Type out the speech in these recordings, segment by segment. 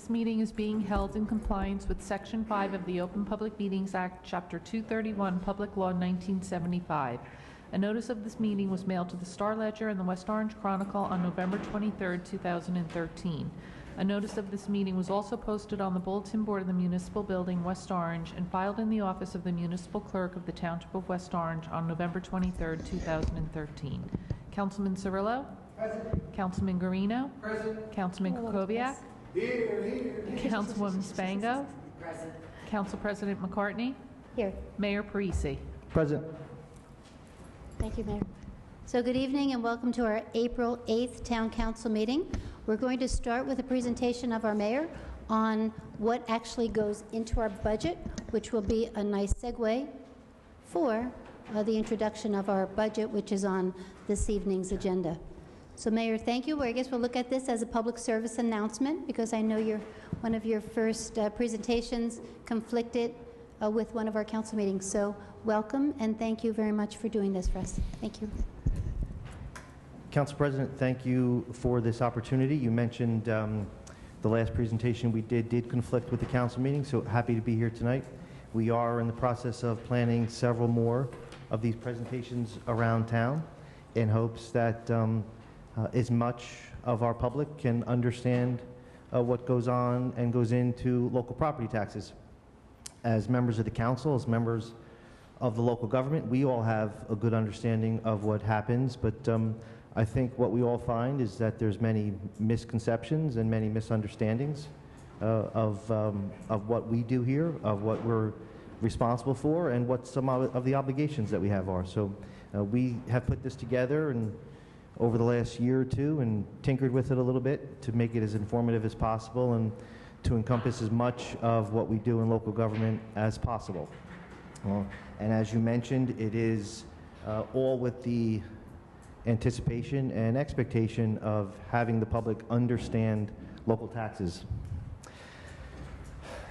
this meeting is being held in compliance with Section 5 of the Open Public Meetings Act, Chapter 231, Public Law 1975. A notice of this meeting was mailed to the Star Ledger and the West Orange Chronicle on November 23, 2013. A notice of this meeting was also posted on the bulletin board of the Municipal Building, West Orange, and filed in the office of the Municipal Clerk of the Township of West Orange on November 23, 2013. Councilman Cirillo? Present. Councilman Guarino? Present. Councilman Kukoviac? Here. Councilwoman Spango? Present. Council President McCartney? Here. Mayor Parisi? Present. Thank you, Mayor. So good evening and welcome to our April 8th Town Council meeting. We're going to start with a presentation of our mayor on what actually goes into our budget, which will be a nice segue for the introduction of our budget, which is on this evening's agenda. So Mayor, thank you. I guess we'll look at this as a public service announcement because I know one of your first presentations conflicted with one of our council meetings. So welcome and thank you very much for doing this for us. Thank you. Council President, thank you for this opportunity. You mentioned the last presentation we did conflict with the council meeting, so happy to be here tonight. We are in the process of planning several more of these presentations around town in hopes that as much of our public can understand what goes on and goes into local property taxes. As members of the council, as members of the local government, we all have a good understanding of what happens, but I think what we all find is that there's many misconceptions and many misunderstandings of what we do here, of what we're responsible for, and what some of the obligations that we have are. So we have put this together and over the last year or two and tinkered with it a little bit to make it as informative as possible and to encompass as much of what we do in local government as possible. And as you mentioned, it is all with the anticipation and expectation of having the public understand local taxes.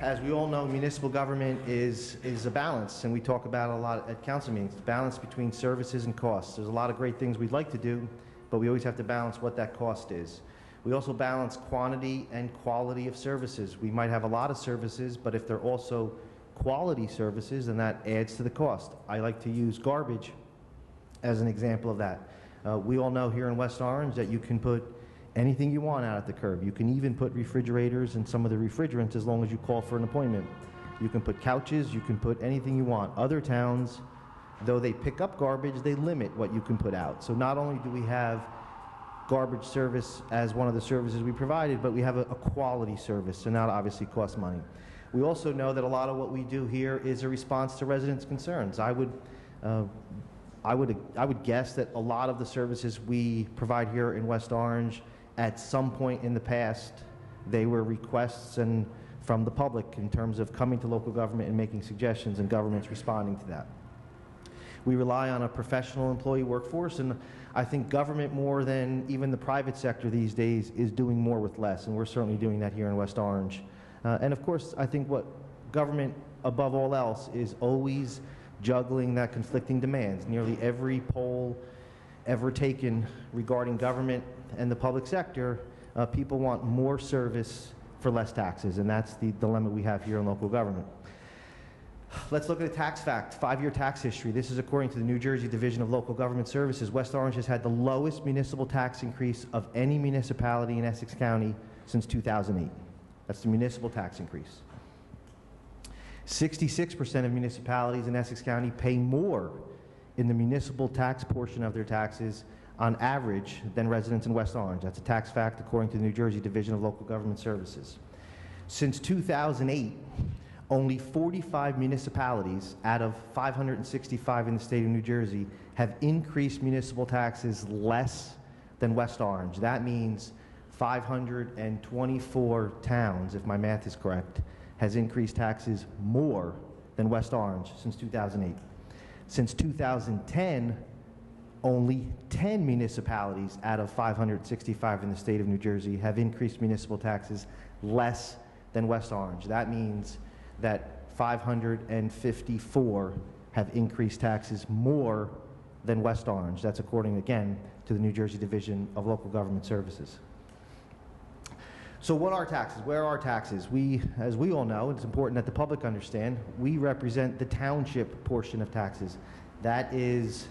As we all know, municipal government is a balance, and we talk about a lot at council meetings, the balance between services and costs. There's a lot of great things we'd like to do, but we always have to balance what that cost is. We also balance quantity and quality of services. We might have a lot of services, but if they're also quality services, then that adds to the cost. I like to use garbage as an example of that. We all know here in West Orange that you can put anything you want out at the curb. You can even put refrigerators and some of the refrigerants as long as you call for an appointment. You can put couches, you can put anything you want. Other towns, though they pick up garbage, they limit what you can put out. So not only do we have garbage service as one of the services we provided, but we have a quality service, so now it obviously costs money. We also know that a lot of what we do here is a response to residents' concerns. I would guess that a lot of the services we provide here in West Orange, at some point in the past, they were requests and from the public in terms of coming to local government and making suggestions and governments responding to that. We rely on a professional employee workforce, and I think government more than even the private sector these days is doing more with less, and we're certainly doing that here in West Orange. And of course, I think what government above all else is always juggling that conflicting demands. Nearly every poll ever taken regarding government and the public sector, people want more service for less taxes, and that's the dilemma we have here in local government. Let's look at a tax fact, 5-year tax history. This is according to the New Jersey Division of Local Government Services. West Orange has had the lowest municipal tax increase of any municipality in Essex County since 2008. That's the municipal tax increase. 66% of municipalities in Essex County pay more in the municipal tax portion of their taxes on average than residents in West Orange. That's a tax fact according to the New Jersey Division of Local Government Services. Since 2008, only 45 municipalities out of 565 in the state of New Jersey have increased municipal taxes less than West Orange. That means 524 towns, if my math is correct, has increased taxes more than West Orange since 2008. Since 2010, only 10 municipalities out of 565 in the state of New Jersey have increased municipal taxes less than West Orange. That means that 554 have increased taxes more than West Orange. That's according, again, to the New Jersey Division of Local Government Services. So what are taxes? Where are taxes? As we all know, it's important that the public understand, we represent the township portion of taxes. That is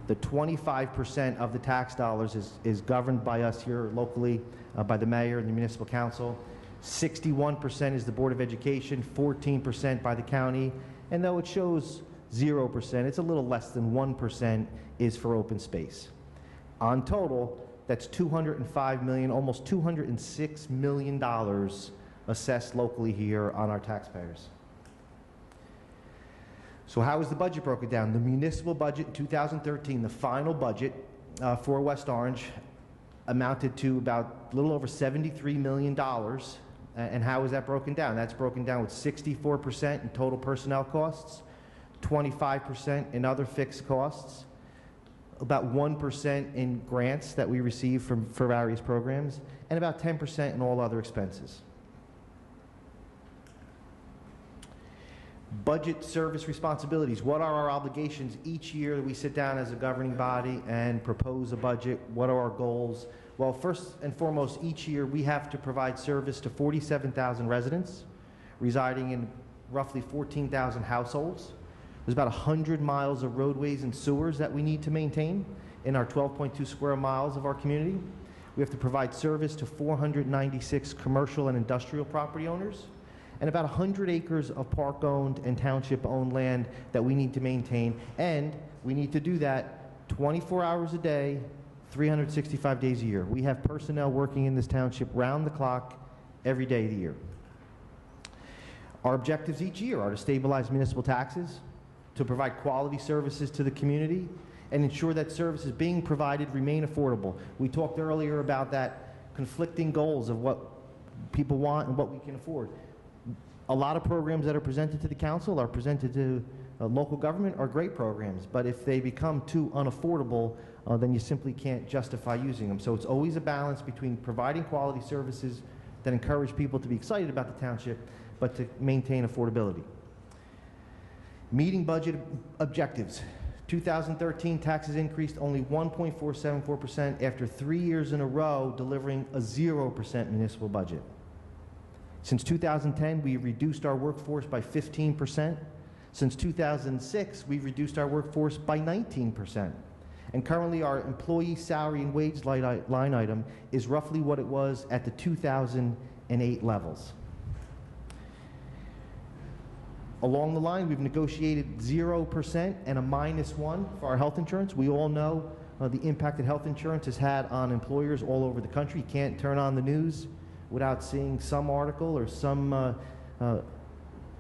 the 25% of the tax dollars is governed by us here locally, by the mayor and the municipal council. 61% is the Board of Education, 14% by the county, and though it shows 0%, it's a little less than 1% is for open space. On total, that's $205 million, almost $206 million assessed locally here on our taxpayers. So how is the budget broken down? The municipal budget in 2013, the final budget for West Orange, amounted to about a little over $73 million. And how is that broken down? That's broken down with 64% in total personnel costs, 25% in other fixed costs, about 1% in grants that we receive for various programs, and about 10% in all other expenses. Budget service responsibilities. What are our obligations each year that we sit down as a governing body and propose a budget? What are our goals? Well, first and foremost, each year we have to provide service to 47,000 residents residing in roughly 14,000 households. There's about 100 miles of roadways and sewers that we need to maintain in our 12.2 square miles of our community. We have to provide service to 496 commercial and industrial property owners, and about 100 acres of park-owned and township-owned land that we need to maintain, and we need to do that 24 hours a day, 365 days a year. We have personnel working in this township round the clock every day of the year. Our objectives each year are to stabilize municipal taxes, to provide quality services to the community, and ensure that services being provided remain affordable. We talked earlier about that conflicting goals of what people want and what we can afford. A lot of programs that are presented to the council, are presented to local government, are great programs, but if they become too unaffordable, then you simply can't justify using them. So it's always a balance between providing quality services that encourage people to be excited about the township, but to maintain affordability. Meeting budget objectives. 2013 taxes increased only 1.474% after 3 years in a row delivering a 0% municipal budget. Since 2010, we reduced our workforce by 15%. Since 2006, we've reduced our workforce by 19%. And currently, our employee salary and wage line item is roughly what it was at the 2008 levels. Along the line, we've negotiated 0% and a -1 for our health insurance. We all know the impact that health insurance has had on employers all over the country. You can't turn on the news without seeing some article or some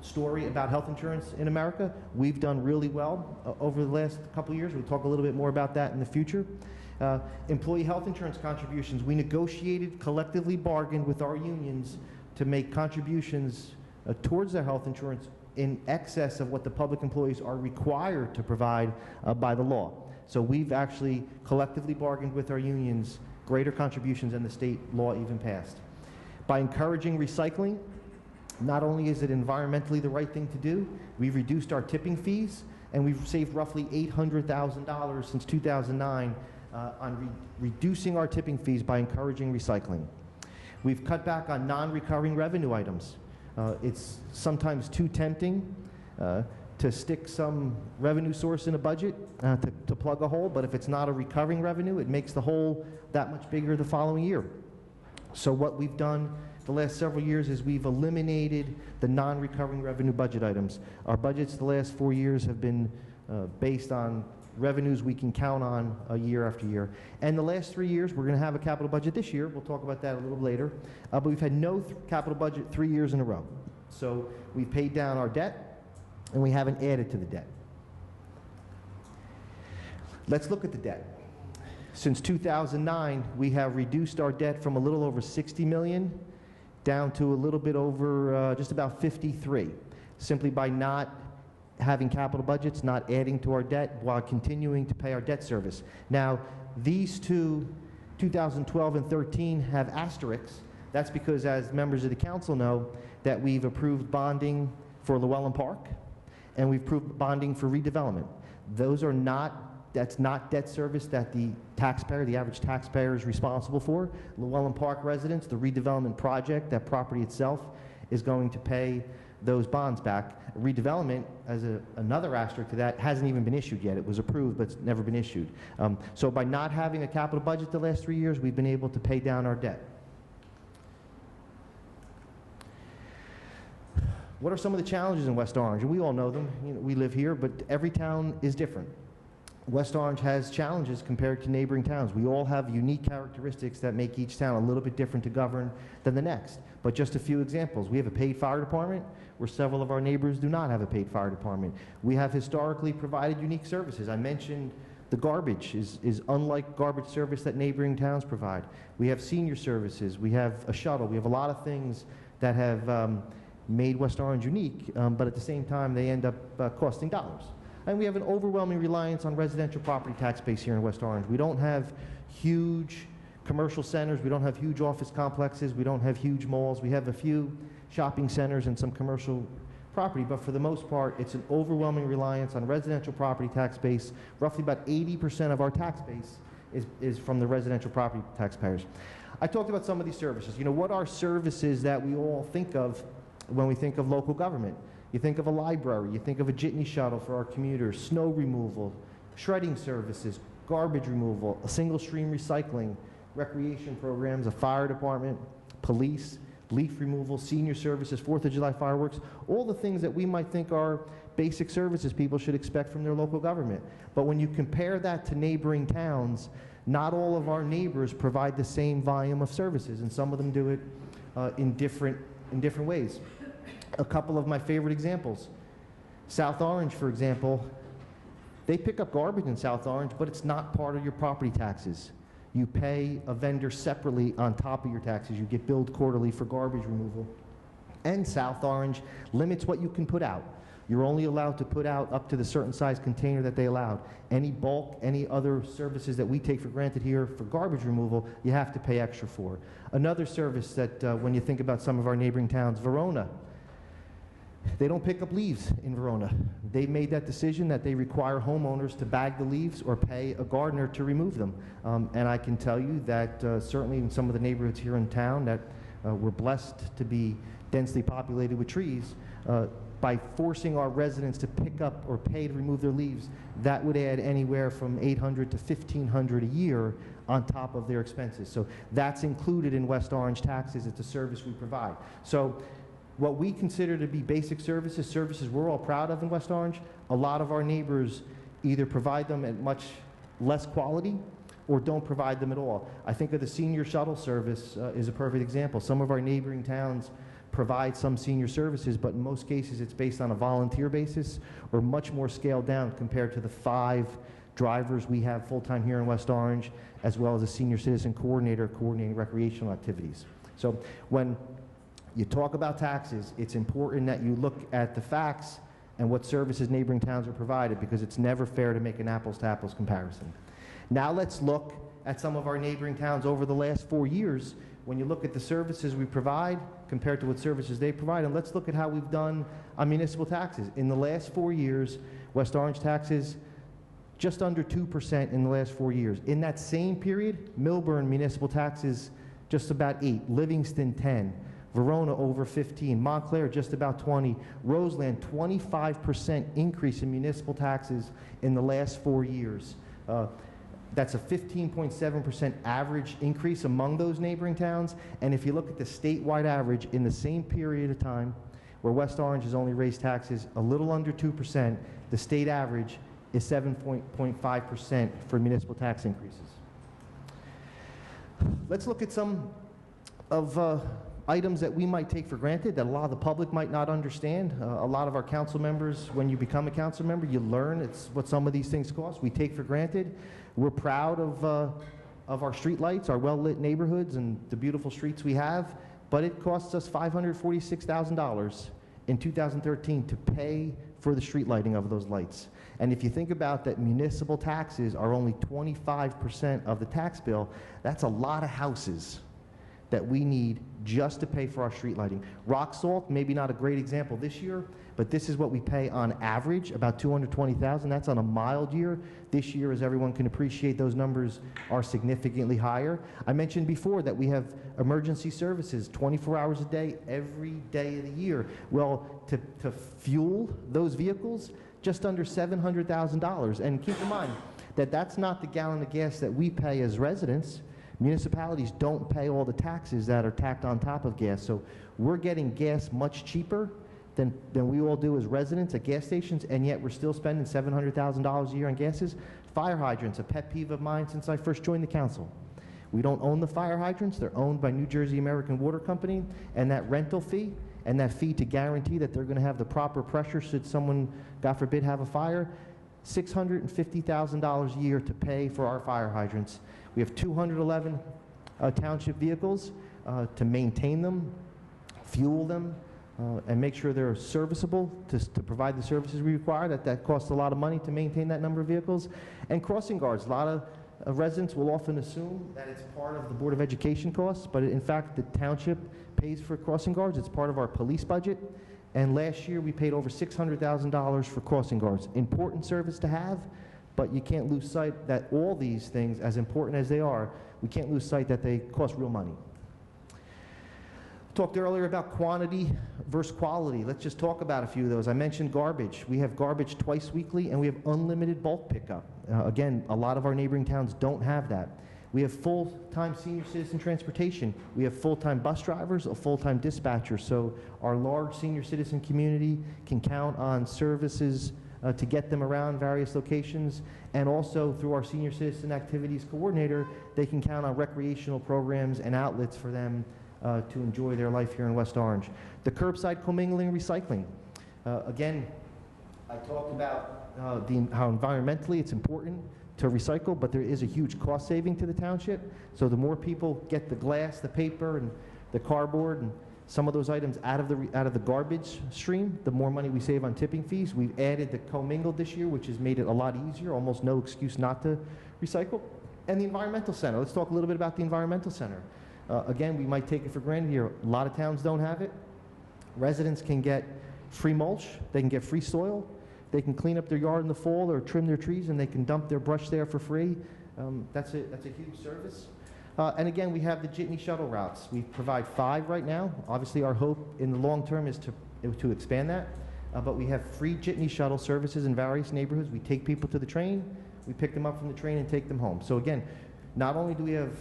story about health insurance in America. We've done really well over the last couple of years. We'll talk a little bit more about that in the future. Employee health insurance contributions, we negotiated, collectively bargained with our unions to make contributions towards their health insurance in excess of what the public employees are required to provide by the law. So we've actually collectively bargained with our unions greater contributions than the state law even passed. By encouraging recycling, not only is it environmentally the right thing to do, we've reduced our tipping fees, and we've saved roughly $800,000 since 2009 on reducing our tipping fees by encouraging recycling. We've cut back on non-recurring revenue items. It's sometimes too tempting to stick some revenue source in a budget to plug a hole, but if it's not a recurring revenue, it makes the hole that much bigger the following year. So what we've done the last several years is we've eliminated the non-recurring revenue budget items. Our budgets the last 4 years have been based on revenues we can count on year after year. And the last 3 years, we're going to have a capital budget this year. We'll talk about that a little later. But we've had no capital budget 3 years in a row. So we've paid down our debt, and we haven't added to the debt. Let's look at the debt. Since 2009, we have reduced our debt from a little over $60 million down to a little bit over just about 53, simply by not having capital budgets, not adding to our debt, while continuing to pay our debt service. Now, these two, 2012 and 13, have asterisks. That's because, as members of the council know, that we've approved bonding for Llewellyn Park, and we've approved bonding for redevelopment. Those are not not debt service that the taxpayer, the average taxpayer, is responsible for. Llewellyn Park residents, the redevelopment project, that property itself, is going to pay those bonds back. Redevelopment, as another asterisk to that, hasn't even been issued yet. It was approved, but it's never been issued. So by not having a capital budget the last 3 years, we've been able to pay down our debt. What are some of the challenges in West Orange? And we all know them. You know, we live here, but every town is different. West Orange has challenges compared to neighboring towns. We all have unique characteristics that make each town a little bit different to govern than the next. But just a few examples. We have a paid fire department, where several of our neighbors do not have a paid fire department. We have historically provided unique services. I mentioned the garbage is unlike garbage service that neighboring towns provide. We have senior services. We have a shuttle. We have a lot of things that have made West Orange unique, but at the same time, they end up costing dollars. And we have an overwhelming reliance on residential property tax base here in West Orange. We don't have huge commercial centers. We don't have huge office complexes. We don't have huge malls. We have a few shopping centers and some commercial property, but for the most part, it's an overwhelming reliance on residential property tax base. Roughly about 80% of our tax base is from the residential property taxpayers. I talked about some of these services. You know, what are services that we all think of when we think of local government? You think of a library, you think of a jitney shuttle for our commuters, snow removal, shredding services, garbage removal, a single stream recycling, recreation programs, a fire department, police, leaf removal, senior services, 4th of July fireworks, all the things that we might think are basic services people should expect from their local government. But when you compare that to neighboring towns, not all of our neighbors provide the same volume of services, and some of them do it in different ways. A couple of my favorite examples. South Orange, for example, they pick up garbage in South Orange, but it's not part of your property taxes. You pay a vendor separately on top of your taxes. You get billed quarterly for garbage removal. And South Orange limits what you can put out. You're only allowed to put out up to the certain size container that they allowed. Any bulk, any other services that we take for granted here for garbage removal, you have to pay extra for. Another service that when you think about some of our neighboring towns, Verona, they don't pick up leaves in Verona. They made that decision that they require homeowners to bag the leaves or pay a gardener to remove them. And I can tell you that certainly in some of the neighborhoods here in town that we're blessed to be densely populated with trees, by forcing our residents to pick up or pay to remove their leaves, that would add anywhere from $800 to $1,500 a year on top of their expenses. So that's included in West Orange taxes. It's a service we provide. So what we consider to be basic services we're all proud of in West Orange, a lot of our neighbors either provide them at much less quality or don't provide them at all. I think of the senior shuttle service is a perfect example. Some of our neighboring towns provide some senior services, but in most cases it's based on a volunteer basis or much more scaled down compared to the 5 drivers we have full-time here in West Orange, as well as a senior citizen coordinator coordinating recreational activities. So when you talk about taxes, it's important that you look at the facts and what services neighboring towns are provided, because it's never fair to make an apples-to-apples comparison. Now let's look at some of our neighboring towns over the last 4 years. When you look at the services we provide compared to what services they provide, and let's look at how we've done on municipal taxes. In the last 4 years, West Orange taxes just under 2% in the last 4 years. In that same period, Millburn municipal taxes just about 8, Livingston 10, Verona over 15, Montclair just about 20, Roseland 25% increase in municipal taxes in the last 4 years. That's a 15.7% average increase among those neighboring towns. And if you look at the statewide average in the same period of time, where West Orange has only raised taxes a little under 2%, the state average is 7.5% for municipal tax increases. Let's look at some of items that we might take for granted that a lot of the public might not understand. A lot of our council members, when you become a council member, you learn it's what some of these things cost. We take for granted. We're proud of our street lights, our well-lit neighborhoods, and the beautiful streets we have, but it costs us $546,000 in 2013 to pay for the street lighting of those lights. And if you think about that, municipal taxes are only 25% of the tax bill. That's a lot of houses that we need just to pay for our street lighting. Rock salt, maybe not a great example this year, but this is what we pay on average, about $220,000. That's on a mild year. This year, as everyone can appreciate, those numbers are significantly higher. I mentioned before that we have emergency services 24 hours a day, every day of the year. Well, to fuel those vehicles, just under $700,000. And keep in mind that that's not the gallon of gas that we pay as residents. Municipalities don't pay all the taxes that are tacked on top of gas. So we're getting gas much cheaper than we all do as residents at gas stations, and yet we're still spending $700,000 a year on gases. Fire hydrants, a pet peeve of mine since I first joined the council. We don't own the fire hydrants. They're owned by New Jersey American Water Company, and that rental fee and that fee to guarantee that they're going to have the proper pressure should someone, God forbid, have a fire, $650,000 a year to pay for our fire hydrants. We have 211 township vehicles to maintain them, fuel them, and make sure they're serviceable to provide the services we require. That costs a lot of money to maintain that number of vehicles. And crossing guards. A lot of residents will often assume that it's part of the Board of Education costs, but in fact, the township pays for crossing guards. It's part of our police budget. And last year, we paid over $600,000 for crossing guards. Important service to have, but you can't lose sight that all these things, as important as they are, we can't lose sight that they cost real money. Talked earlier about quantity versus quality. Let's just talk about a few of those. I mentioned garbage. We have garbage twice weekly, and we have unlimited bulk pickup. Again, a lot of our neighboring towns don't have that. We have full-time senior citizen transportation. We have full-time bus drivers, a full-time dispatcher. So our large senior citizen community can count on services to get them around various locations. And also through our senior citizen activities coordinator, they can count on recreational programs and outlets for them to enjoy their life here in West Orange. The curbside commingling recycling. Again, I talked about how environmentally it's important to recycle, but there is a huge cost saving to the township. So the more people get the glass, the paper, and the cardboard, and some of those items out of the garbage stream, the more money we save on tipping fees. We've added the commingled this year, which has made it a lot easier, almost no excuse not to recycle. And the environmental center. Let's talk a little bit about the environmental center. Again, we might take it for granted here. A lot of towns don't have it. Residents can get free mulch. They can get free soil. They can clean up their yard in the fall or trim their trees, and they can dump their brush there for free. That's a huge service. And again, we have the Jitney shuttle routes. We provide 5 right now. Obviously, our hope in the long term is to expand that. But we have free Jitney shuttle services in various neighborhoods. We take people to the train, we pick them up from the train and take them home. So again, not only do we have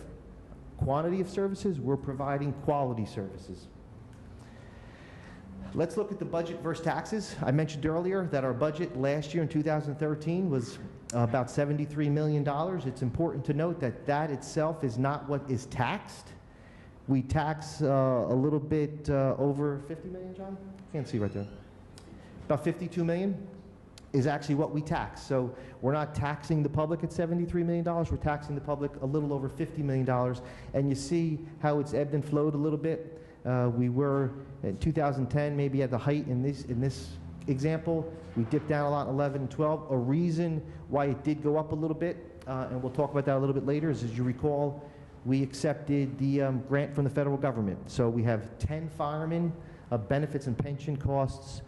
quantity of services, we're providing quality services. Let's look at the budget versus taxes. I mentioned earlier that our budget last year in 2013 was about $73 million. It's important to note that that itself is not what is taxed. We tax a little bit over 50 million, John? Can't see right there. About 52 million is actually what we tax. So we're not taxing the public at $73 million. We're taxing the public a little over $50 million. And you see how it's ebbed and flowed a little bit. We were in 2010 maybe at the height in this example. We dipped down a lot in 11 and 12. A reason why it did go up a little bit, and we'll talk about that a little bit later, is as you recall, we accepted the grant from the federal government. So we have 10 firemen, benefits and pension costs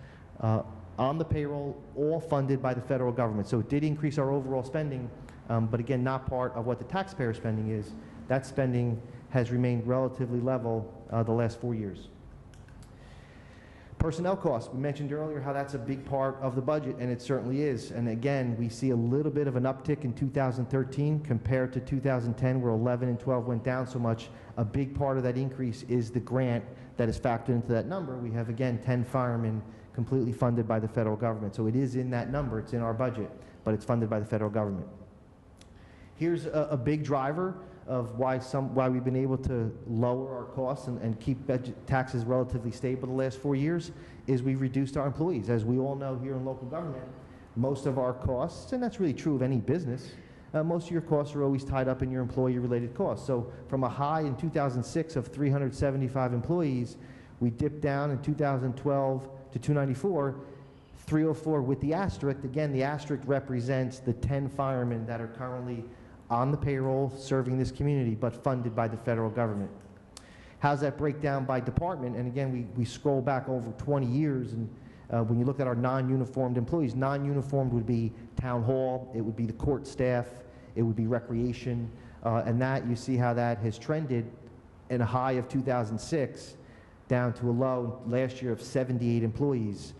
on the payroll, all funded by the federal government. So it did increase our overall spending, but again, not part of what the taxpayer spending is. That spending has remained relatively level the last 4 years. Personnel costs, we mentioned earlier how that's a big part of the budget, and it certainly is. And again, we see a little bit of an uptick in 2013 compared to 2010, where 11 and 12 went down so much. A big part of that increase is the grant that is factored into that number. We have, again, 10 firemen completely funded by the federal government. So it is in that number, it's in our budget, but it's funded by the federal government. Here's a big driver of why we've been able to lower our costs and keep taxes relatively stable the last 4 years, is we've reduced our employees. As we all know here in local government, most of our costs, and that's really true of any business, most of your costs are always tied up in your employee-related costs. So from a high in 2006 of 375 employees, we dipped down in 2012 to 294, 304 with the asterisk. Again, the asterisk represents the 10 firemen that are currently on the payroll serving this community, but funded by the federal government. How's that break down by department? And again, we scroll back over 20 years, and when you look at our non-uniformed employees, non-uniformed would be town hall, it would be the court staff, it would be recreation, and that you see how that has trended in a high of 2006 down to a low last year of 78 employees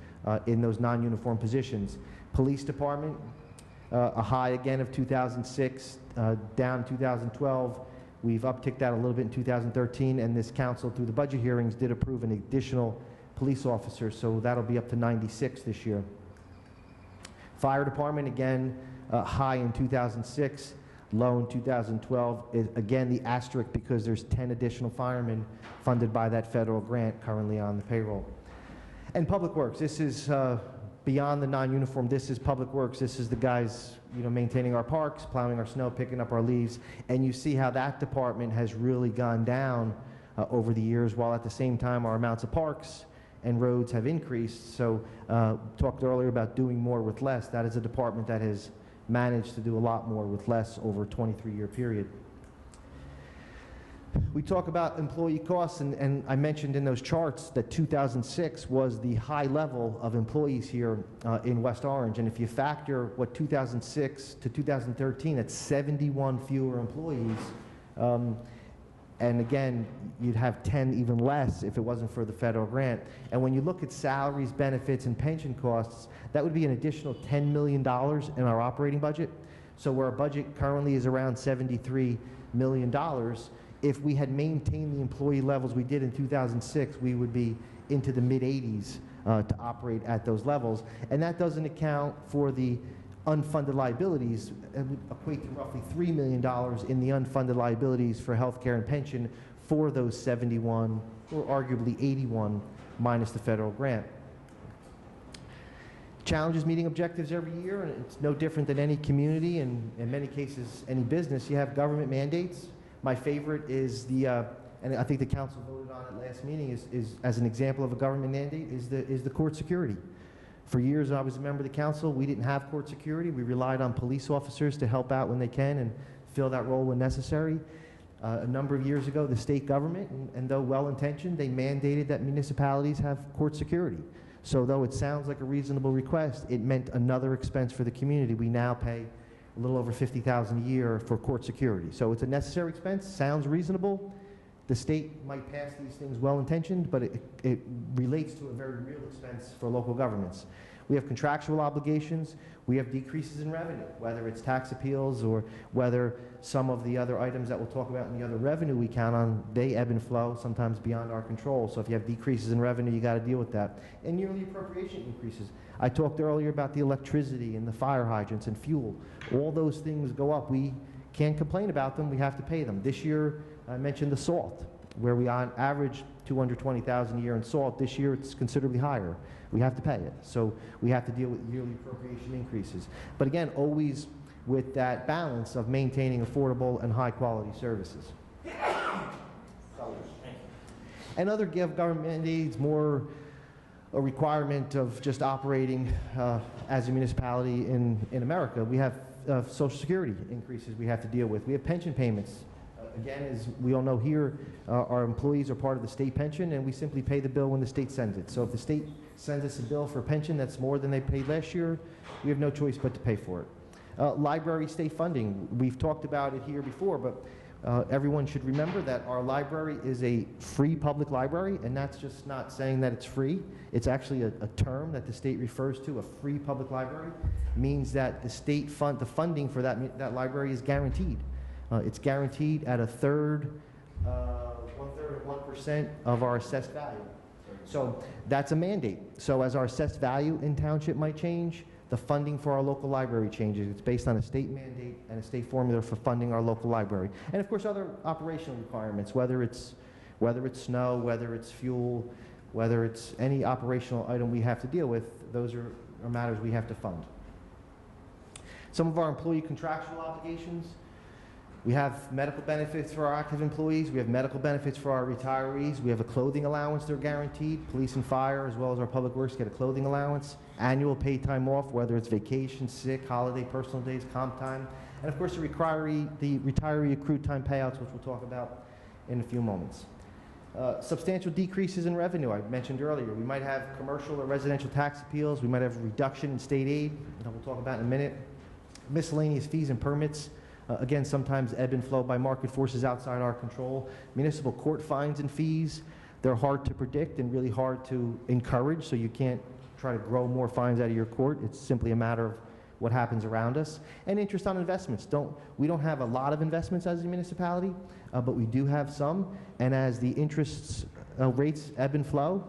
in those non-uniform positions. Police department, a high again of 2006, down 2012. We've upticked that a little bit in 2013, and this council, through the budget hearings, did approve an additional police officer, so that'll be up to 96 this year. Fire department, again, high in 2006, low in 2012. Again, the asterisk because there's 10 additional firemen funded by that federal grant currently on the payroll. And Public Works, this is beyond the non-uniform. This is Public Works. This is the guys, maintaining our parks, plowing our snow, picking up our leaves. And you see how that department has really gone down over the years, while at the same time our amounts of parks and roads have increased. So talked earlier about doing more with less. That is a department that has managed to do a lot more with less over a 23-year period. We talk about employee costs, and I mentioned in those charts that 2006 was the high level of employees here in West Orange. And if you factor what 2006 to 2013, that's 71 fewer employees. And again, you'd have 10 even less if it wasn't for the federal grant. And when you look at salaries, benefits, and pension costs, that would be an additional $10 million in our operating budget. So where our budget currently is around $73 million, if we had maintained the employee levels we did in 2006, we would be into the mid-80s to operate at those levels. And that doesn't account for the unfunded liabilities. It would equate to roughly $3 million in the unfunded liabilities for healthcare and pension for those 71, or arguably 81, minus the federal grant. Challenges meeting objectives every year, and it's no different than any community, and in many cases any business. You have government mandates. My favorite is the, and I think the council voted on it last meeting, is as an example of a government mandate, is the court security. For years, I was a member of the council. We didn't have court security. We relied on police officers to help out when they can and fill that role when necessary. A number of years ago, the state government, and though well-intentioned, they mandated that municipalities have court security. So though it sounds like a reasonable request, it meant another expense for the community. We now pay a little over $50,000 a year for court security. So it's a necessary expense, sounds reasonable. The state might pass these things well-intentioned, but it relates to a very real expense for local governments. We have contractual obligations. We have decreases in revenue, whether it's tax appeals or whether some of the other items that we'll talk about in the other revenue we count on, they ebb and flow, sometimes beyond our control. So if you have decreases in revenue, you got to deal with that. And yearly appropriation increases. I talked earlier about the electricity and the fire hydrants and fuel. All those things go up. We can't complain about them. We have to pay them. This year, I mentioned the salt, where we on average $220,000 a year in salt. This year, it's considerably higher. We have to pay it. So we have to deal with yearly appropriation increases. But again, always with that balance of maintaining affordable and high-quality services. And other government mandates, more a requirement of just operating as a municipality in America. We have Social Security increases we have to deal with. We have pension payments. Again, as we all know here, our employees are part of the state pension, and we simply pay the bill when the state sends it. So if the state sends us a bill for a pension that's more than they paid last year, we have no choice but to pay for it. Library state funding, we've talked about it here before, but everyone should remember that our library is a free public library, and that's just not saying that it's free. It's actually a term that the state refers to. A free public library means that the state the funding for that library is guaranteed. It's guaranteed at one-third of 1% of our assessed value. So that's a mandate. So as our assessed value in township might change, the funding for our local library changes. It's based on a state mandate and a state formula for funding our local library. And of course, other operational requirements, whether it's snow, whether it's fuel, whether it's any operational item we have to deal with, those are matters we have to fund. Some of our employee contractual obligations. We have medical benefits for our active employees. We have medical benefits for our retirees. We have a clothing allowance they're guaranteed. Police and fire, as well as our public works, get a clothing allowance. Annual paid time off, whether it's vacation, sick, holiday, personal days, comp time. And of course, the retiree accrued time payouts, which we'll talk about in a few moments. Substantial decreases in revenue, I mentioned earlier. We might have commercial or residential tax appeals. We might have a reduction in state aid, that we'll talk about in a minute. Miscellaneous fees and permits, again, sometimes ebb and flow by market forces outside our control. Municipal court fines and fees, they're hard to predict and really hard to encourage, so you can't try to grow more fines out of your court. It's simply a matter of what happens around us. And interest on investments. We don't have a lot of investments as a municipality, but we do have some. And as the interest rates ebb and flow,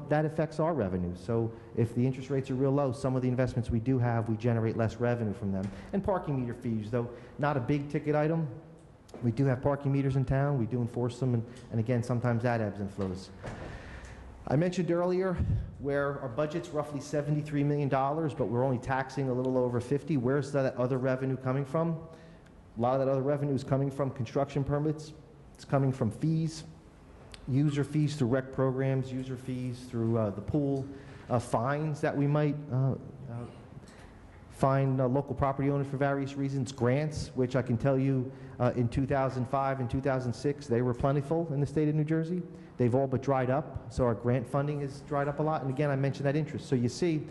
that affects our revenue. So if the interest rates are real low, some of the investments we do have, we generate less revenue from them. And parking meter fees, though not a big ticket item, we do have parking meters in town. We do enforce them, and again, sometimes that ebbs and flows. I mentioned earlier where our budget's roughly $73 million, but we're only taxing a little over 50. Where's that other revenue coming from? A lot of that other revenue is coming from construction permits. It's coming from fees, user fees through rec programs, user fees through the pool, fines that we might fine local property owners for various reasons, grants, which I can tell you in 2005 and 2006, they were plentiful in the state of New Jersey. They've all but dried up, so our grant funding has dried up a lot. And again, I mentioned that interest. So you see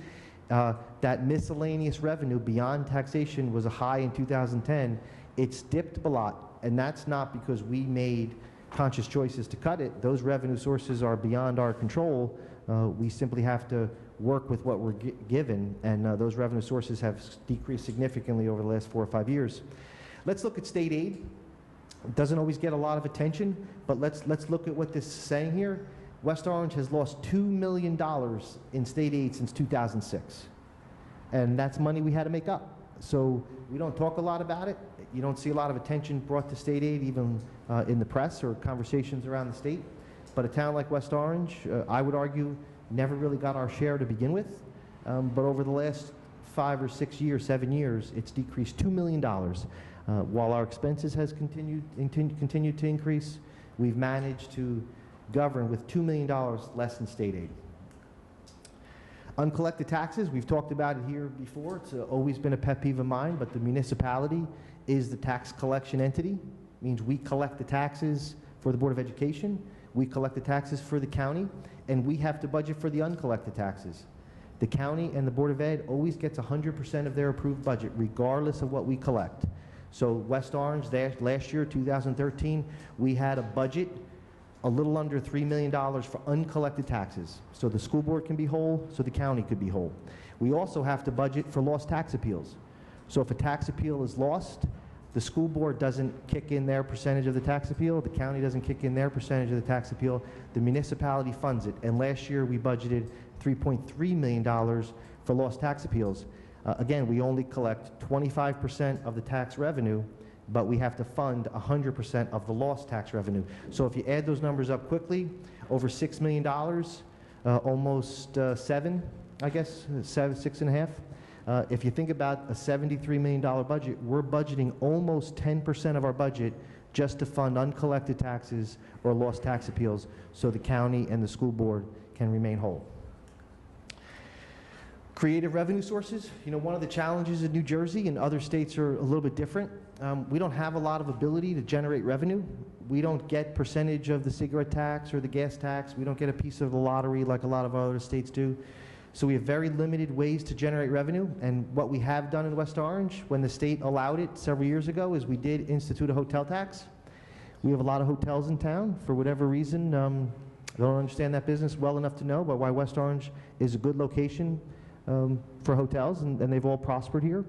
that miscellaneous revenue beyond taxation was a high in 2010. It's dipped a lot, and that's not because we made conscious choices to cut it. Those revenue sources are beyond our control. We simply have to work with what we're given, and those revenue sources have decreased significantly over the last 4 or 5 years. Let's look at state aid. It doesn't always get a lot of attention, but let's look at what this is saying here. West Orange has lost $2 million in state aid since 2006, and that's money we had to make up. So we don't talk a lot about it. You don't see a lot of attention brought to state aid, even in the press or conversations around the state. But a town like West Orange, I would argue, never really got our share to begin with. But over the last 5 or 6 years, 7 years, it's decreased $2 million. While our expenses has continued to increase, we've managed to govern with $2 million less in state aid. Uncollected taxes, we've talked about it here before. It's always been a pet peeve of mine, but the municipality is the tax collection entity. It means we collect the taxes for the Board of Education, we collect the taxes for the county, and we have to budget for the uncollected taxes. The county and the Board of Ed always gets 100% of their approved budget, regardless of what we collect. So West Orange, last year, 2013, we had a budget a little under $3 million for uncollected taxes. So the school board can be whole, so the county could be whole. We also have to budget for lost tax appeals. So if a tax appeal is lost, the school board doesn't kick in their percentage of the tax appeal, the county doesn't kick in their percentage of the tax appeal, the municipality funds it. And last year we budgeted $3.3 million for lost tax appeals. Again, we only collect 25% of the tax revenue, but we have to fund 100% of the lost tax revenue. So if you add those numbers up quickly, over $6 million, almost 7, I guess, 6.5. If you think about a $73 million budget, we're budgeting almost 10% of our budget just to fund uncollected taxes or lost tax appeals so the county and the school board can remain whole. Creative revenue sources. You know, one of the challenges in New Jersey, and other states are a little bit different, we don't have a lot of ability to generate revenue. We don't get percentage of the cigarette tax or the gas tax. We don't get a piece of the lottery like a lot of other states do. So we have very limited ways to generate revenue, and what we have done in West Orange, when the state allowed it several years ago, is we did institute a hotel tax. We have a lot of hotels in town. For whatever reason, I don't understand that business well enough to know, but why West Orange is a good location for hotels, and they've all prospered here.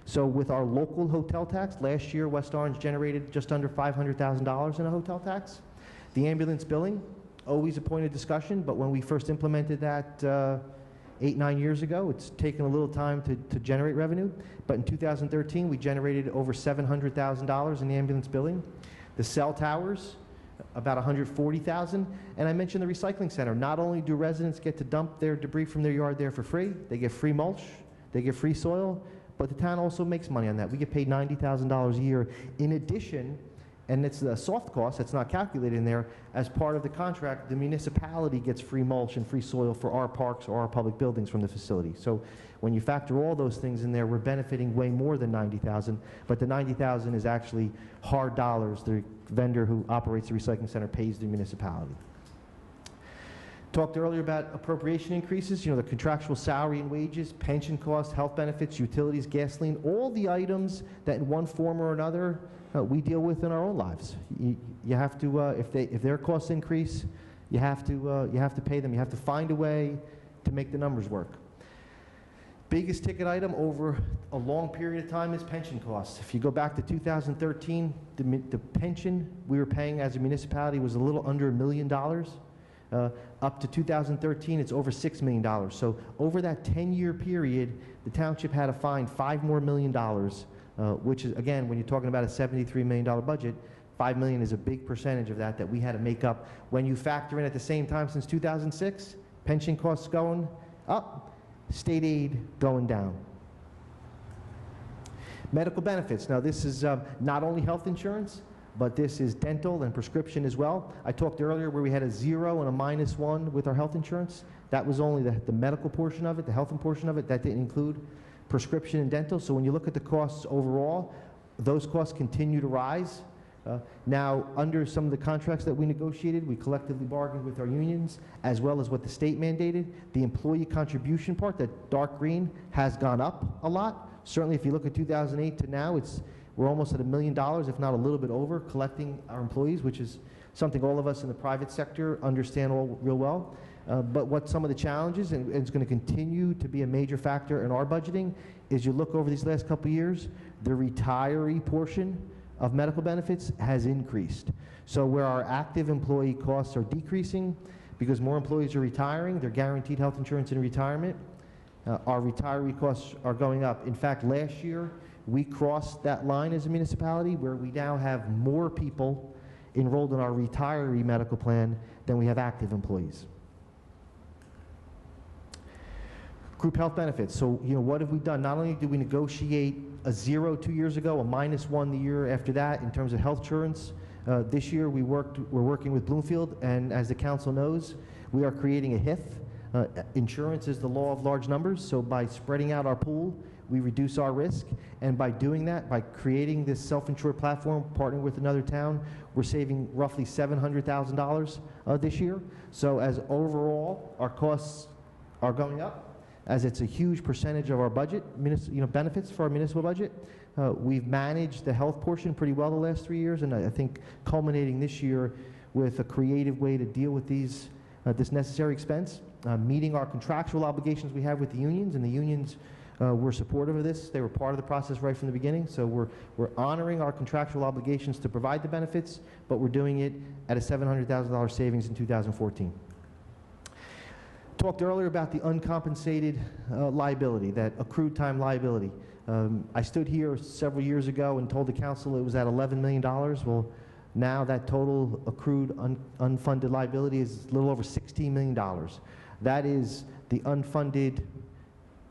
So with our local hotel tax, last year West Orange generated just under $500,000 in a hotel tax. The ambulance billing, always a point of discussion, but when we first implemented that 8, 9 years ago, it's taken a little time to generate revenue. But in 2013, we generated over $700,000 in the ambulance billing. The cell towers, about $140,000. And I mentioned the recycling center. Not only do residents get to dump their debris from their yard there for free, they get free mulch, they get free soil, but the town also makes money on that. We get paid $90,000 a year in addition and it's a soft cost that's not calculated in there. As part of the contract, the municipality gets free mulch and free soil for our parks or our public buildings from the facility. So when you factor all those things in there, we're benefiting way more than $90,000, but the $90,000 is actually hard dollars the vendor who operates the recycling center pays the municipality. Talked earlier about appropriation increases, the contractual salary and wages, pension costs, health benefits, utilities, gasoline, all the items that in one form or another we deal with in our own lives. You have to, if their costs increase, you have to pay them. You have to find a way to make the numbers work. Biggest ticket item over a long period of time is pension costs. If you go back to 2013, the pension we were paying as a municipality was a little under $1 million. Up to 2013, it's over $6 million. So over that 10-year period, the township had to find $5 more million, which is, again, when you're talking about a $73 million budget, $5 million is a big percentage of that we had to make up. When you factor in at the same time since 2006, pension costs going up, state aid going down. Medical benefits. Now, this is not only health insurance, but this is dental and prescription as well. I talked earlier where we had a 0 and a -1 with our health insurance. That was only the medical portion of it, the health portion of it. That didn't include prescription and dental. So when you look at the costs overall, those costs continue to rise. Now, under some of the contracts that we negotiated, we collectively bargained with our unions, as well as what the state mandated. The employee contribution part, that dark green, has gone up a lot. Certainly, if you look at 2008 to now, we're almost at $1 million, if not a little bit over, collecting our employees, which is something all of us in the private sector understand all real well. But what some of the challenges, and it's going to continue to be a major factor in our budgeting, is you look over these last couple of years, the retiree portion of medical benefits has increased. So where our active employee costs are decreasing because more employees are retiring, they're guaranteed health insurance in retirement, our retiree costs are going up. In fact, last year, we crossed that line as a municipality where we now have more people enrolled in our retiree medical plan than we have active employees. Group health benefits. So, what have we done? Not only did we negotiate a 0 2 years ago, a -1 the year after that in terms of health insurance, this year we're working with Bloomfield, and as the council knows, we are creating a HIF. Insurance is the law of large numbers, so by spreading out our pool, we reduce our risk, and by doing that, by creating this self-insured platform, partnering with another town, we're saving roughly $700,000 this year. So as overall, our costs are going up, as it's a huge percentage of our budget, benefits for our municipal budget. We've managed the health portion pretty well the last 3 years, and I think culminating this year with a creative way to deal with this necessary expense, meeting our contractual obligations we have with the unions, and the unions were supportive of this. They were part of the process right from the beginning, so we're honoring our contractual obligations to provide the benefits, but we're doing it at a $700,000 savings in 2014. Talked earlier about the uncompensated liability, that accrued time liability. I stood here several years ago and told the council it was at $11 million. Well, now that total accrued unfunded liability is a little over $16 million. That is the unfunded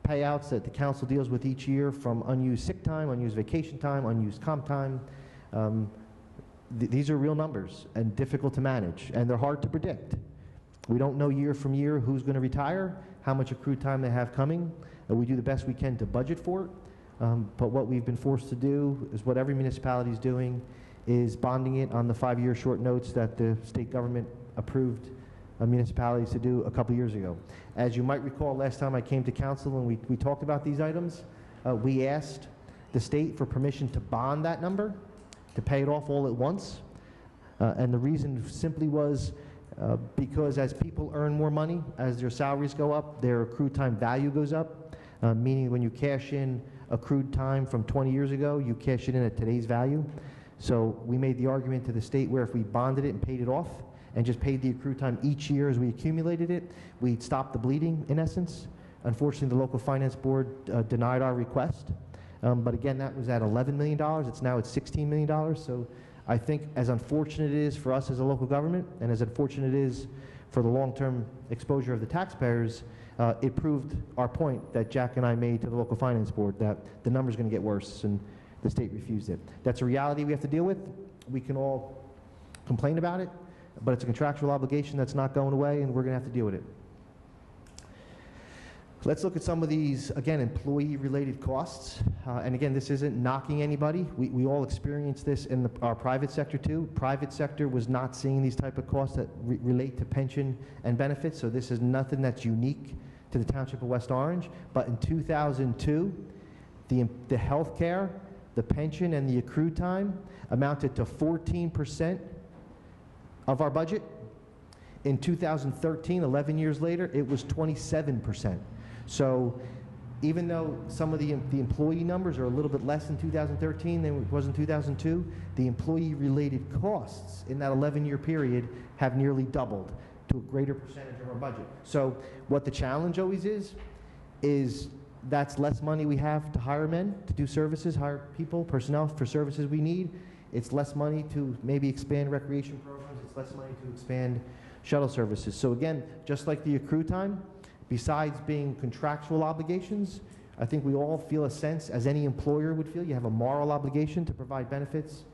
payouts that the council deals with each year from unused sick time, unused vacation time, unused comp time. These are real numbers and difficult to manage, and they're hard to predict. We don't know year from year who's going to retire, how much accrued time they have coming. We do the best we can to budget for it. But what we've been forced to do is what every municipality is doing, is bonding it on the 5-year short notes that the state government approved municipalities to do a couple years ago. As you might recall, last time I came to council and we talked about these items, we asked the state for permission to bond that number, to pay it off all at once. And the reason simply was because as people earn more money, as their salaries go up, their accrued time value goes up, meaning when you cash in accrued time from 20 years ago, you cash it in at today's value. So we made the argument to the state where if we bonded it and paid it off and just paid the accrued time each year as we accumulated it, we'd stop the bleeding in essence. Unfortunately, the local finance board denied our request. But again, that was at $11 million. It's now at $16 million. So I think as unfortunate it is for us as a local government, and as unfortunate it is for the long-term exposure of the taxpayers, it proved our point that Jack and I made to the local finance board, that the number's going to get worse, and the state refused it. That's a reality we have to deal with. We can all complain about it, but it's a contractual obligation that's not going away, and we're going to have to deal with it. Let's look at some of these, again, employee-related costs. And again, this isn't knocking anybody. We all experience this in our private sector too. Private sector was not seeing these type of costs that relate to pension and benefits, so this is nothing that's unique to the Township of West Orange. But in 2002, the health care, the pension, and the accrued time amounted to 14% of our budget. In 2013, 11 years later, it was 27%. So even though some of the employee numbers are a little bit less in 2013 than it was in 2002, the employee-related costs in that 11-year period have nearly doubled to a greater percentage of our budget. So what the challenge always is that's less money we have to hire men to do services, hire people, personnel for services we need. It's less money to maybe expand recreation programs. It's less money to expand shuttle services. So again, just like the accrue time, besides being contractual obligations, I think we all feel a sense, as any employer would feel, you have a moral obligation to provide benefits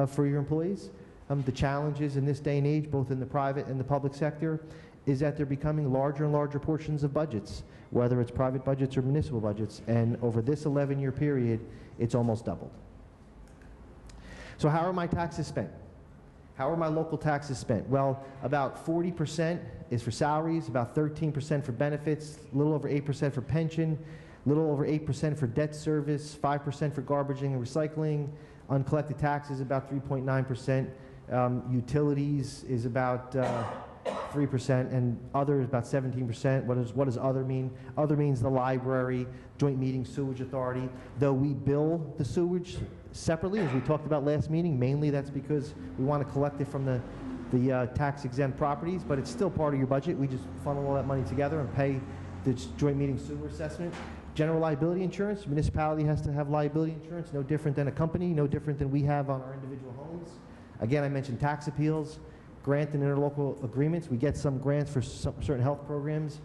for your employees. The challenges in this day and age, both in the private and the public sector, is that they're becoming larger and larger portions of budgets, whether it's private budgets or municipal budgets. And over this 11-year period, it's almost doubled. So how are my taxes spent? How are my local taxes spent? Well, about 40% is for salaries, about 13% for benefits, a little over 8% for pension, a little over 8% for debt service, 5% for garbaging and recycling, uncollected taxes about 3.9%, utilities is about 3%, and other is about 17%. What does other mean? Other means the library, joint meeting sewage authority. Though we bill the sewage separately, as we talked about last meeting, mainly that's because we want to collect it from the tax-exempt properties, but it's still part of your budget. We just funnel all that money together and pay the joint meeting sewer assessment. General liability insurance, municipality has to have liability insurance, no different than a company, no different than we have on our individual homes. Again, I mentioned tax appeals, grant and interlocal agreements. We get some grants for some certain health programs.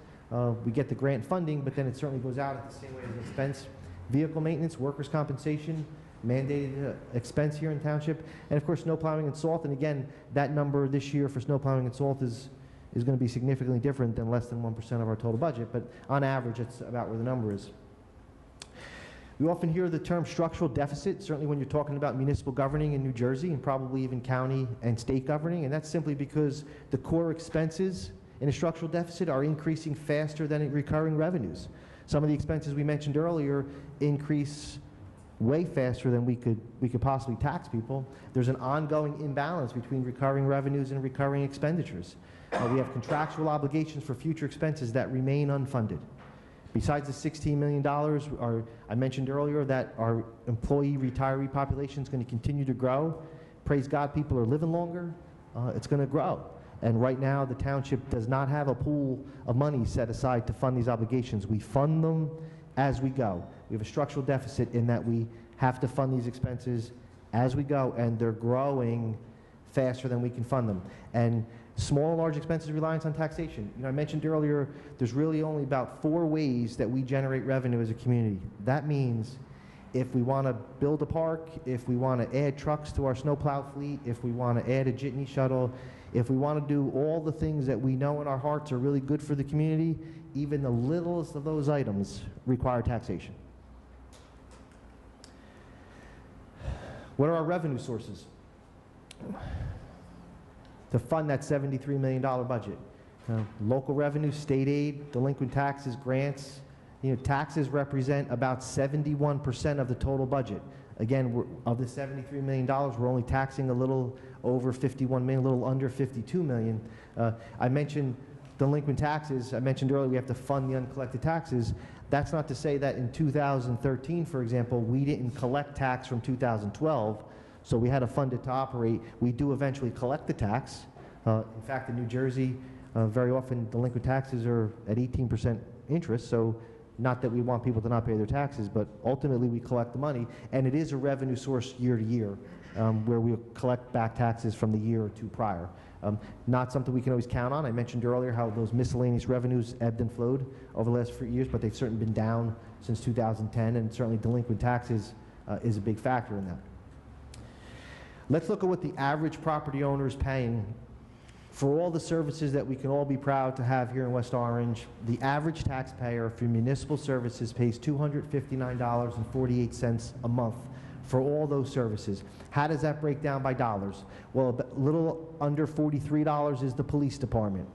We get the grant funding, but then it certainly goes out at the same way as an expense. Vehicle maintenance, workers' compensation, mandated expense here in township, and of course snow plowing and salt. And again, that number this year for snow plowing and salt is going to be significantly different than less than 1% of our total budget, but on average it's about where the number is. We often hear the term structural deficit, certainly when you're talking about municipal governing in New Jersey and probably even county and state governing, and that's simply because the core expenses in a structural deficit are increasing faster than recurring revenues. Some of the expenses we mentioned earlier increase way faster than we could possibly tax people. There's an ongoing imbalance between recurring revenues and recurring expenditures. We have contractual obligations for future expenses that remain unfunded. Besides the $16 million, I mentioned earlier that our employee retiree population is going to continue to grow. Praise God, people are living longer. It's going to grow. And right now, the township does not have a pool of money set aside to fund these obligations. We fund them as we go. We have a structural deficit in that we have to fund these expenses as we go, and they're growing faster than we can fund them. And small and large expenses reliance on taxation. You know, I mentioned earlier, there's really only about 4 ways that we generate revenue as a community. That means if we want to build a park, if we want to add trucks to our snowplow fleet, if we want to add a jitney shuttle, if we want to do all the things that we know in our hearts are really good for the community, even the littlest of those items require taxation. What are our revenue sources to fund that $73 million budget? Local revenue, state aid, delinquent taxes, grants. You know, taxes represent about 71% of the total budget. Again, of the $73 million, we're only taxing a little over 51 million, a little under 52 million. I mentioned delinquent taxes. I mentioned earlier we have to fund the uncollected taxes. That's not to say that in 2013, for example, we didn't collect tax from 2012, so we had to fund it to operate. We do eventually collect the tax. In fact, in New Jersey, very often delinquent taxes are at 18% interest, so not that we want people to not pay their taxes, but ultimately we collect the money, and it is a revenue source year to year, where we collect back taxes from the year or two prior. Not something we can always count on. I mentioned earlier how those miscellaneous revenues ebbed and flowed over the last few years, but they've certainly been down since 2010, and certainly delinquent taxes is a big factor in that. Let's look at what the average property owner is paying for all the services that we can all be proud to have here in West Orange. The average taxpayer for municipal services pays $259.48 a month for all those services. How does that break down by dollars? Well, a little under $43 is the police department.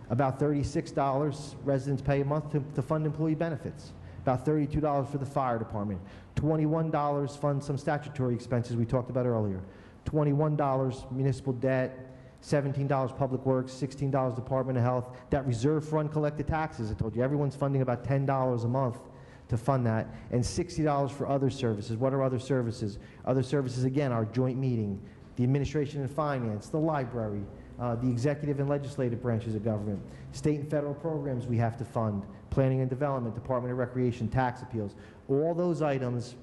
About $36 residents pay a month to fund employee benefits. About $32 for the fire department. $21 funds some statutory expenses we talked about earlier. $21 municipal debt, $17 public works, $16 Department of Health. That reserve for uncollected taxes, I told you, everyone's funding about $10 a month to fund that, and $60 for other services. What are other services? Other services, again, our joint meeting, the administration and finance, the library, the executive and legislative branches of government, state and federal programs we have to fund, planning and development, Department of Recreation, tax appeals. All those items,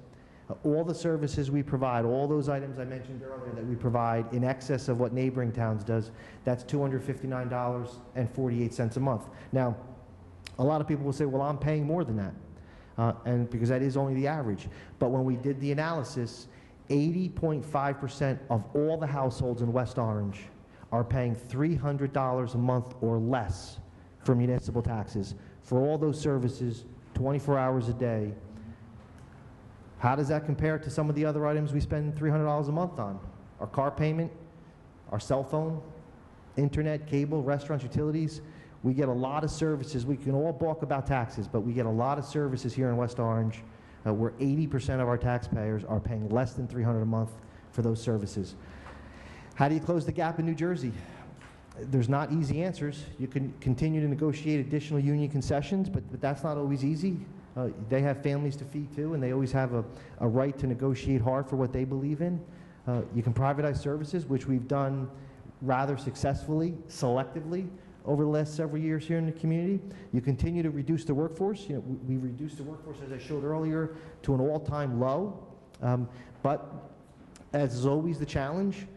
all the services we provide, all those items I mentioned earlier that we provide in excess of what neighboring towns does, that's $259.48 a month. Now, a lot of people will say, well, I'm paying more than that, and because that is only the average. But when we did the analysis, 80.5% of all the households in West Orange are paying $300 a month or less for municipal taxes for all those services, 24 hours a day. How does that compare to some of the other items we spend $300 a month on? Our car payment, our cell phone, internet, cable, restaurants, utilities. We get a lot of services. We can all balk about taxes, but we get a lot of services here in West Orange where 80% of our taxpayers are paying less than $300 a month for those services. How do you close the gap in New Jersey? There's not easy answers. You can continue to negotiate additional union concessions, but that's not always easy. They have families to feed too, and they always have a right to negotiate hard for what they believe in. You can privatize services, which we've done rather successfully, selectively, over the last several years here in the community. You continue to reduce the workforce. You know, we reduced the workforce, as I showed earlier, to an all-time low. But as is always the challenge,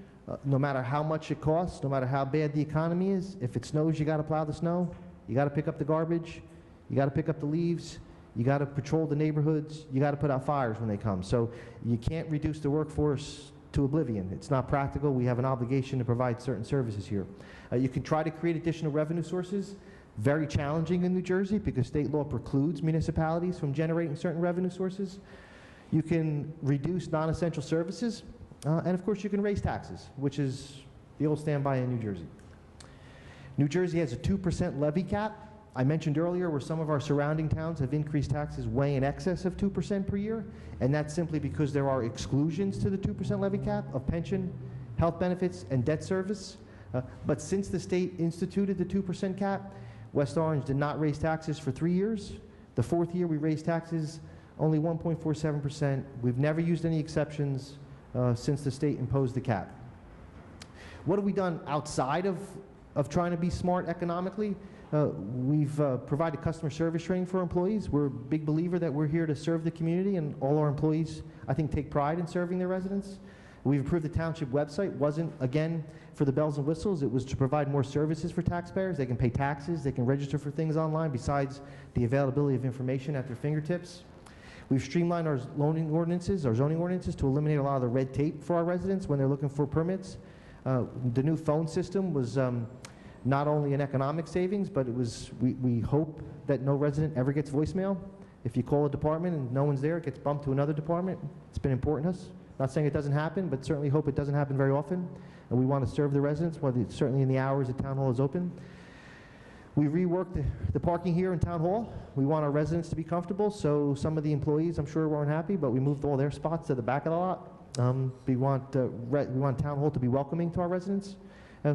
no matter how much it costs, no matter how bad the economy is, if it snows, you got to plow the snow. You got to pick up the garbage. You got to pick up the leaves. You got to patrol the neighborhoods. You got to put out fires when they come. So you can't reduce the workforce to oblivion. It's not practical. We have an obligation to provide certain services here. You can try to create additional revenue sources. Very challenging in New Jersey because state law precludes municipalities from generating certain revenue sources. You can reduce non-essential services. And of course, you can raise taxes, which is the old standby in New Jersey. New Jersey has a 2% levy cap. I mentioned earlier where some of our surrounding towns have increased taxes way in excess of 2% per year, and that's simply because there are exclusions to the 2% levy cap of pension, health benefits, and debt service. But since the state instituted the 2% cap, West Orange did not raise taxes for 3 years. The fourth year we raised taxes only 1.47%. We've never used any exceptions since the state imposed the cap. What have we done outside of trying to be smart economically? We've provided customer service training for our employees. We're a big believer that we're here to serve the community, and all our employees, I think, take pride in serving their residents. We've improved the township website. Wasn't, again, for the bells and whistles. It was to provide more services for taxpayers. They can pay taxes. They can register for things online besides the availability of information at their fingertips. We've streamlined our zoning ordinances to eliminate a lot of the red tape for our residents when they're looking for permits. The new phone system was not only an economic savings, but it was, we hope that no resident ever gets voicemail. If you call a department and no one's there, it gets bumped to another department. It's been important to us. Not saying it doesn't happen, but certainly hope it doesn't happen very often. And we want to serve the residents, certainly in the hours that Town Hall is open. We reworked the parking here in Town Hall. We want our residents to be comfortable, so some of the employees, I'm sure, weren't happy, but we moved all their spots to the back of the lot. We want Town Hall to be welcoming to our residents.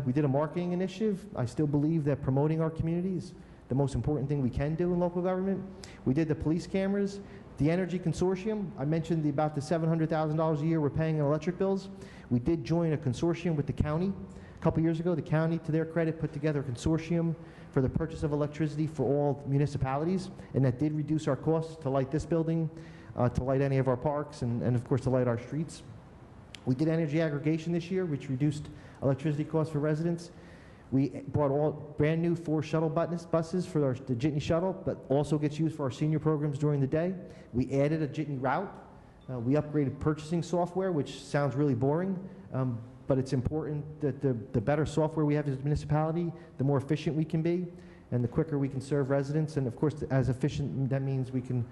We did a marketing initiative. I still believe that promoting our community is the most important thing we can do in local government. We did the police cameras. The Energy Consortium, I mentioned about the $700,000 a year we're paying in electric bills. We did join a consortium with the county. A couple years ago, the county, to their credit, put together a consortium for the purchase of electricity for all municipalities, and that did reduce our costs to light this building, to light any of our parks, and of course to light our streets. We did energy aggregation this year, which reduced electricity costs for residents. We brought all brand new 4 shuttle buses for the Jitney shuttle, but also gets used for our senior programs during the day. We added a Jitney route We upgraded purchasing software, which sounds really boring, but it's important that the better software we have as a municipality, the more efficient we can be, and the quicker we can serve residents. And of course, as efficient, that means we can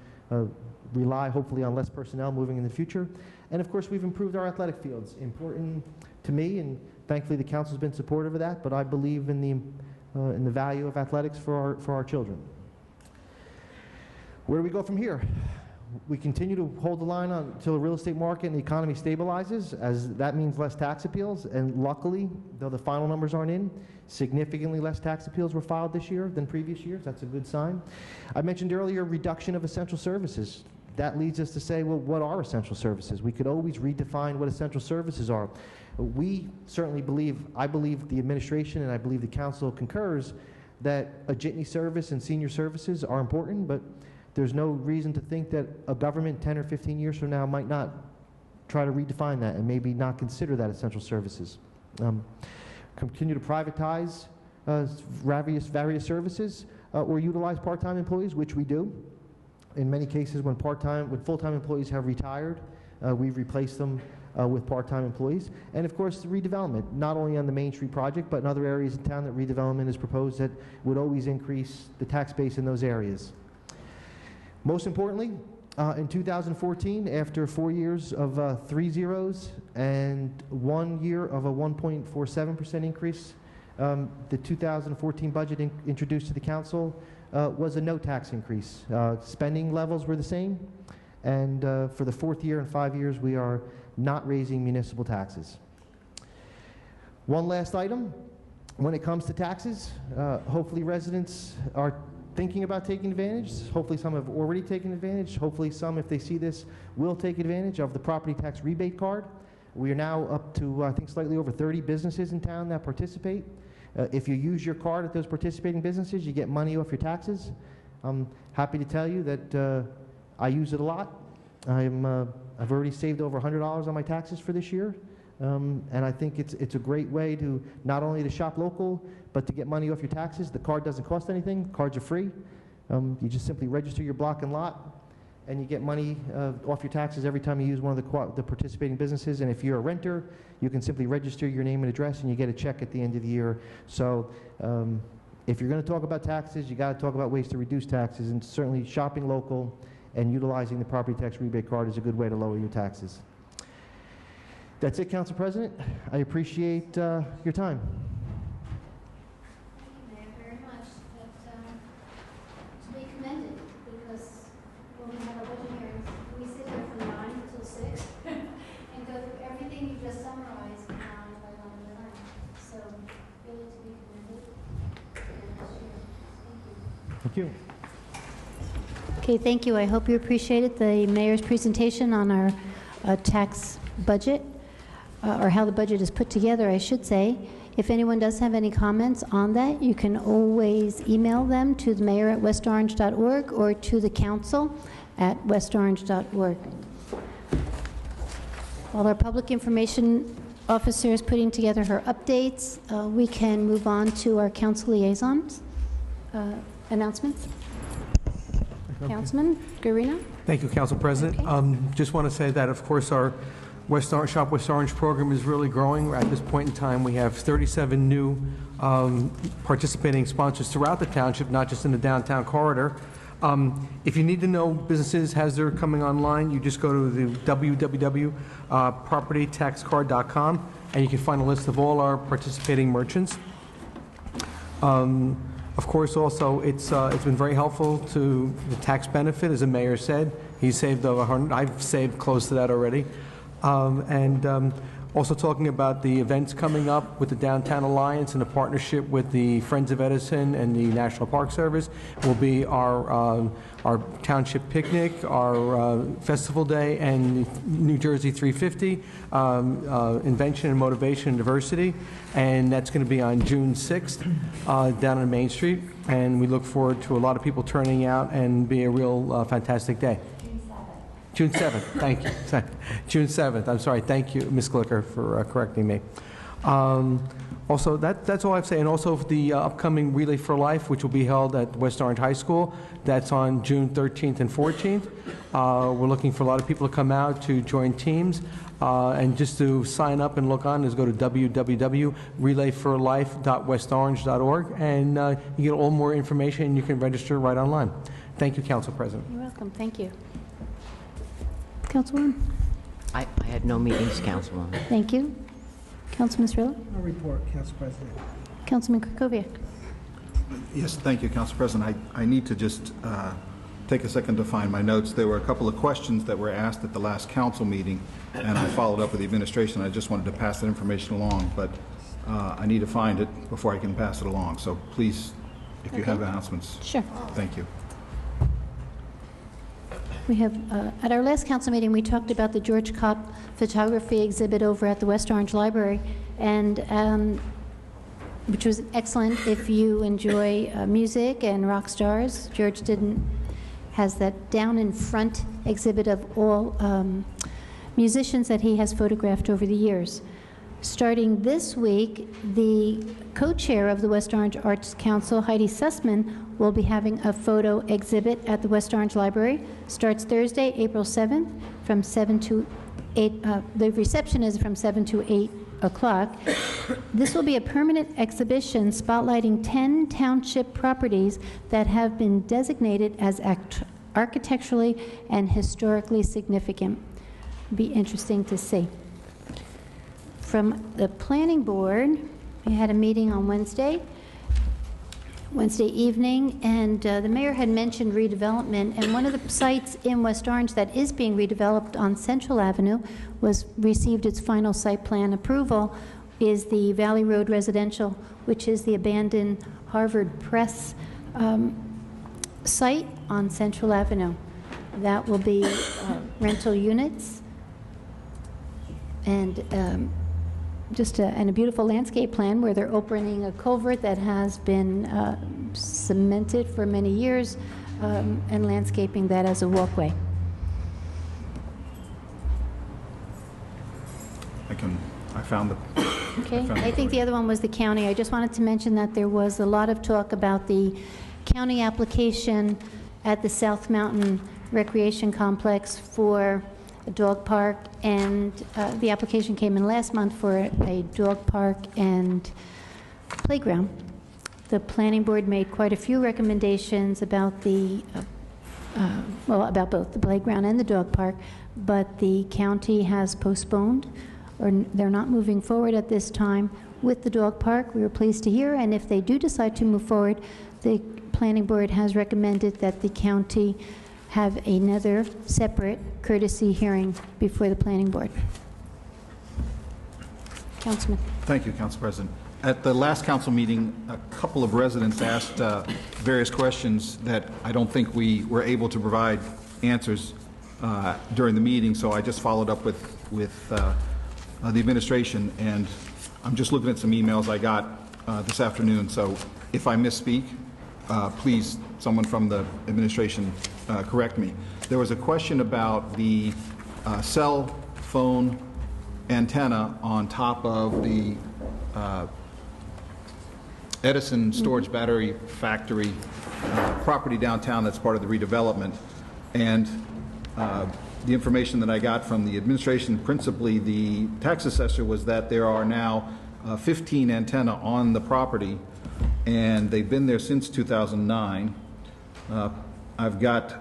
rely hopefully on less personnel moving in the future. And of course, we've improved our athletic fields. Important to me, and thankfully the council's been supportive of that, but I believe in the value of athletics for our children. Where do we go from here? We continue to hold the line until the real estate market and the economy stabilizes, as that means less tax appeals. And luckily, though the final numbers aren't in, significantly less tax appeals were filed this year than previous years. That's a good sign. I mentioned earlier reduction of essential services. That leads us to say, well, what are essential services? We could always redefine what essential services are. We certainly believe, I believe the administration and I believe the council concurs that a jitney service and senior services are important, but there's no reason to think that a government 10 or 15 years from now might not try to redefine that and maybe not consider that essential services. Continue to privatize various services or utilize part-time employees, which we do. In many cases, when full-time employees have retired, we've replaced them with part-time employees. And of course, the redevelopment, not only on the Main Street project, but in other areas in town that redevelopment is proposed that would always increase the tax base in those areas. Most importantly, in 2014, after 4 years of 3 zeros and 1 year of a 1.47% increase, the 2014 budget introduced to the council was a no tax increase. Spending levels were the same, and for the 4th year in 5 years, we are not raising municipal taxes. One last item, when it comes to taxes, hopefully residents are thinking about taking advantage. Hopefully some have already taken advantage. Hopefully some, if they see this, will take advantage of the property tax rebate card. We are now up to, I think, slightly over 30 businesses in town that participate. If you use your card at those participating businesses, you get money off your taxes. I'm happy to tell you that I use it a lot. I've already saved over $100 on my taxes for this year. And I think it's a great way to not only to shop local, but to get money off your taxes. The card doesn't cost anything. Cards are free. You just simply register your block and lot, and you get money off your taxes every time you use one of the participating businesses. And if you're a renter, you can simply register your name and address, and you get a check at the end of the year. So if you're going to talk about taxes, you got to talk about ways to reduce taxes, and certainly shopping local and utilizing the property tax rebate card is a good way to lower your taxes. That's it, Council President. I appreciate your time. Thank you, Mayor, very much. But to be commended, because when we have our budget hearings, we sit here from 9 until 6 and go through everything you just summarized line by line by line. So really to be commended. And thank you. Thank you. Okay, thank you. I hope you appreciated the mayor's presentation on our tax budget. Or how the budget is put together, I should say. If anyone does have any comments on that, you can always email them to the mayor at westorange.org or to the council at westorange.org. While our public information officer is putting together her updates, we can move on to our council liaisons. Announcements? Okay. Councilman Guarino? Thank you, Council President. Okay. Just want to say that, of course, our Shop West Orange program is really growing. At this point in time, we have 37 new participating sponsors throughout the township, not just in the downtown corridor. If you need to know businesses as they're coming online, you just go to the www.propertytaxcard.com, and you can find a list of all our participating merchants. Of course, also, it's been very helpful to the tax benefit, as the mayor said. He saved over 100. I've saved close to that already. Also talking about the events coming up with the Downtown Alliance and the partnership with the Friends of Edison and the National Park Service will be our township picnic, our festival day, and New Jersey 350, Invention and Motivation and Diversity, and that's going to be on June 6th down on Main Street, and we look forward to a lot of people turning out and be a real fantastic day. June 7th, thank you. June 7th, I'm sorry. Thank you, Ms. Glicker, for correcting me. Also, that's all I have to say. And also for the upcoming Relay for Life, which will be held at West Orange High School, that's on June 13th and 14th. We're looking for a lot of people to come out to join teams. And just to sign up and look on is go to www.relayforlife.westorange.org, and you get all more information, and you can register right online. Thank you, Council President. You're welcome. Thank you. Councilwoman? I had no meetings, Councilwoman. Thank you. Councilman Cirillo? No report, Council President. Councilman Krokoviac? Yes, thank you, Council President. I need to just take a second to find my notes. There were a couple of questions that were asked at the last council meeting, and I followed up with the administration. I just wanted to pass that information along, but I need to find it before I can pass it along. So please, if you have announcements. Sure. Thank you. We have, at our last council meeting, we talked about the George Kopp photography exhibit over at the West Orange Library, and which was excellent if you enjoy music and rock stars. George has that down in front exhibit of all musicians that he has photographed over the years. Starting this week, the co-chair of the West Orange Arts Council, Heidi Sussman, will be having a photo exhibit at the West Orange Library. Starts Thursday, April 7th from 7 to 8. The reception is from 7 to 8 o'clock. This will be a permanent exhibition spotlighting 10 township properties that have been designated as architecturally and historically significant. Be interesting to see. From the planning board, we had a meeting on Wednesday evening, and the mayor had mentioned redevelopment, and one of the sites in West Orange that is being redeveloped on Central Avenue received its final site plan approval is the Valley Road Residential, which is the abandoned Harvard Press site on Central Avenue. That will be rental units and and a beautiful landscape plan where they're opening a culvert that has been cemented for many years and landscaping that as a walkway. I found the... Okay, I think the other one was the county. I just wanted to mention that there was a lot of talk about the county application at the South Mountain Recreation Complex for a dog park, and the application came in last month for a dog park and playground. The planning board made quite a few recommendations about about both the playground and the dog park, but the county has postponed, or they're not moving forward at this time with the dog park. We were pleased to hear, and if they do decide to move forward, the planning board has recommended that the county have another separate courtesy hearing before the planning board. Councilman. Thank you, Council President. At the last council meeting, a couple of residents asked various questions that I don't think we were able to provide answers during the meeting, so I just followed up with the administration, and I'm just looking at some emails I got this afternoon, so if I misspeak, please, someone from the administration correct me. There was a question about the cell phone antenna on top of the Edison Storage Battery Factory property downtown that's part of the redevelopment. And the information that I got from the administration, principally the tax assessor, was that there are now 15 antenna on the property, and they've been there since 2009. I've got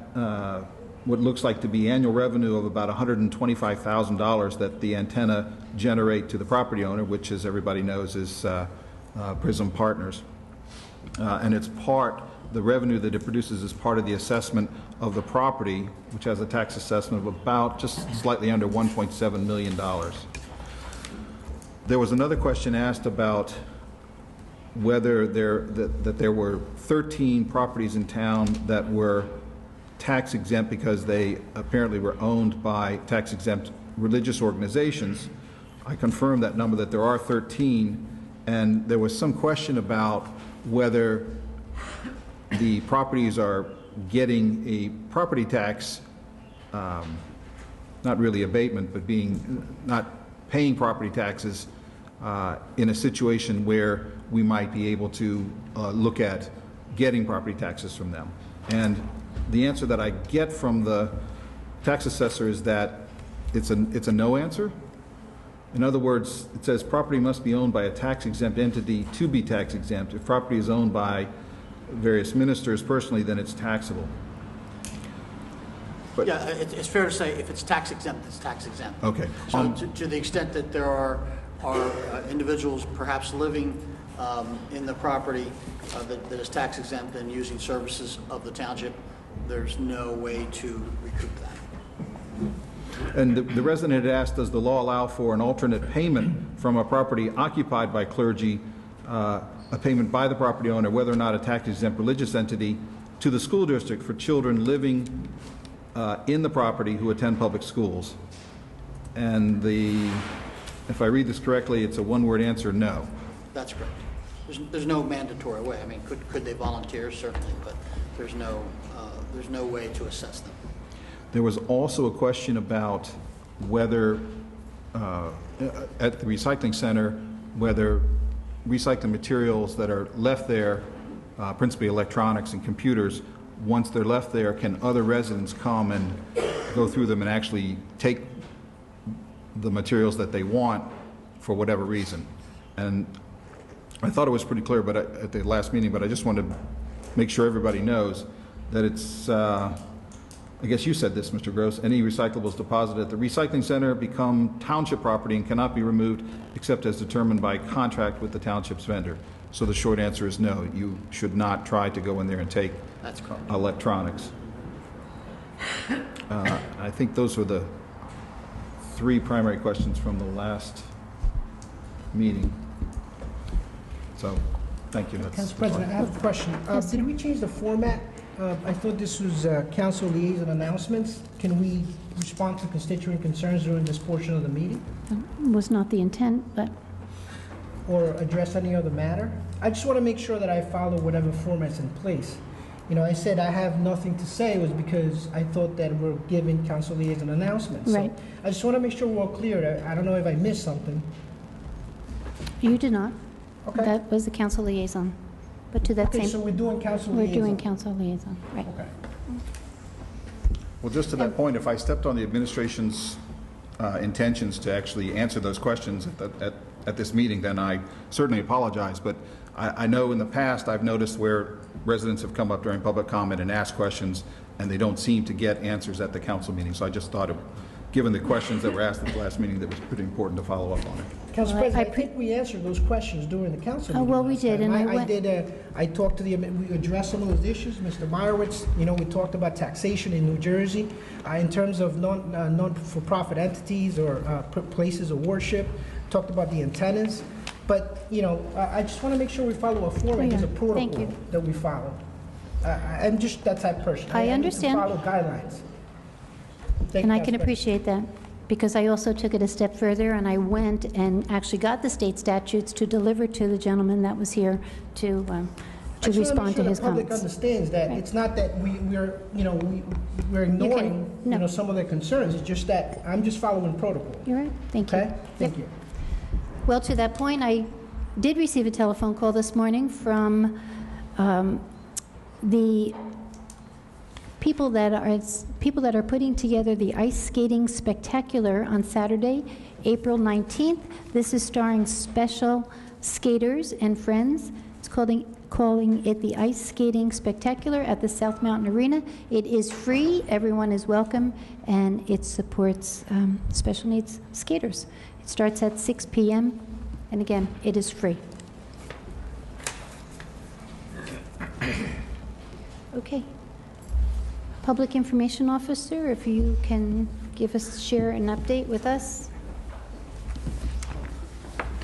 what looks like to be annual revenue of about $125,000 that the antenna generate to the property owner, which, as everybody knows, is Prism Partners. And it's the revenue that it produces is part of the assessment of the property, which has a tax assessment of about just slightly under $1.7 million. There was another question asked about whether there were 13 properties in town that were tax exempt because they apparently were owned by tax exempt religious organizations. I confirmed that number, that there are 13, and there was some question about whether the properties are getting a property tax, not really abatement, but not paying property taxes in a situation where we might be able to look at getting property taxes from them. And the answer that I get from the tax assessor is that it's a no answer. In other words, it says property must be owned by a tax-exempt entity to be tax-exempt. If property is owned by various ministers personally, then it's taxable. But Yeah, it's fair to say if it's tax exempt, it's tax exempt. Okay. So to the extent that there are individuals perhaps living in the property that is tax exempt and using services of the township, there's no way to recoup that. And the resident had asked, does the law allow for an alternate payment from a property occupied by clergy, a payment by the property owner, whether or not a tax-exempt religious entity, to the school district for children living in the property who attend public schools? And if I read this correctly, it's a one-word answer, no. That's correct. There's no mandatory way. I mean, could they volunteer? Certainly, but there's no way to assess them. There was also a question about whether, at the recycling center, whether recycling materials that are left there, principally electronics and computers, once they're left there, can other residents come and go through them and actually take the materials that they want for whatever reason? And I thought it was pretty clear at the last meeting, but I just wanted to make sure everybody knows that it's, I guess you said this, Mr. Gross, any recyclables deposited at the recycling center become township property and cannot be removed except as determined by contract with the township's vendor. So the short answer is no, you should not try to go in there and take That's correct. electronics. I think those were the three primary questions from the last meeting. So, thank you. Council President, I have a question. Did we change the format? I thought this was council liaison announcements. Can we respond to constituent concerns during this portion of the meeting? Was not the intent, but Or address any other matter? I just want to make sure that I follow whatever format's in place. You know, I said I have nothing to say was because I thought that we're giving council liaison announcements. So Right. I just want to make sure we're all clear. I don't know if I missed something. you did not. Okay. That was the council liaison. But to that Okay, so same, we're doing council we're liaison. doing council liaison, right. Okay. Well, just to that point, if I stepped on the administration's intentions to actually answer those questions at this meeting, then I certainly apologize. But I know in the past, I've noticed where residents have come up during public comment and asked questions, and they don't seem to get answers at the council meeting. So I just thought, given the questions that were asked at the last meeting, that was pretty important to follow up on it. Council Well, President, I I think we answered those questions during the council meeting. well, we last did, time. and I went- I talked to we addressed some of those issues. Mr. Meyerowitz, we talked about taxation in New Jersey, in terms of non-for-profit entities or places of worship, talked about the antennas. But, I just want to make sure we follow a format, there's a Yeah, thank protocol you. that we follow. I'm just that type of person. I need to understand. follow guidelines. Thank And you, I can Council President. appreciate that, because I also took it a step further, and I went and actually got the state statutes to deliver to the gentleman that was here to I just wanna respond make to sure his the public comments. understands that Right. it's not that we're ignoring, no. some of their concerns. It's just that I'm just following protocol. You're right, thank you. Okay? Thank you. Well, to that point, I did receive a telephone call this morning from the people that are putting together the ice skating spectacular on Saturday, April 19th. This is starring Special Skaters and Friends. It's calling it the Ice Skating Spectacular at the South Mountain Arena. It is free, everyone is welcome, and it supports special needs skaters. It starts at 6 p.m., and again, it is free. Okay. Public Information Officer, if you can share an update with us.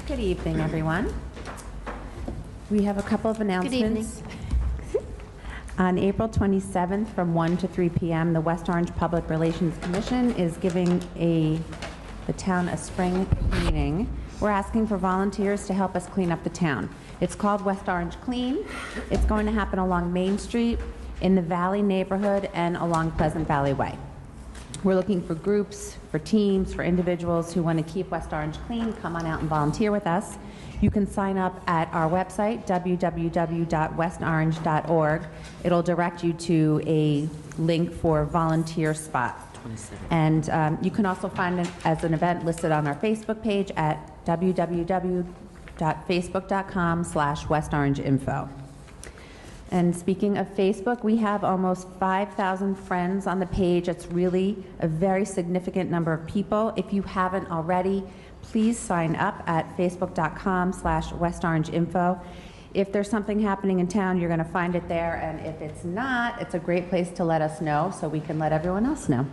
Good evening, everyone. We have a couple of announcements. On April 27th, from 1 to 3 p.m., the West Orange Public Relations Commission is giving the town a spring cleaning. We're asking for volunteers to help us clean up the town. It's called West Orange Clean. It's going to happen along Main Street, in the Valley neighborhood, and along Pleasant Valley Way. We're looking for groups, for teams, for individuals who want to keep West Orange clean. Come on out and volunteer with us. You can sign up at our website, www.westorange.org. It'll direct you to a link for volunteer spot. 27. And you can also find it as an event listed on our Facebook page at www.facebook.com/westorangeinfo. And speaking of Facebook, we have almost 5,000 friends on the page. It's really a very significant number of people. If you haven't already, please sign up at facebook.com/westorangeinfo. If there's something happening in town, you're going to find it there, and if it's not, it's a great place to let us know so we can let everyone else know.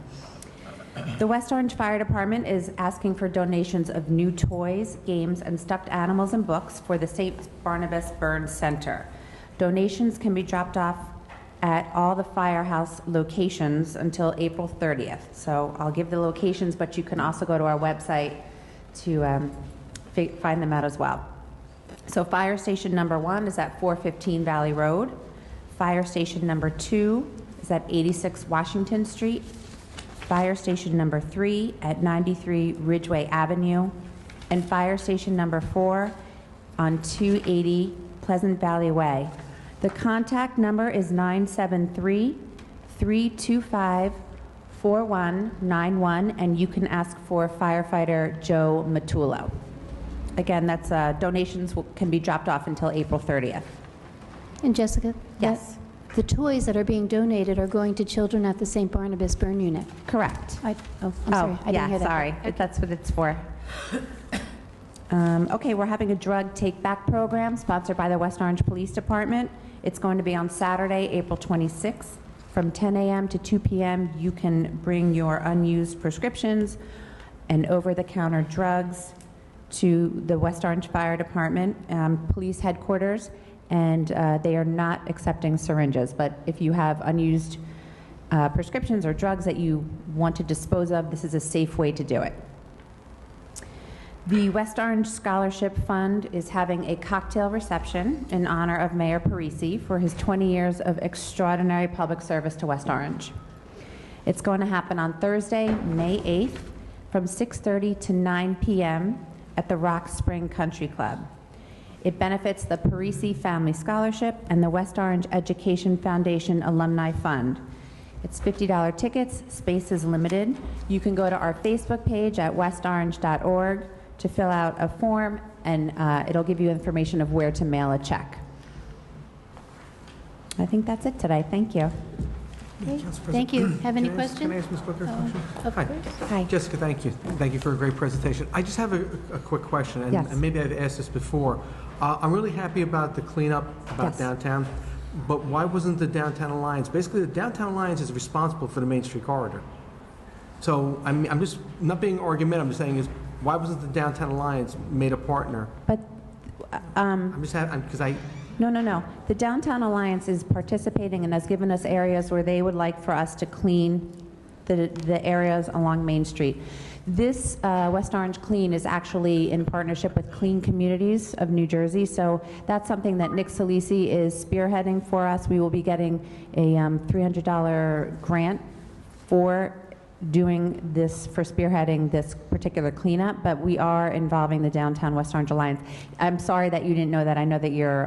The West Orange Fire Department is asking for donations of new toys, games, and stuffed animals and books for the St. Barnabas Burn Center. Donations can be dropped off at all the firehouse locations until April 30th. So I'll give the locations, but you can also go to our website to find them out as well. So fire station number 1 is at 415 Valley Road. Fire station number 2 is at 86 Washington Street. Fire station number 3 at 93 Ridgeway Avenue. And fire station number 4 on 280 Pleasant Valley Way. The contact number is 973-325-4191, and you can ask for firefighter Joe Matullo. Again, that's donations can be dropped off until April 30th. And Jessica? Yes. The toys that are being donated are going to children at the St. Barnabas Burn Unit. Correct. I'm sorry. I didn't hear that. Sorry. That's what it's for. Okay, we're having a drug take-back program sponsored by the West Orange Police Department. It's going to be on Saturday, April 26th, from 10 a.m. to 2 p.m. You can bring your unused prescriptions and over-the-counter drugs to the West Orange Fire Department Police Headquarters, and they are not accepting syringes. But if you have unused prescriptions or drugs that you want to dispose of, this is a safe way to do it. The West Orange Scholarship Fund is having a cocktail reception in honor of Mayor Parisi for his 20 years of extraordinary public service to West Orange. It's going to happen on Thursday, May 8th, from 6:30 to 9 p.m. at the Rock Spring Country Club. It benefits the Parisi Family Scholarship and the West Orange Education Foundation Alumni Fund. It's $50 tickets, space is limited. You can go to our Facebook page at westorange.org to fill out a form, and it'll give you information of where to mail a check. I think that's it today. Thank you. Okay. Thank you. Have any questions? Can I ask Ms. Booker a question? Of Hi. course. Hi. Jessica, thank you. Thank you for a great presentation. I just have a quick question, and, Yes. and maybe I've asked this before. I'm really happy about the cleanup about Yes. downtown, but why wasn't the Downtown Alliance? Basically, the Downtown Alliance is responsible for the Main Street corridor. So I'm just not being argumentative. I'm just saying is why wasn't the Downtown Alliance made a partner? But I'm just having because I. No. The Downtown Alliance is participating and has given us areas where they would like for us to clean the areas along Main Street. This West Orange Clean is actually in partnership with Clean Communities of New Jersey, so that's something that Nick Salisi is spearheading for us. We will be getting a $300 grant for doing this, for spearheading this particular cleanup, but we are involving the Downtown West Orange Alliance. I'm sorry that you didn't know that. I know that you're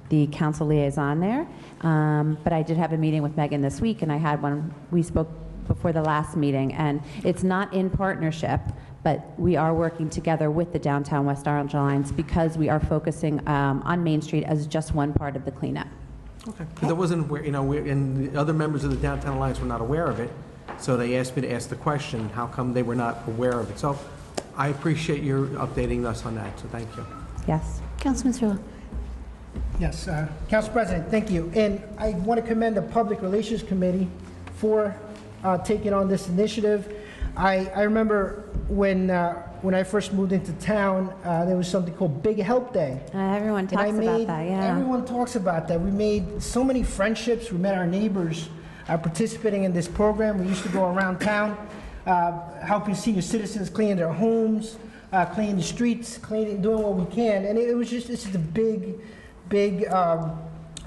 the council liaison there, but I did have a meeting with Megan this week, and I had one, we spoke before the last meeting, and it's not in partnership, but we are working together with the Downtown West Orange Alliance because we are focusing on Main Street as just one part of the cleanup. Okay. Because I wasn't aware, and the other members of the Downtown Alliance were not aware of it, so they asked me to ask the question, how come they were not aware of it? So I appreciate your updating us on that, so thank you. Yes. Councilman Cirillo. Yes, Council President, thank you. And I want to commend the Public Relations Committee for taking on this initiative. I remember when I first moved into town, there was something called Big Help Day. Everyone talks about that, yeah. Everyone talks about that. We made so many friendships. We met our neighbors participating in this program. We used to go around town helping senior citizens clean their homes, clean the streets, doing what we can. And it's just a big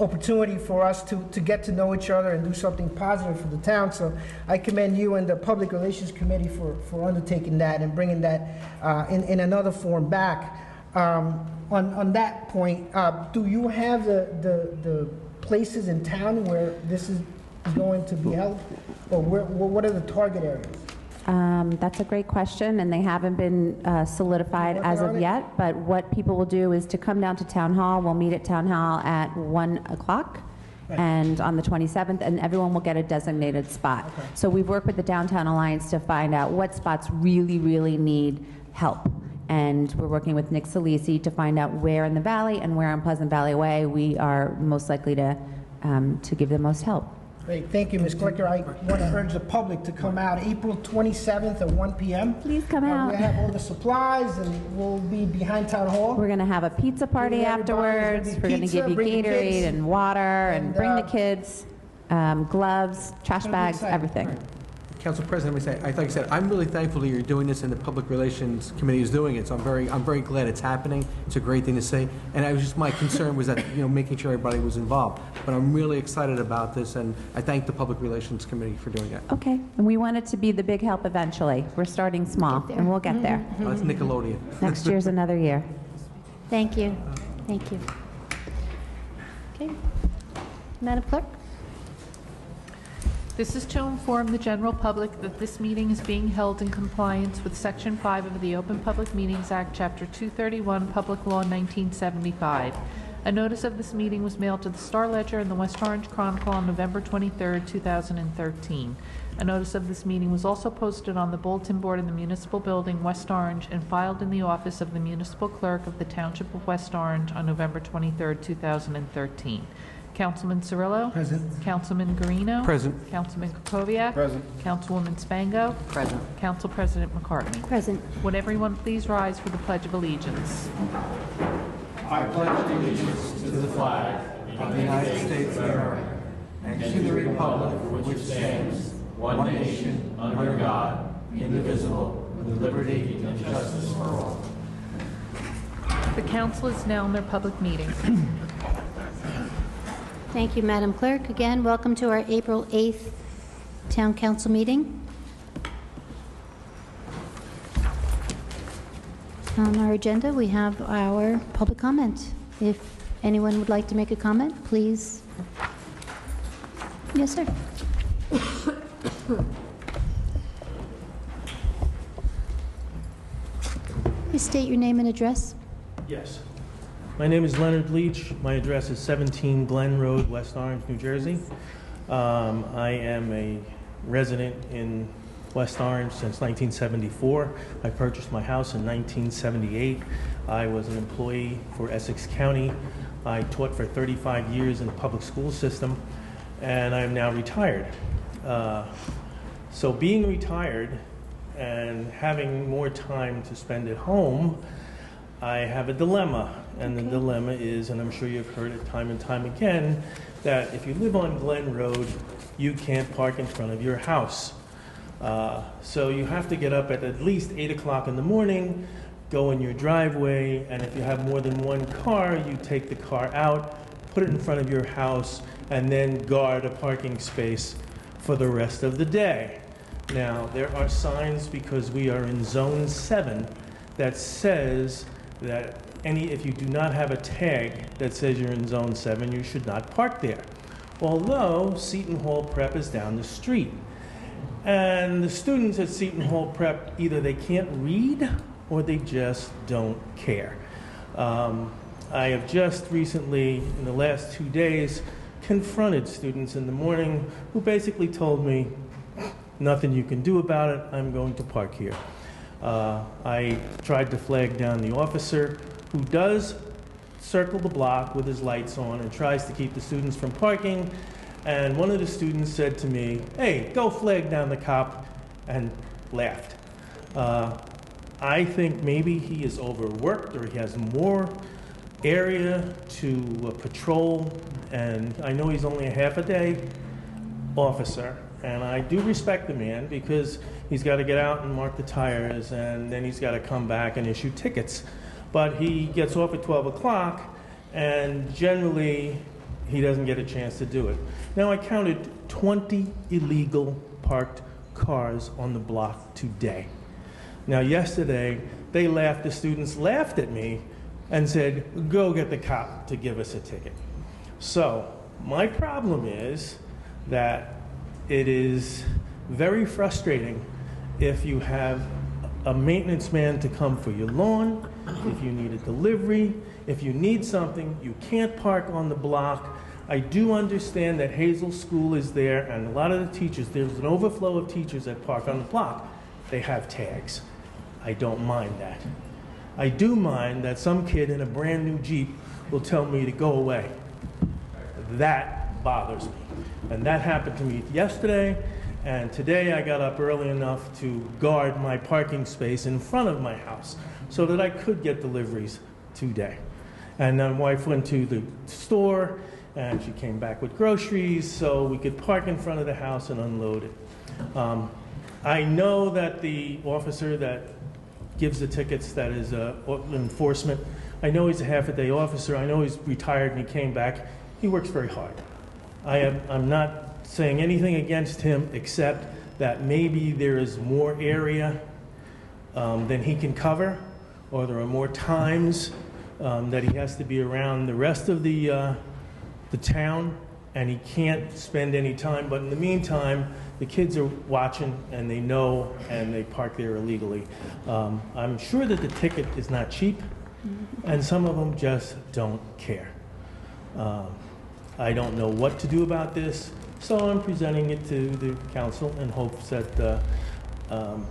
opportunity for us to get to know each other and do something positive for the town. So I commend you and the Public Relations Committee for undertaking that and bringing that in another form back. On that point, do you have the places in town where this is going to be held? Or what are the target areas? That's a great question, and they haven't been solidified as of yet. But what people will do is to come down to Town Hall. We'll meet at Town Hall at 1 o'clock. Right. And on the 27th, and everyone will get a designated spot. Okay. So we've worked with the Downtown Alliance to find out what spots really, really need help. And we're working with Nick Salisi to find out where in the valley and where on Pleasant Valley Way we are most likely to give the most help. Great, thank you, Ms. Glicker. I want to urge the public to come out April 27th at 1 p.m. Please come out. We'll have all the supplies, and we'll be behind Town Hall. We're going to have a pizza party Bring everybody. afterwards. There's We're gonna going be to give you pizza, bring the Gatorade kids. and water and bring the kids, gloves, trash Gonna be bags, exciting. everything. Council President, let me say, like I said, I'm really thankful that you're doing this and the Public Relations Committee is doing it, so I'm very glad it's happening. It's a great thing to say, and my concern was that, making sure everybody was involved. But I'm really excited about this, and I thank the Public Relations Committee for doing that. Okay, and we want it to be the big help eventually. We're starting small, and we'll get there. Oh, that's Nickelodeon. Next year's another year. Thank you. Thank you. Okay. Madam Clerk? This is to inform the general public that this meeting is being held in compliance with Section 5 of the Open Public Meetings Act, Chapter 231, Public Law 1975. A notice of this meeting was mailed to the Star Ledger and the West Orange Chronicle on November 23, 2013. A notice of this meeting was also posted on the bulletin board in the Municipal Building, West Orange, and filed in the office of the Municipal Clerk of the Township of West Orange on November 23, 2013. Councilman Cirillo? Present. Councilman Guarino? Present. Councilman Krokoviac? Present. Councilwoman Spango? Present. Council President McCartney? Present. Would everyone please rise for the Pledge of Allegiance? To the flag of the United States of America and to the republic for which stands one nation under God, indivisible, with liberty and justice for all. The council is now in their public meeting. Thank you, Madam Clerk. Again, welcome to our April 8th Town Council meeting. On our agenda, we have our public comment. If anyone would like to make a comment, please. Yes, sir. Please state your name and address. Yes. My name is Leonard Leach. My address is 17 Glen Road, West Orange, New Jersey. I am a resident in West Orange since 1974. I purchased my house in 1978. I was an employee for Essex County. I taught for 35 years in the public school system, and I'm now retired. So being retired and having more time to spend at home, I have a dilemma, and the dilemma is, and I'm sure you've heard it time and time again, that if you live on Glen Road, you can't park in front of your house. So you have to get up at least 8 o'clock in the morning, go in your driveway, and if you have more than one car, you take the car out, put it in front of your house, and then guard a parking space for the rest of the day. Now, there are signs, because we are in Zone 7, that says that if you do not have a tag that says you're in Zone 7, you should not park there. Although Seton Hall Prep is down the street. And the students at Seton Hall Prep, either they can't read or they just don't care. I have just recently, in the last 2 days, confronted students in the morning who basically told me, nothing you can do about it, I'm going to park here. I tried to flag down the officer who does circle the block with his lights on and tries to keep the students from parking. And one of the students said to me, hey, go flag down the cop, and laughed. I think maybe he is overworked or he has more area to patrol, and I know he's only a half a day officer, and I do respect the man because he's got to get out and mark the tires, and then he's got to come back and issue tickets. But he gets off at 12 o'clock, and generally he doesn't get a chance to do it. Now, I counted 20 illegal parked cars on the block today. Now, yesterday, the students laughed at me and said, go get the cop to give us a ticket. So, my problem is that it is very frustrating if you have a maintenance man to come for your lawn, if you need a delivery, if you need something, you can't park on the block. I do understand that Hazel School is there, and a lot of the teachers, there's an overflow of teachers that park on the block. They have tags. I don't mind that. I do mind that some kid in a brand new Jeep will tell me to go away. That bothers me. And that happened to me yesterday, and today I got up early enough to guard my parking space in front of my house so that I could get deliveries today. And then my wife went to the store, and she came back with groceries so we could park in front of the house and unload it. I know that the officer that gives the tickets, that is enforcement, I know he's a half-a-day officer. I know he's retired and he came back. He works very hard. I'm not saying anything against him except that maybe there is more area than he can cover, or there are more times that he has to be around the rest of the town, and he can't spend any time. But in the meantime, the kids are watching, and they know, and they park there illegally. I'm sure that the ticket is not cheap, and some of them just don't care. I don't know what to do about this, so I'm presenting it to the council in hopes that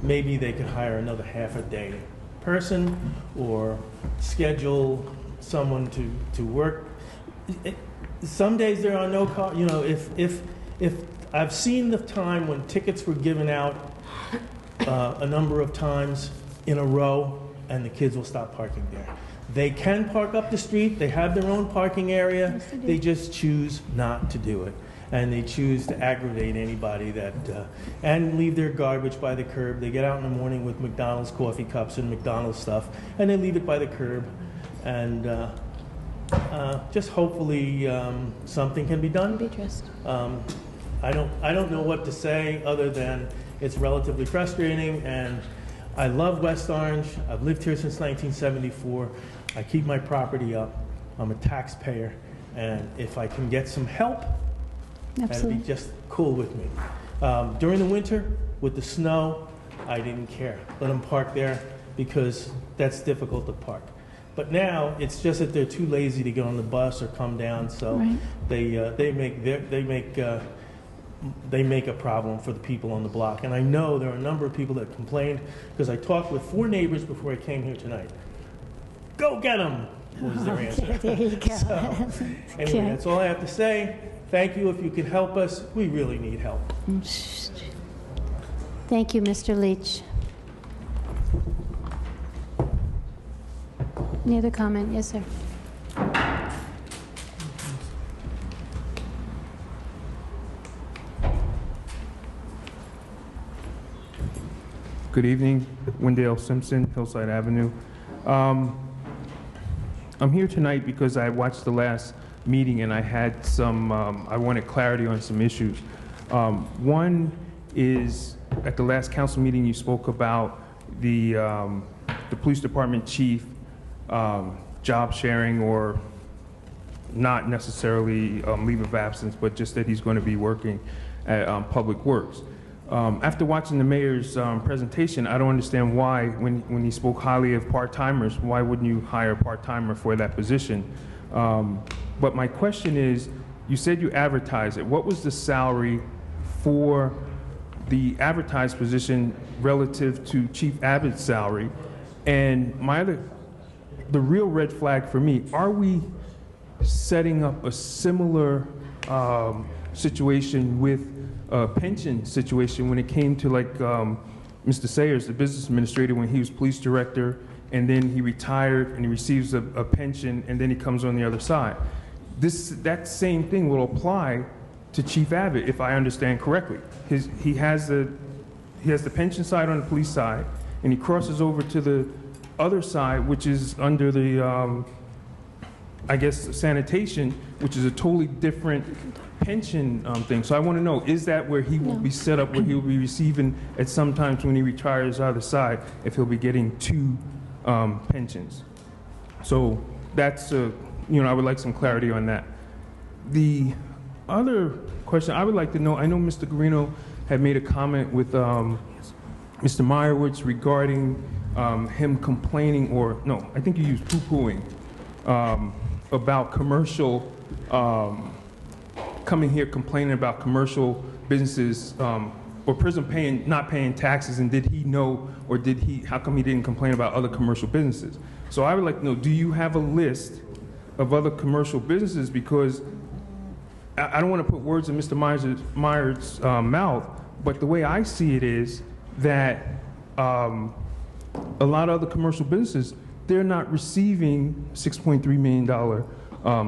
maybe they could hire another half-a-day person or schedule someone to work. Some days there are no cars. You know, if I've seen the time when tickets were given out a number of times in a row, and the kids will stop parking there. They can park up the street. They have their own parking area. Yes, they do. They just choose not to do it. And they choose to aggravate anybody that, and leave their garbage by the curb. They get out in the morning with McDonald's coffee cups and McDonald's stuff, and they leave it by the curb. And just hopefully something can be done. Be addressed. I don't know what to say other than it's relatively frustrating, and I love West Orange. I've lived here since 1974. I keep my property up. I'm a taxpayer, and if I can get some help, Absolutely. that'd be just cool with me. During the winter, with the snow, I didn't care. Let them park there because that's difficult to park. But now it's just that they're too lazy to get on the bus or come down, so Right. they make a problem for the people on the block. And I know there are a number of people that complained because I talked with 4 neighbors before I came here tonight. Go get them was their answer. Okay, there you go. So, anyway, Okay. that's all I have to say. Thank you. If you can help us, we really need help. Thank you, Mr. Leach. Any other comment? Yes, sir. Good evening, Wendell Simpson, Hillside Avenue. I'm here tonight because I watched the last meeting and I had some, I wanted clarity on some issues. One is, at the last council meeting, you spoke about the police department chief job sharing, or not necessarily leave of absence, but just that he's going to be working at Public Works. After watching the mayor's presentation, I don't understand why, when he spoke highly of part-timers, why wouldn't you hire a part-timer for that position? But my question is, you said you advertised it. What was the salary for the advertised position relative to Chief Abbott's salary? And the real red flag for me, are we setting up a similar situation with a pension situation when it came to, like, Mr. Sayers, the business administrator, when he was police director, and then he retired and he receives a pension, and then he comes on the other side? That same thing will apply to Chief Abbott, if I understand correctly. He has the pension side on the police side, and he crosses over to the other side, which is under the I guess, sanitation, which is a totally different pension thing. So I want to know, is that where he will be set up, where he will be receiving at some times when he retires either side, if he'll be getting 2 pensions? So that's, I would like some clarity on that. The other question I would like to know, I know Mr. Guarino had made a comment with Mr. Meyerowitz regarding him complaining, or no, I think you used poo-pooing, about commercial, coming here complaining about commercial businesses or prison not paying taxes, and did he know, or how come he didn't complain about other commercial businesses? So I would like to know, do you have a list of other commercial businesses? Because I don't want to put words in Mr. Myers' mouth, but the way I see it is that a lot of other commercial businesses, they're not receiving $6.3 million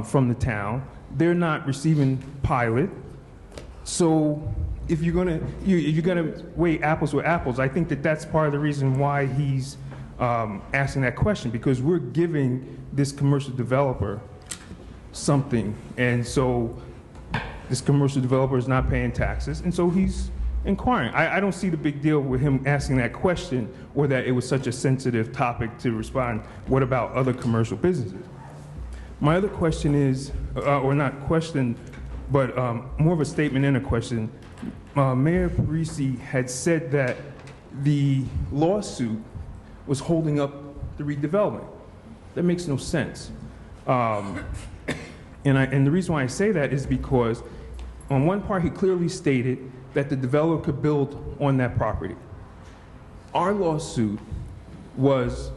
from the town. They're not receiving pilot. So if you're gonna weigh apples with apples, I think that that's part of the reason why he's asking that question, because we're giving this commercial developer something, and so this commercial developer is not paying taxes, and so he's inquiring. I don't see the big deal with him asking that question, or that it was such a sensitive topic to respond. What about other commercial businesses? My other question is, or not question, but more of a statement and a question. Mayor Parisi had said that the lawsuit was holding up the redevelopment. That makes no sense. And the reason why I say that is because on one part, he clearly stated that the developer could build on that property. Our lawsuit was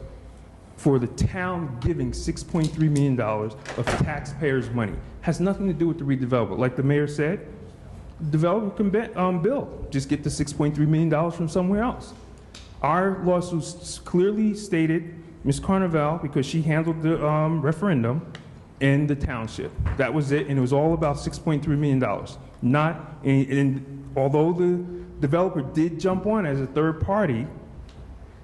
for the town giving $6.3 million of taxpayers' money. Has nothing to do with the redevelopment. Like the mayor said, the developer can build. Just get the $6.3 million from somewhere else. Our lawsuit clearly stated Ms. Carnival, because she handled the referendum in the township. That was it, and it was all about $6.3 million. Although the developer did jump on as a third party,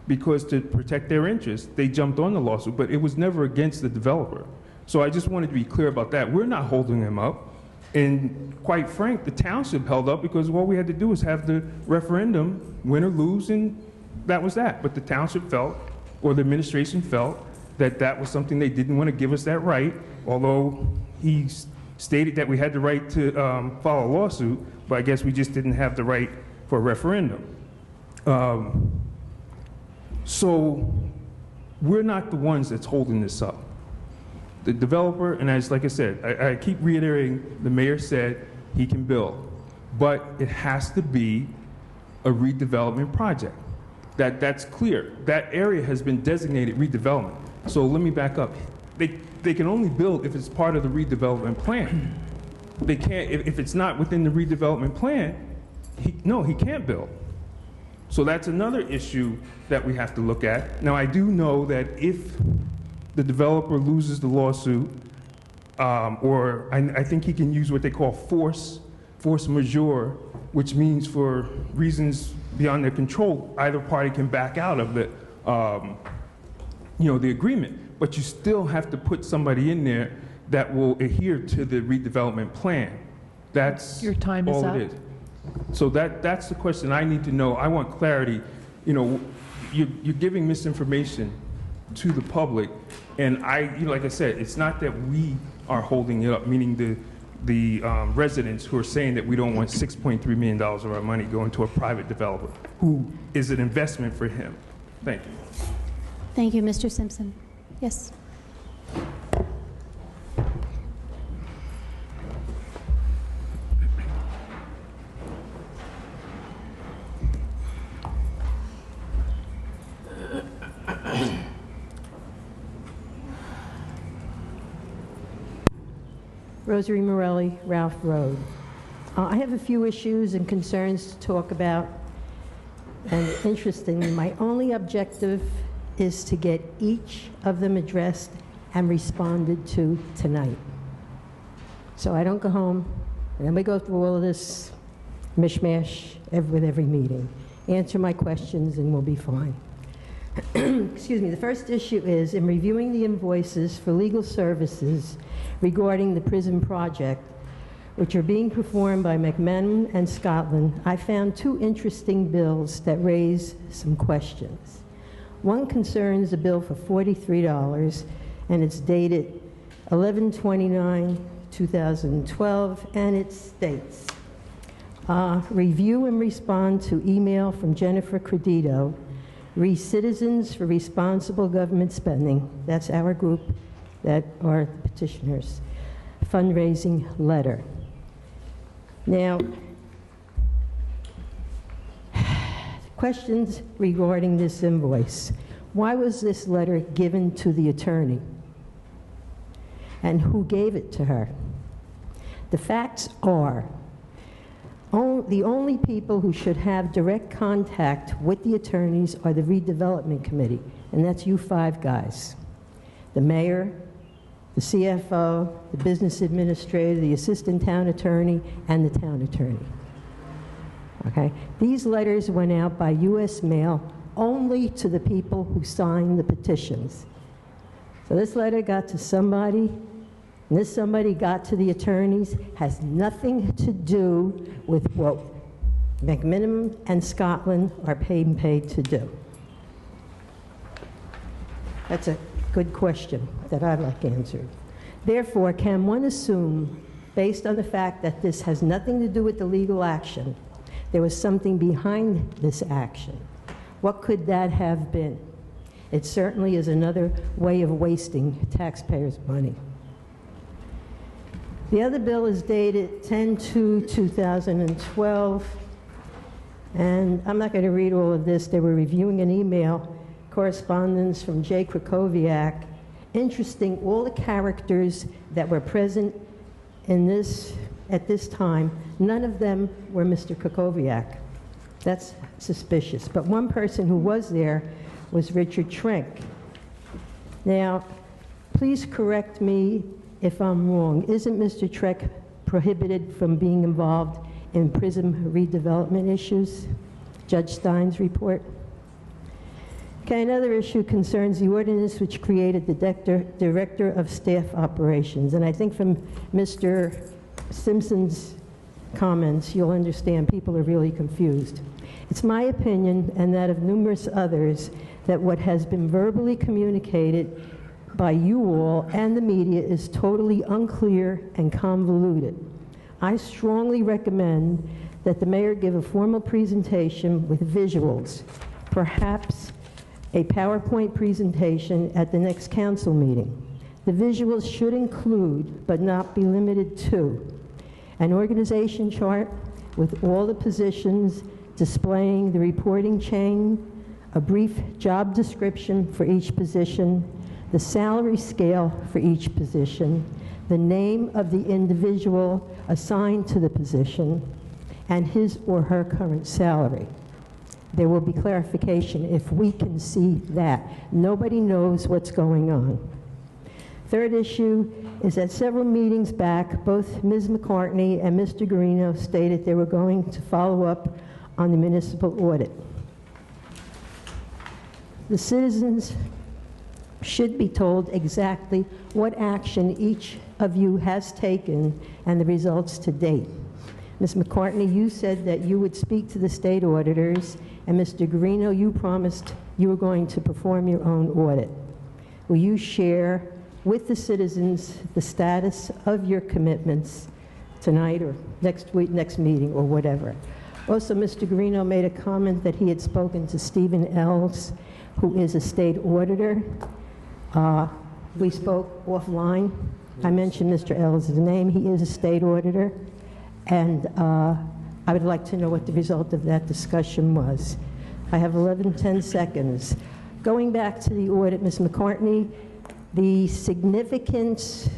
because to protect their interests, they jumped on the lawsuit, but it was never against the developer. So I just wanted to be clear about that. We're not holding him up. And quite frank, the township held up because all we had to do was have the referendum, win or lose, and that was that. But the township felt, or the administration felt, that that was something they didn't want to give us that right, although he stated that we had the right to file a lawsuit, but I guess we just didn't have the right for a referendum. So we're not the ones that's holding this up. The developer, and like I said, I keep reiterating, the mayor said he can build, but it has to be a redevelopment project. That's clear. That area has been designated redevelopment. So let me back up. They can only build if it's part of the redevelopment plan. They can't, if it's not within the redevelopment plan, he can't build. So that's another issue that we have to look at. Now, I do know that if the developer loses the lawsuit, or I think he can use what they call force majeure, which means for reasons beyond their control, either party can back out of the agreement. But you still have to put somebody in there that will adhere to the redevelopment plan. That's Your time is all up. it is. So that's the question I need to know. I want clarity. You're giving misinformation to the public, and like I said, it's not that we are holding it up, meaning the residents who are saying that we don't want $6.3 million of our money going to a private developer who is an investment for him. Thank you. Thank you, Mr. Simpson. Yes. Rosary Morelli, Ralph Road. I have a few issues and concerns to talk about, and interestingly, my only objective is to get each of them addressed and responded to tonight. So I don't go home, and then we go through all of this mishmash with every meeting. Answer my questions and we'll be fine. Excuse me, the first issue is, in reviewing the invoices for legal services regarding the prison project, which are being performed by McMahon and Scotland, I found two interesting bills that raise some questions. One concerns a bill for $43, and it's dated 11/29/2012, and it states, review and respond to email from Jennifer Credito, Citizens for Responsible Government Spending, that's our group that are petitioners, fundraising letter. Now, questions regarding this invoice. Why was this letter given to the attorney? And who gave it to her? The facts are, the only people who should have direct contact with the attorneys are the redevelopment committee, and that's you five guys. The mayor, the CFO, the business administrator, the assistant town attorney, and the town attorney. Okay? These letters went out by U.S. mail only to the people who signed the petitions. So this letter got to somebody, and this somebody got to the attorneys, has nothing to do with what McMahon and Scotland are paid to do. That's a good question that I'd like answered. Therefore, can one assume, based on the fact that this has nothing to do with the legal action, there was something behind this action? What could that have been? It certainly is another way of wasting taxpayers' money. The other bill is dated 10/2/2012, and I'm not going to read all of this. They were reviewing an email correspondence from Jay Krakowiak, interesting all the characters that were present in this at this time. None of them were Mr. Krakowiak. That's suspicious. But one person who was there was Richard Trenk. Now, please correct me if I'm wrong. Isn't Mr. Trenk prohibited from being involved in prison redevelopment issues? Judge Stein's report. Okay, another issue concerns the ordinance which created the Director of Staff Operations. And I think from Mr. Simpson's comments, you'll understand people are really confused. It's my opinion, and that of numerous others, that what has been verbally communicated by you all and the media is totally unclear and convoluted. I strongly recommend that the mayor give a formal presentation with visuals, perhaps a PowerPoint presentation at the next council meeting. The visuals should include, but not be limited to, an organization chart with all the positions displaying the reporting chain, a brief job description for each position, the salary scale for each position, the name of the individual assigned to the position, and his or her current salary. There will be clarification if we can see that. Nobody knows what's going on. Third issue is that several meetings back, both Ms. McCartney and Mr. Guarino stated they were going to follow up on the municipal audit. The citizens should be told exactly what action each of you has taken and the results to date. Ms. McCartney, you said that you would speak to the state auditors, and Mr. Guarino, you promised you were going to perform your own audit. Will you share with the citizens the status of your commitments tonight or next week, next meeting, or whatever? Also, Mr. Guarino made a comment that he had spoken to Stephen Ells, who is a state auditor. We spoke offline. I mentioned Mr. Ells' name. He is a state auditor. And I would like to know what the result of that discussion was. I have 10 seconds. Going back to the audit, Ms. McCartney, the significance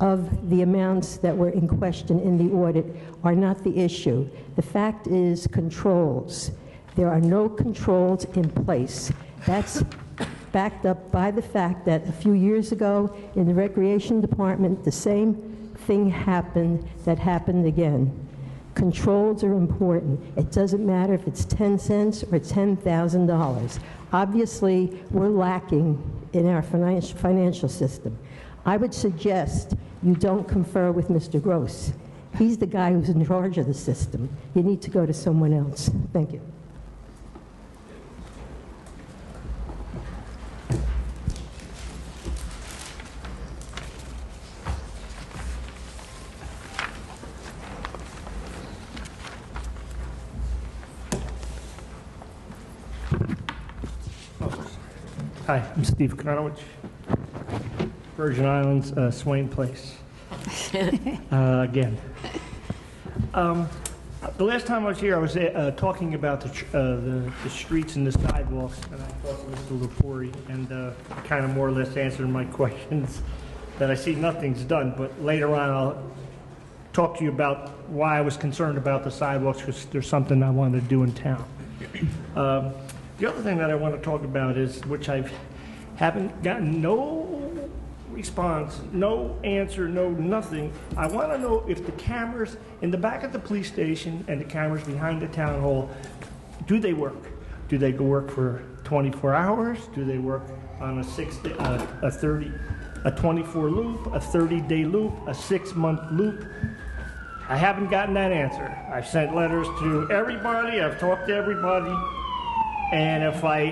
of the amounts that were in question in the audit are not the issue. The fact is controls. There are no controls in place. That's backed up by the fact that a few years ago in the Recreation Department, the same thing happened that happened again. Controls are important. It doesn't matter if it's 10 cents or $10,000. Obviously, we're lacking in our financial system. I would suggest you don't confer with Mr. Gross. He's the guy who's in charge of the system. You need to go to someone else. Thank you. Hi, I'm Steve Kononowicz, Virgin Islands, Swain Place. Again. The last time I was here, I was talking about the streets and the sidewalks, and I talked to Mr. Lepori, and kind of more or less answered my questions that I see nothing's done, but later on I'll talk to you about why I was concerned about the sidewalks, because there's something I wanted to do in town. The other thing that I want to talk about is, which I haven't gotten no response, no answer, no nothing. I want to know if the cameras in the back of the police station and the cameras behind the town hall, do they work? Do they go work for 24 hours? Do they work on a 24 loop, a 30-day loop, a 6-month loop? I haven't gotten that answer. I've sent letters to everybody. I've talked to everybody. And if I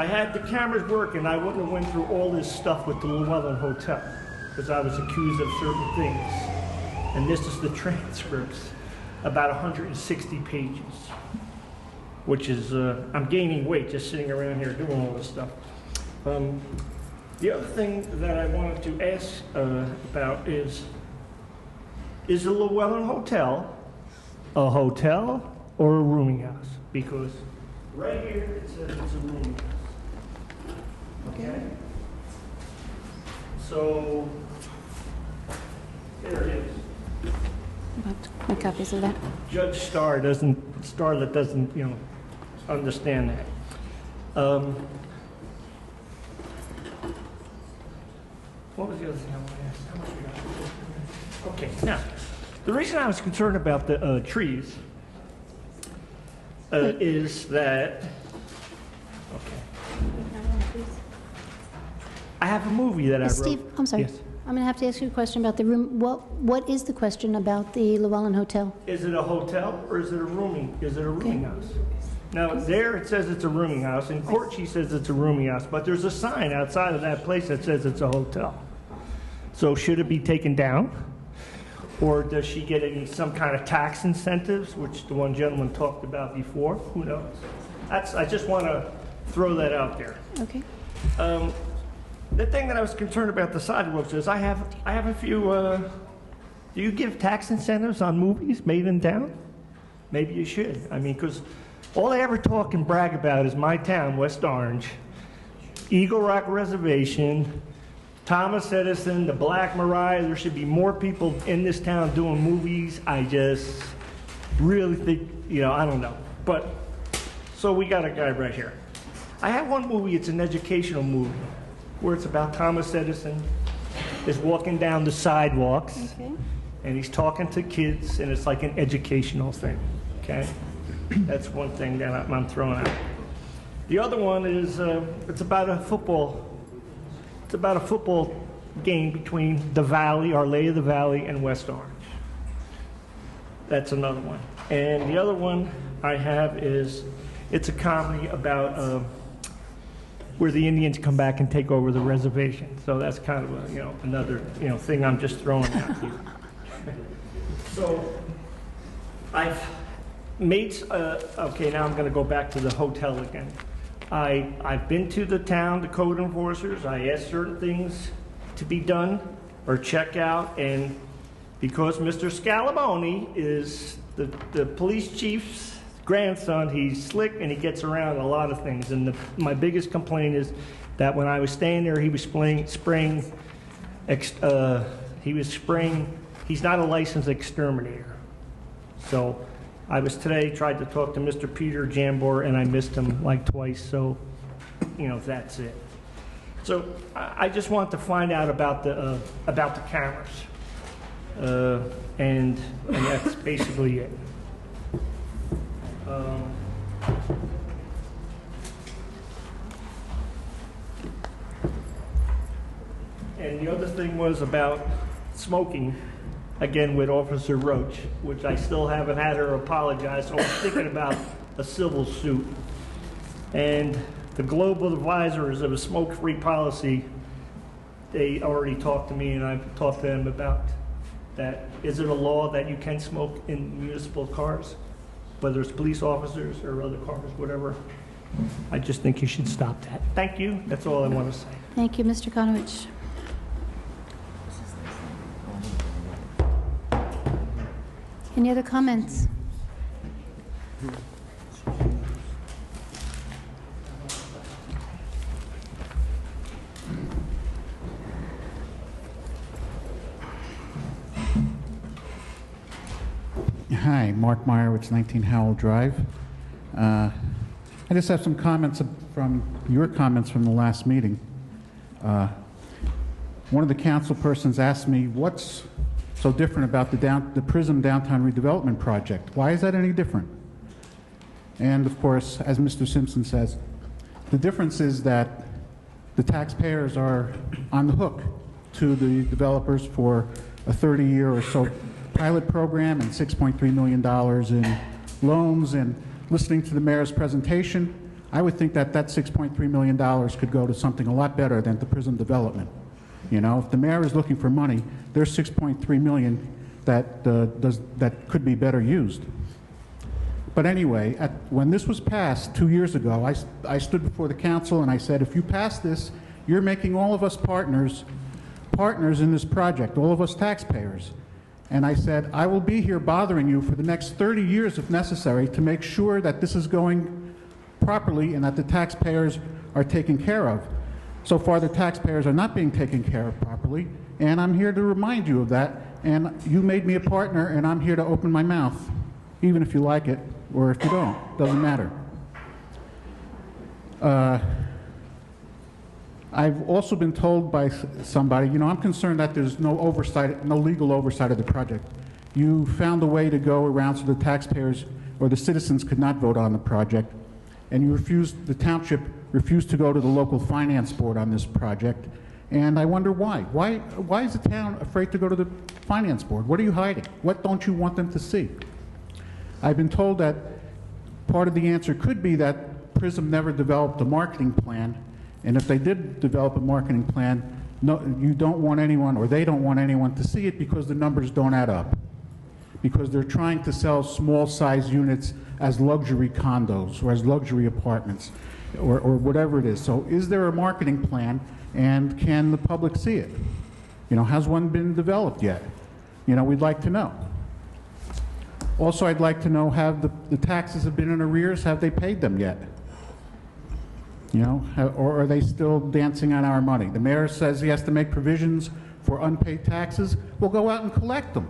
had the cameras working, I wouldn't have went through all this stuff with the Llewellyn Hotel, because I was accused of certain things. And this is the transcripts, about 160 pages, which is, I'm gaining weight just sitting around here doing all this stuff. The other thing that I wanted to ask about is the Llewellyn Hotel a hotel or a rooming house? Because right here it says it's a rooming house. Okay? So, there it is. What copies of that? Judge Starlet doesn't, understand that. What was the other thing I wanted to ask? How much we got? Okay, now, the reason I was concerned about the trees is that, okay, I have a movie that I wrote. Steve, I'm sorry. Yes. I'm going to have to ask you a question about the room. What is the question about the Llewellyn Hotel? Is it a hotel or is it a rooming house? Now, there it says it's a rooming house. In court, she says it's a rooming house, but there's a sign outside of that place that says it's a hotel. So should it be taken down? Or does she get some kind of tax incentives, which the one gentleman talked about before? Who knows? I just want to throw that out there. Okay. The thing that I was concerned about the sidewalks is I have a few, do you give tax incentives on movies made in town? Maybe you should. I mean, because all I ever talk and brag about is my town, West Orange, Eagle Rock Reservation, Thomas Edison, the Black Mariah. There should be more people in this town doing movies. I just really think, I don't know. But, so we got a guy right here. I have one movie, it's an educational movie, where it's about Thomas Edison is walking down the sidewalks, and he's talking to kids, and it's like an educational thing, okay? That's one thing that I'm throwing out. The other one is, it's about a football game between the Valley, Our Lady of the Valley, and West Orange. That's another one. And the other one I have is, it's a comedy about where the Indians come back and take over the reservation. So that's kind of another thing I'm just throwing out here. So I've made okay. Now I'm going to go back to the hotel again. I've been to the town, the code enforcers. I asked certain things to be done or check out, and because Mr. Scalaboni is the police chief's grandson, he's slick and he gets around a lot of things. And my biggest complaint is that when I was staying there, he was spraying. He's not a licensed exterminator. So I was tried to talk to Mr. Peter Jambor, and I missed him like twice. So, that's it. So I just want to find out about the cameras. and that's basically it. And the other thing was about smoking, again with Officer Roach, which I still haven't had her apologize, so I'm thinking about a civil suit. And the global advisors of a smoke-free policy, they already talked to me and I've talked to them about that. Is it a law that you can smoke in municipal cars, whether it's police officers or other cars, whatever? I just think you should stop that. Thank you. That's all I want to say. Thank you, Mr. Konowich. Any other comments? Hi, Mark Meyerowitz, 19 Howell Drive. I just have some comments from your comments from the last meeting. One of the council persons asked me, what's so different about the Prism Downtown Redevelopment Project? Why is that any different? And of course, as Mr. Simpson says, the difference is that the taxpayers are on the hook to the developers for a 30-year or so pilot program and $6.3 million in loans. And listening to the mayor's presentation, I would think that that $6.3 million could go to something a lot better than the Prism development. You know, if the mayor is looking for money, there's $6.3 million that could be better used. But anyway, when this was passed 2 years ago, I stood before the council and I said, if you pass this, you're making all of us partners in this project, all of us taxpayers. And I said, I will be here bothering you for the next 30 years if necessary to make sure that this is going properly and that the taxpayers are taken care of. So far, the taxpayers are not being taken care of properly, and I'm here to remind you of that. And you made me a partner, and I'm here to open my mouth, even if you like it or if you don't. Doesn't matter. I've also been told by somebody, you know, I'm concerned that there's no oversight, no legal oversight of the project. You found a way to go around so the taxpayers or the citizens could not vote on the project, and the township refused to go to the local finance board on this project, and I wonder why. Why is the town afraid to go to the finance board? What are you hiding? What don't you want them to see? I've been told that part of the answer could be that Prism never developed a marketing plan, and if they did develop a marketing plan, no, you don't want anyone, or they don't want anyone to see it because the numbers don't add up. Because they're trying to sell small size units as luxury condos or as luxury apartments or whatever it is. So is there a marketing plan, and can the public see it? You know, has one been developed yet? You know, we'd like to know. Also, I'd like to know, have the taxes have been in arrears, have they paid them yet? You know, or are they still dancing on our money? The mayor says he has to make provisions for unpaid taxes. We'll go out and collect them.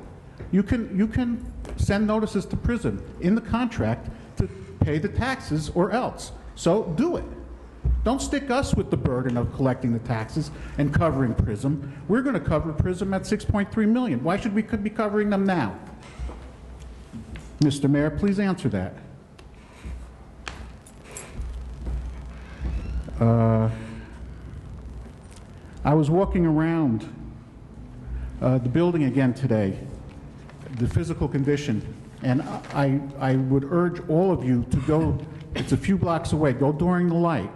You can send notices to Prism in the contract to pay the taxes or else. So do it. Don't stick us with the burden of collecting the taxes and covering Prism. We're going to cover Prism at $6.3 million. Why should we be covering them now? Mr. Mayor, please answer that. I was walking around the building again today, the physical condition, and I would urge all of you to go, it's a few blocks away, go during the light.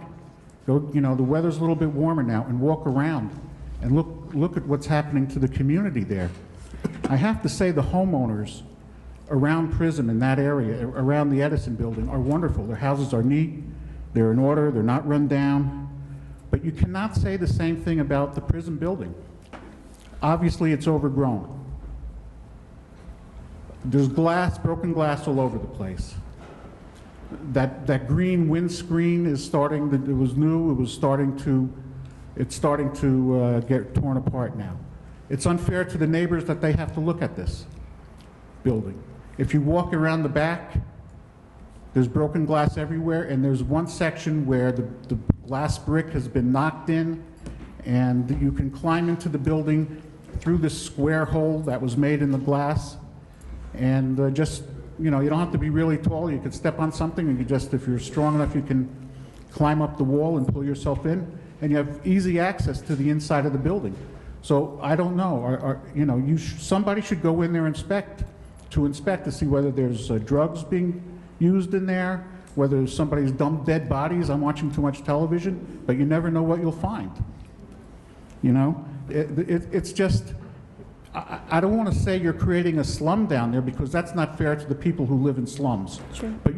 Go, you know, the weather's a little bit warmer now, and walk around and look at what's happening to the community there. I have to say the homeowners around Prism in that area, around the Edison building, are wonderful. Their houses are neat, they're in order, they're not run down. But you cannot say the same thing about the Prism building. Obviously, it's overgrown. There's glass, broken glass all over the place. That green windscreen is starting, it was new, it's starting to get torn apart now. It's unfair to the neighbors that they have to look at this building. If you walk around the back, there's broken glass everywhere, and there's one section where the glass brick has been knocked in, and you can climb into the building through this square hole that was made in the glass. And just, you know, you don't have to be really tall. You can step on something and you just, if you're strong enough, you can climb up the wall and pull yourself in. And you have easy access to the inside of the building. So I don't know, you know, somebody should go in there and inspect to see whether there's drugs being used in there, whether somebody's dumped dead bodies. I'm watching too much television, but you never know what you'll find. You know, it's just, I don't want to say you're creating a slum down there because that's not fair to the people who live in slums. Sure. But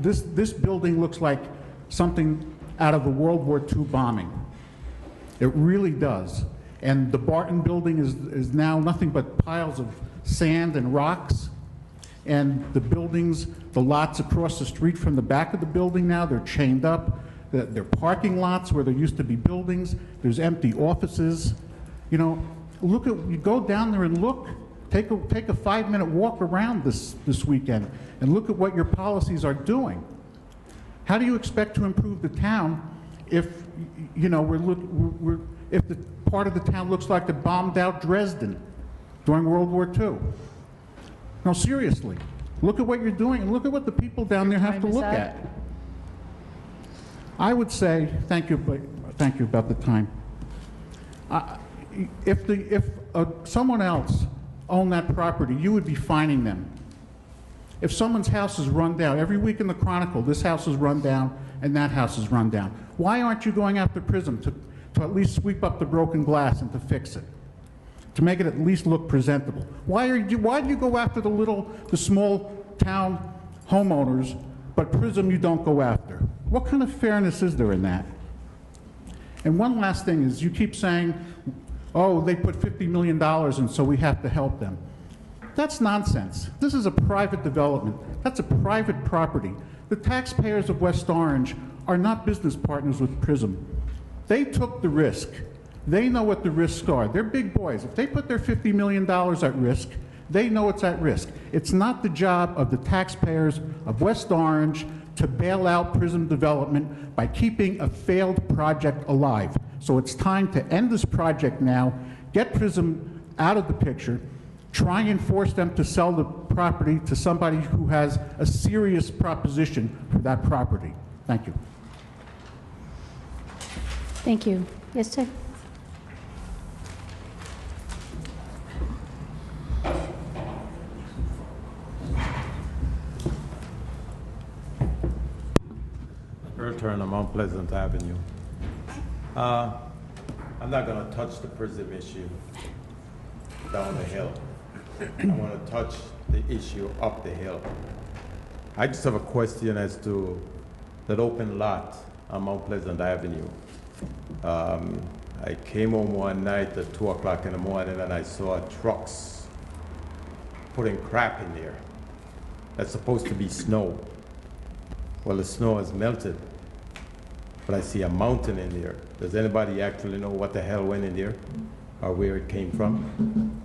this building looks like something out of a World War II bombing. It really does. And the Barton building is now nothing but piles of sand and rocks. And the buildings, the lots across the street from the back of the building now, they're chained up. They're parking lots where there used to be buildings. There's empty offices. You know, you go down there and look. Take a 5-minute walk around this weekend and look at what your policies are doing. How do you expect to improve the town if, you know, if the part of the town looks like the bombed out Dresden during World War II? No, seriously. Look at what you're doing and look at what the people down there have to look at. I would say, thank you about the time. If someone else owned that property, you would be fining them. If someone's house is run down, every week in the Chronicle, this house is run down and that house is run down. Why aren't you going after PRISM to at least sweep up the broken glass and to fix it? To make it at least look presentable. Why do you go after the small town homeowners, but PRISM you don't go after? What kind of fairness is there in that? And one last thing is you keep saying, oh, they put $50 million in, so we have to help them. That's nonsense. This is a private development. That's a private property. The taxpayers of West Orange are not business partners with PRISM. They took the risk. They know what the risks are. They're big boys. If they put their $50 million at risk, they know it's at risk. It's not the job of the taxpayers of West Orange to bail out PRISM Development by keeping a failed project alive. So it's time to end this project now, get PRISM out of the picture, try and force them to sell the property to somebody who has a serious proposition for that property. Thank you. Thank you. Yes, sir. Earl Turner, Mount Pleasant Avenue. I'm not going to touch the PRISM issue down the hill. I want to touch the issue up the hill. I just have a question as to that open lot on Mount Pleasant Avenue. I came home one night at 2 o'clock in the morning and I saw trucks putting crap in there. That's supposed to be snow. Well, the snow has melted, but I see a mountain in there. Does anybody actually know what the hell went in there or where it came from?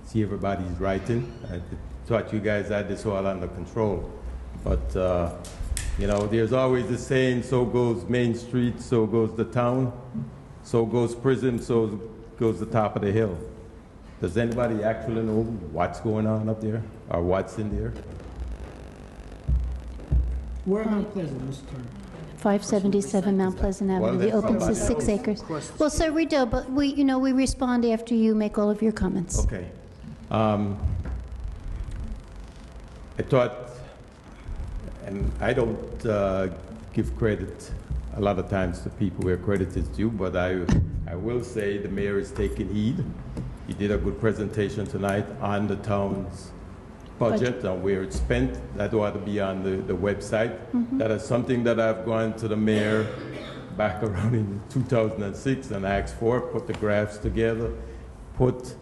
See, everybody's writing. I thought you guys had this all under control. But, you know, there's always the saying, so goes Main Street, so goes the town, so goes PRISM, so goes the top of the hill. Does anybody actually know what's going on up there or what's in there? Where on Pleasant, Mr. Turner? 577 Mount Pleasant Avenue. The opens is 6 acres. Well, sir, we do, but we respond after you make all of your comments. Okay. I thought, and I don't give credit a lot of times to people where credit is due, but I will say the mayor is taking heed. He did a good presentation tonight on the town's budget and where it's spent. That ought to be on the website. Mm-hmm. That is something that I've gone to the mayor back around in 2006 and asked for, put the graphs together, put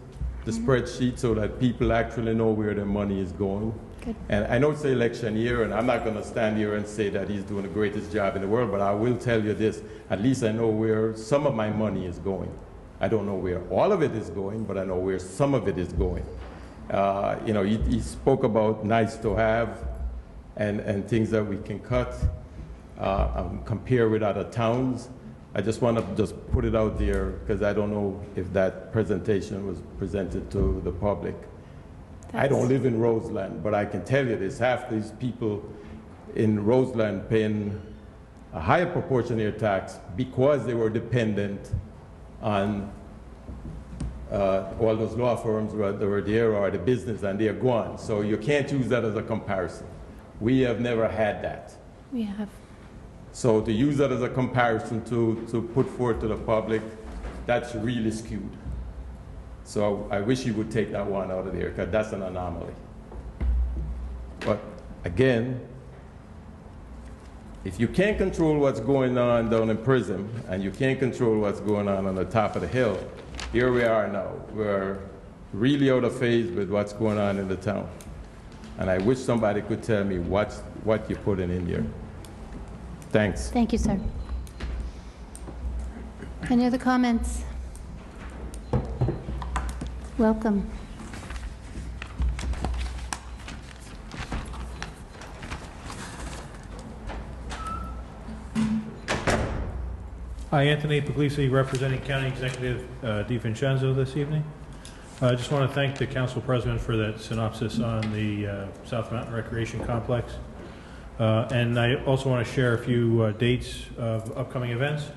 the spreadsheet so that people actually know where their money is going. Good. And I know it's the election year, and I'm not going to stand here and say that he's doing the greatest job in the world, but I will tell you this, at least I know where some of my money is going. I don't know where all of it is going, but I know where some of it is going. You know, he spoke about nice to have and things that we can cut and compare with other towns. I just want to just put it out there because I don't know if that presentation was presented to the public. I don't live in Roseland, but I can tell you this, half these people in Roseland paying a higher proportion of their tax because they were dependent on all those law firms that were there or the business, and they're gone. So you can't use that as a comparison. We have never had that. We have. So to use that as a comparison to put forth to the public, that's really skewed. So I wish you would take that one out of there, because that's an anomaly. But again, if you can't control what's going on down in prison, and you can't control what's going on the top of the hill, here we are now. We're really out of phase with what's going on in the town. And I wish somebody could tell me what you're putting in there. Thanks. Thank you, sir. Any other comments? Welcome. Hi, Anthony Puglisi, representing County Executive DiVincenzo this evening. I just want to thank the Council President for that synopsis on the South Mountain Recreation Complex. And I also want to share a few dates of upcoming events.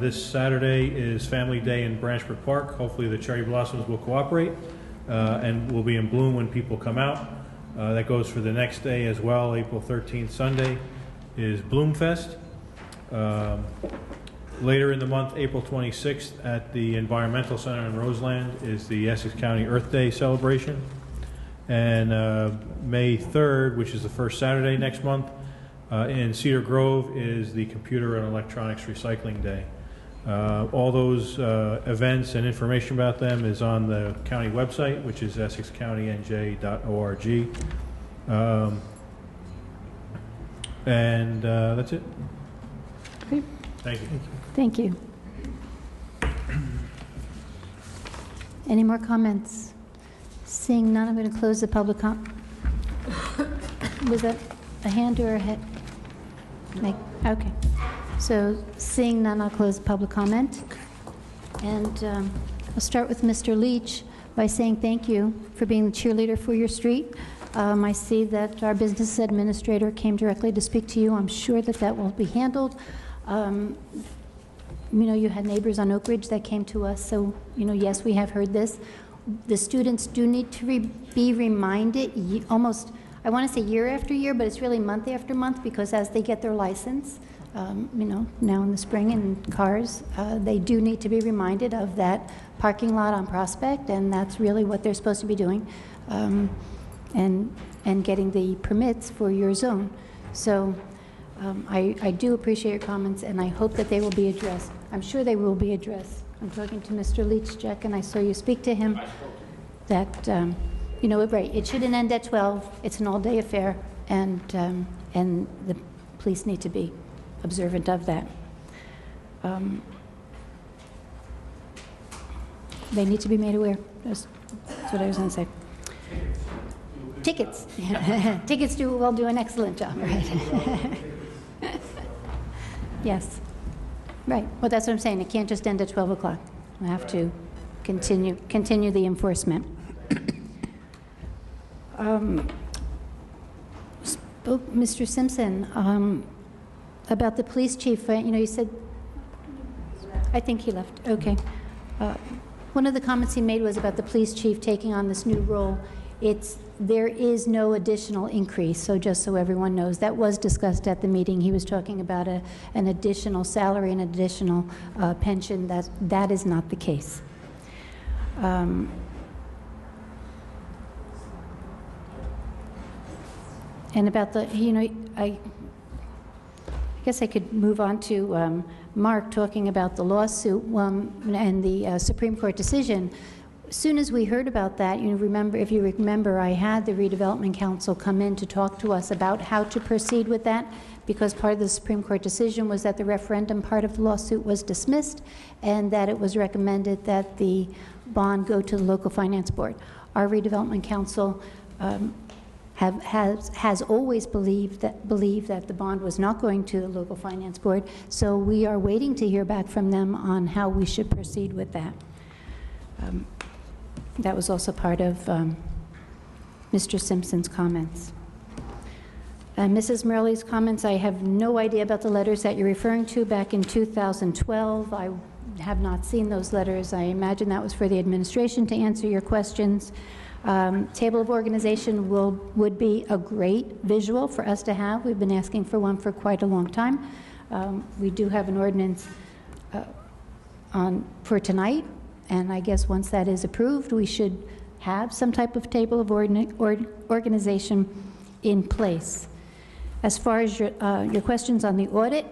This Saturday is Family Day in Branchford Park. Hopefully the cherry blossoms will cooperate and will be in bloom when people come out. That goes for the next day as well. April 13th, Sunday, is Bloomfest. Later in the month, April 26th, at the Environmental Center in Roseland is the Essex County Earth Day celebration. And May 3rd, which is the first Saturday next month, in Cedar Grove is the Computer and Electronics Recycling Day. All those events and information about them is on the county website, which is essexcountynj.org. And that's it. Great. Thank you. Thank you. Any more comments? Seeing none, I'm going to close the public Was that a hand or a head? Okay. So seeing none, I'll close the public comment. And I'll start with Mr. Leach by saying thank you for being the cheerleader for your street. I see that our business administrator came directly to speak to you. I'm sure that that will be handled. You know, you had neighbors on Oak Ridge that came to us, so, you know, yes, we have heard this. The students do need to be reminded almost, I want to say year after year, but it's really month after month, because as they get their license, you know, now in the spring in cars, they do need to be reminded of that parking lot on Prospect, and that's really what they're supposed to be doing, and getting the permits for your zone. So I do appreciate your comments, and I hope that they will be addressed. I'm sure they will be addressed. I'm talking to Mr. Leach, Jack, and I saw you speak to him that, you know, right, it shouldn't end at 12. It's an all-day affair, and the police need to be observant of that. They need to be made aware. That's what I was going to say. Tickets. Tickets will do an excellent job, right? Yes. Right. Well, that's what I'm saying. It can't just end at 12 o'clock. We have to continue the enforcement. Mr. Simpson, about the police chief, you know, you said, I think he left. Okay. One of the comments he made was about the police chief taking on this new role. There is no additional increase, so just so everyone knows. That was discussed at the meeting. He was talking about an additional salary and additional pension. That is not the case. And about the, you know, I guess I could move on to Mark talking about the lawsuit and the Supreme Court decision. As soon as we heard about that, if you remember, I had the Redevelopment Council come in to talk to us about how to proceed with that, because part of the Supreme Court decision was that the referendum part of the lawsuit was dismissed, and that it was recommended that the bond go to the local finance board. Our Redevelopment Council has always believed that the bond was not going to the local finance board. So we are waiting to hear back from them on how we should proceed with that. That was also part of Mr. Simpson's comments. Mrs. Murley's comments, I have no idea about the letters that you're referring to back in 2012. I have not seen those letters. I imagine that was for the administration to answer your questions. Table of organization would be a great visual for us to have. We've been asking for one for quite a long time. We do have an ordinance for tonight, and I guess once that is approved, we should have some type of table of organization in place. As far as your questions on the audit,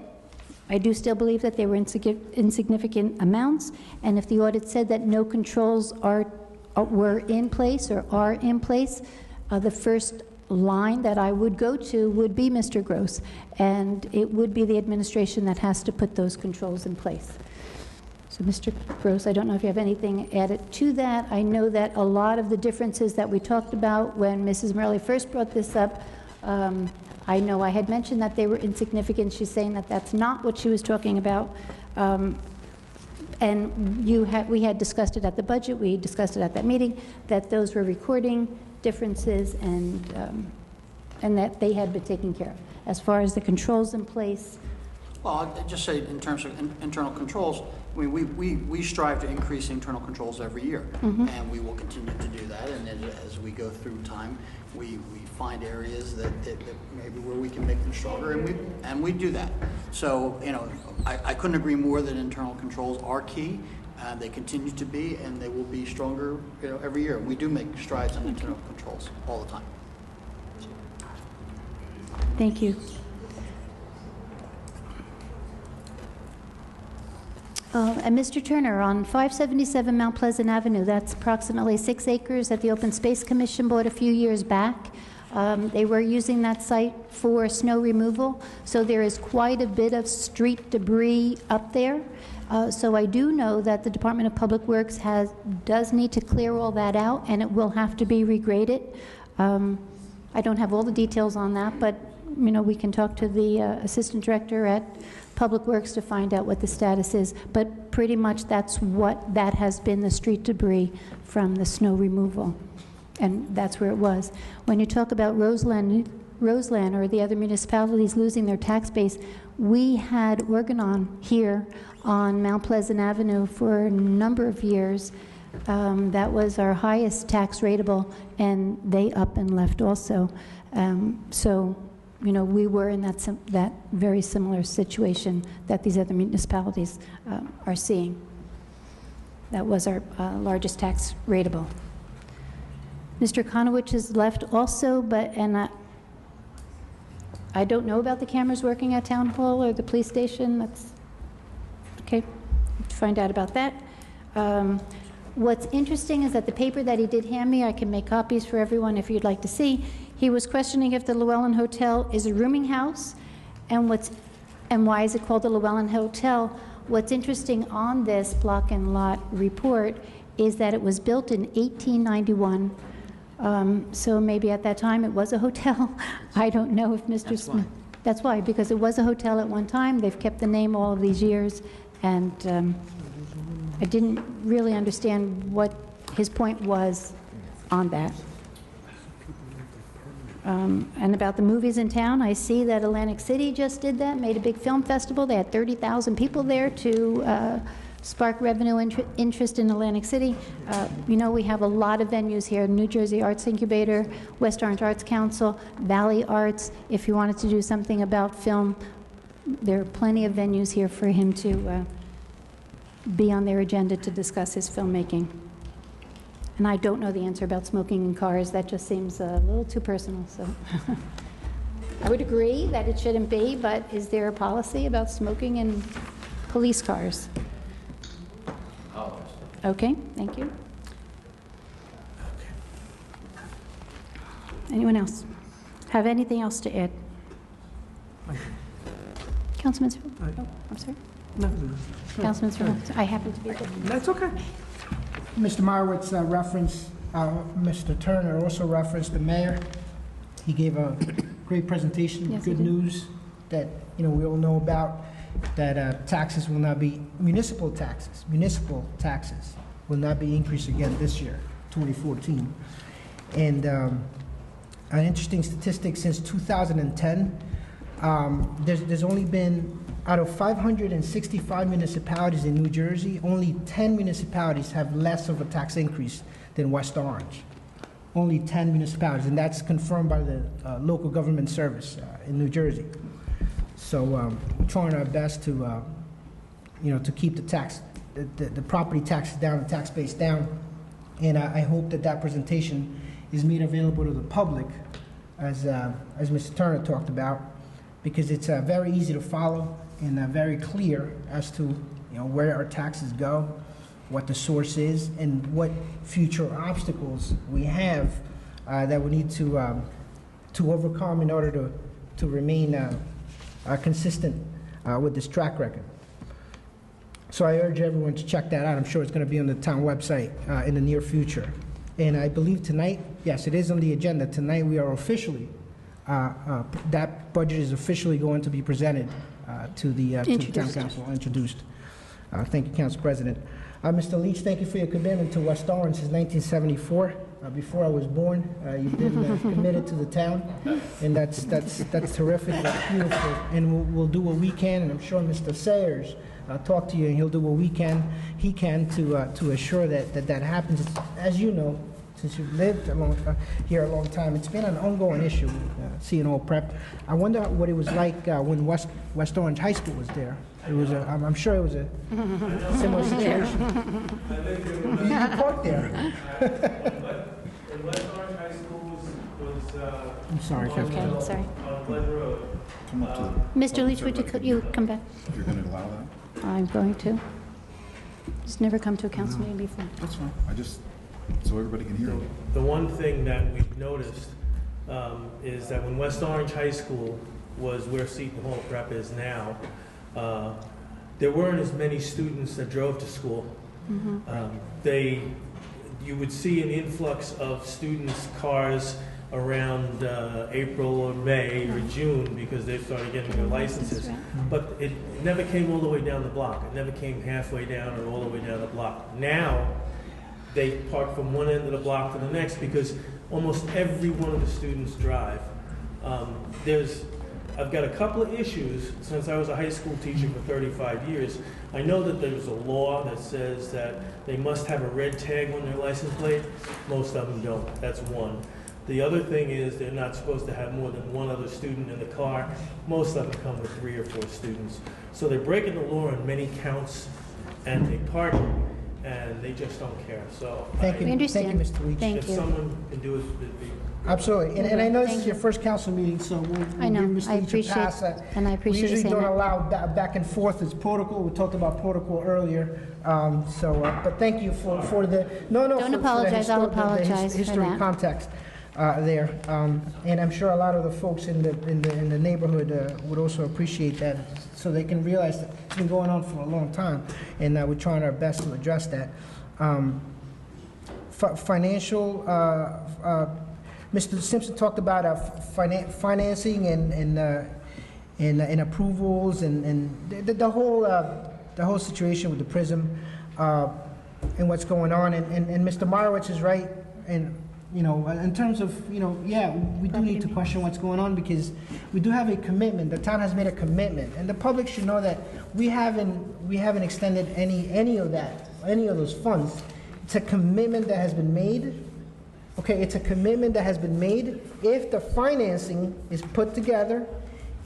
I do still believe that they were insignificant amounts, and if the audit said that no controls were in place or are in place, the first line that I would go to would be Mr. Gross, and it would be the administration that has to put those controls in place. So Mr. Gross, I don't know if you have anything added to that. I know that a lot of the differences that we talked about when Mrs. Murley first brought this up, I know I had mentioned that they were insignificant. She's saying that that's not what she was talking about. And we had discussed it at the budget, we discussed it at that meeting, that those were recording differences and that they had been taken care of. As far as the controls in place, well, I'll just say in terms of internal controls, I mean, we strive to increase internal controls every year, and we will continue to do that. And as we go through time, we find areas that maybe where we can make them stronger, and we do that. So, you know, I couldn't agree more that internal controls are key. They continue to be, and they will be stronger, you know, every year. We do make strides on internal controls all the time. thank you. And Mr. Turner, on 577 Mount Pleasant Avenue, that's approximately 6 acres that the Open Space Commission bought a few years back. They were using that site for snow removal, so there is quite a bit of street debris up there. So I do know that the Department of Public Works does need to clear all that out, and it will have to be regraded. I don't have all the details on that, but you know, we can talk to the Assistant Director at Public Works to find out what the status is, but pretty much that has been the street debris from the snow removal, and that's where it was. When you talk about Roseland or the other municipalities losing their tax base, we had Organon here on Mount Pleasant Avenue for a number of years. That was our highest tax rateable, and they up and left also. So, you know, we were in that very similar situation that these other municipalities are seeing. That was our largest tax rateable. Mr. Konowich has left also, and I don't know about the cameras working at Town Hall or the police station. That's okay. Find out about that. What's interesting is that the paper that he did hand me, I can make copies for everyone if you'd like to see. He was questioning if the Llewellyn Hotel is a rooming house, and why is it called the Llewellyn Hotel. What's interesting on this block and lot report is that it was built in 1891. So maybe at that time it was a hotel. I don't know if Mr. Smith. That's why, because it was a hotel at one time. They've kept the name all of these years, and I didn't really understand what his point was on that. And about the movies in town, I see that Atlantic City just did that, made a big film festival. They had 30,000 people there to spark revenue interest in Atlantic City. You know, we have a lot of venues here: New Jersey Arts Incubator, West Orange Arts Council, Valley Arts. If you wanted to do something about film, there are plenty of venues here for him to be on their agenda to discuss his filmmaking. And I don't know the answer about smoking in cars. That just seems a little too personal. So I would agree that it shouldn't be, but is there a policy about smoking in police cars? Okay, thank you. Anyone else have anything else to add? Councilman, oh, I'm sorry. No. Councilman Sir, I happen to be there. That's okay. Mr. Meyerowitz referenced, Mr. Turner also referenced the mayor. He gave a great presentation, Yes, he good did. news that, we all know about, that taxes will not be, municipal taxes will not be increased again this year, 2014. And an interesting statistic, since 2010, there's only been, out of 565 municipalities in New Jersey, only 10 municipalities have less of a tax increase than West Orange. Only 10 municipalities, and that's confirmed by the local government service in New Jersey. So we're trying our best to, to keep the property taxes down, the tax base down. And I hope that presentation is made available to the public, as Mr. Turner talked about, because it's very easy to follow and very clear as to where our taxes go, what the source is, and what future obstacles we have that we need to overcome in order to remain consistent with this track record. So I urge everyone to check that out. I'm sure it's going to be on the town website in the near future. And I believe tonight, yes, it is on the agenda. Tonight we are officially, that budget is officially going to be presented to the town council, introduced. Thank you, Council President. Mr. Leach, thank you for your commitment to West Orange since 1974. Before I was born, you've been committed to the town, and that's terrific. That's beautiful, and we'll do what we can. And I'm sure Mr. Sayers talk to you, and he'll do what he can to assure that happens. As you know, since you've lived here a long time, it's been an ongoing issue. CNO Prep. I wonder what it was like when West Orange High School was there. It was I'm sure it was a similar situation. You parked there. When West Orange High School was I'm sorry, Captain. Okay, sorry. on Glen Road. Come up to Mr. Leach, would you come back? if you're going to allow that. I'm going to. Just never come to a council meeting before. That's fine. I just, so everybody can hear you. The one thing that we've noticed is that when West Orange High School was where Seton Hall Prep is now, there weren't as many students that drove to school. You would see an influx of students' cars around April or May or June because they started getting their licenses. But it never came all the way down the block. It never came halfway down or all the way down the block. Now, they park from one end of the block to the next because almost every one of the students drive. I've got a couple of issues since I was a high school teacher for 35 years. I know that there's a law that says that they must have a red tag on their license plate. Most of them don't. That's one. The other thing is they're not supposed to have more than one other student in the car. Most of them come with 3 or 4 students. So they're breaking the law on many counts, and they park, and they just don't care. So Thank you. We understand. Thank you, Mr. Leach. Thank if you. someone can do it, it'd be Absolutely, and I know this Thank is your you. first council meeting, so we'll I know. give Mr. I Leach a appreciate- pass. and I appreciate you We usually saying don't that. allow back and forth, it's protocol, we talked about protocol earlier, but thank you for the, no, Don't apologize, I'll apologize for history that. context there, and I'm sure a lot of the folks in the neighborhood would also appreciate that, so they can realize that it's been going on for a long time, and we're trying our best to address that. Financial, Mr. Simpson talked about financing and approvals and the whole situation with the PRISM and what's going on. And Mr. Marowitz is right. And in terms of we do need to question what's going on because we do have a commitment. The town has made a commitment, and the public should know that we haven't extended any of those funds. It's a commitment that has been made. Okay, it's a commitment that has been made if the financing is put together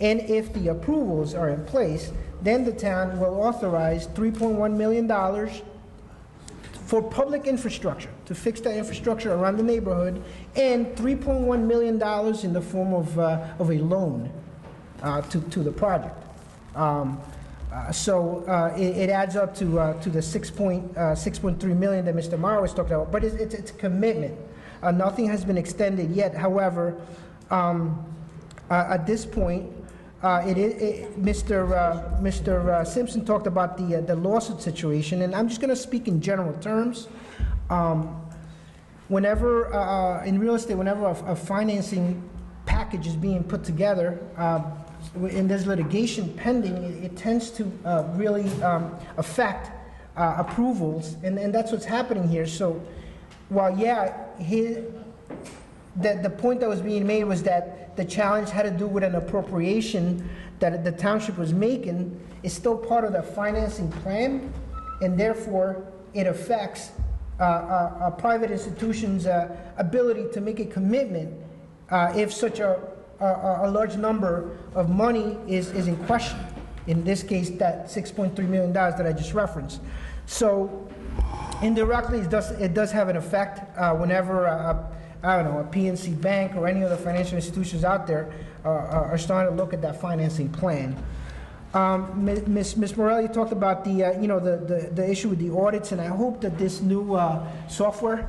and if the approvals are in place, then the town will authorize $3.1 million for public infrastructure, to fix the infrastructure around the neighborhood, and $3.1 million in the form of a loan to the project. So it adds up to the 6.3 million that Mr. Morrow was talking about, but it's a commitment. Nothing has been extended yet. However, at this point, Mr. Simpson talked about the lawsuit situation, and I'm just going to speak in general terms. Whenever in real estate, whenever a financing package is being put together, and there's litigation pending, it tends to really affect approvals, and that's what's happening here. So while, yeah, the point that was being made was that the challenge had to do with an appropriation that the township was making, it's still part of the financing plan, and therefore it affects a private institution's ability to make a commitment if such a large number of money is in question. In this case, that $6.3 million that I just referenced. So indirectly, it does have an effect whenever I don't know, a PNC Bank or any other financial institutions out there are starting to look at that financing plan. Ms. Morelli talked about the issue with the audits, and I hope that this new software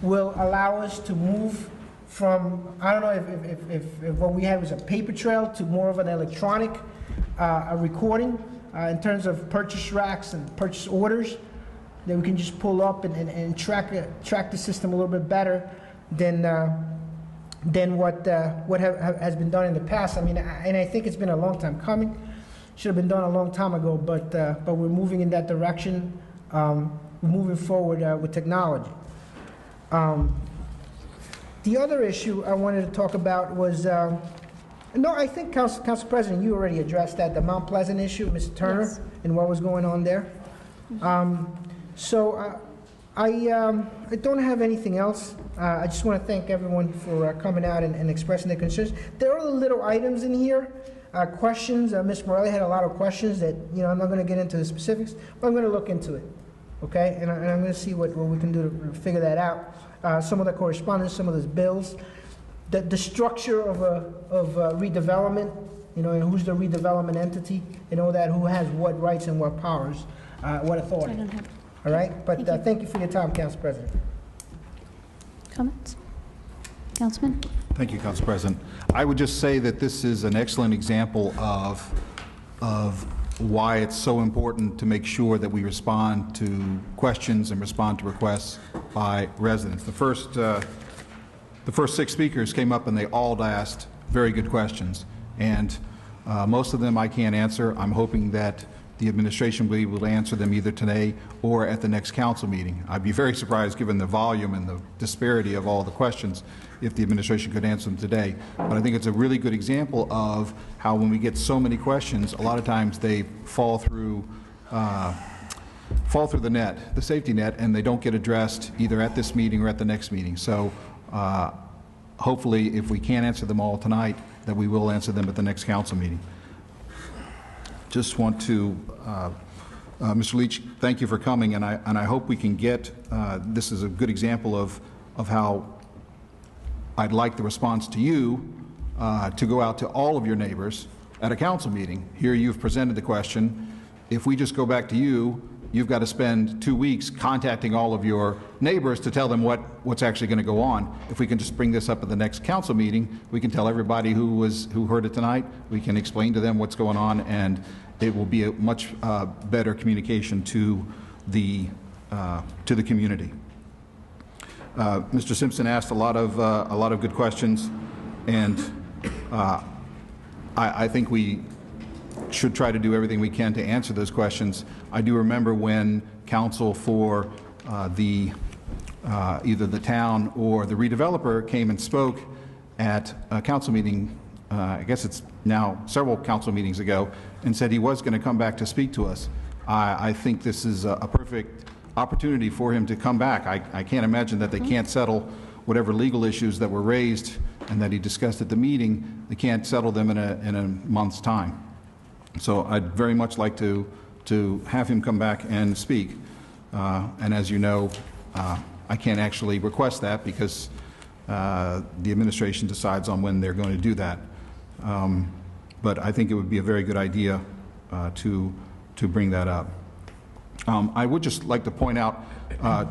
will allow us to move from, I don't know if what we had was a paper trail to more of an electronic recording in terms of purchase racks and purchase orders that we can just pull up and track the system a little bit better than what has been done in the past. I mean, and I think it's been a long time coming. Should have been done a long time ago, but we're moving in that direction. We're moving forward with technology. The other issue I wanted to talk about was, no, I think Council President, you already addressed that, the Mount Pleasant issue, Mr. Turner, yes, and what was going on there. So I don't have anything else. I just want to thank everyone for coming out and expressing their concerns. There are little items in here, questions. Ms. Morelli had a lot of questions that, I'm not going to get into the specifics, but I'm going to look into it, okay? And I'm going to see what we can do to figure that out. Some of the correspondence, some of those bills, the structure of redevelopment, and who's the redevelopment entity, and all that, who has what rights and what powers, what authority. All right, but thank you for your time, Council President. Comments? Councilman? Thank you, Council President. I would just say that this is an excellent example of why it's so important to make sure that we respond to questions and respond to requests by residents. The first 6 speakers came up and they all asked very good questions, and most of them I can't answer. I'm hoping that the administration will be able to answer them either today or at the next council meeting. I'd be very surprised, given the volume and the disparity of all the questions, if the administration could answer them today. But I think it's a really good example of how, when we get so many questions, a lot of times they fall through the net, the safety net, and they don't get addressed either at this meeting or at the next meeting. So hopefully, if we can't answer them all tonight, that we will answer them at the next council meeting. Just want to, Mr. Leach, thank you for coming, and I hope we can get, this is a good example of how I'd like the response to you to go out to all of your neighbors at a council meeting. Here you've presented the question. If we just go back to you, you've got to spend 2 weeks contacting all of your neighbors to tell them what's actually going to go on. If we can just bring this up at the next council meeting, we can tell everybody who heard it tonight. We can explain to them what's going on, and it will be a much better communication to the community. Mr. Simpson asked a lot of good questions, and I think we should try to do everything we can to answer those questions. I do remember when counsel for either the town or the redeveloper came and spoke at a council meeting, I guess it's now several council meetings ago, and said he was going to come back to speak to us. I think this is a perfect opportunity for him to come back. I can't imagine that they can't settle whatever legal issues that were raised and that he discussed at the meeting. They can't settle them in a month's time. So I'd very much like to have him come back and speak. And as you know, I can't actually request that because the administration decides on when they're going to do that. But I think it would be a very good idea to bring that up. I would just like to point out,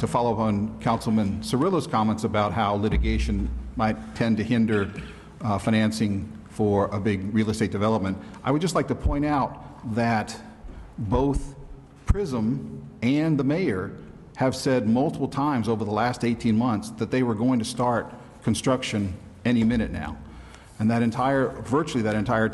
to follow up on Councilman Cirillo's comments about how litigation might tend to hinder financing for a big real estate development. I would just like to point out that both PRISM and the mayor have said multiple times over the last 18 months that they were going to start construction any minute now. And virtually that entire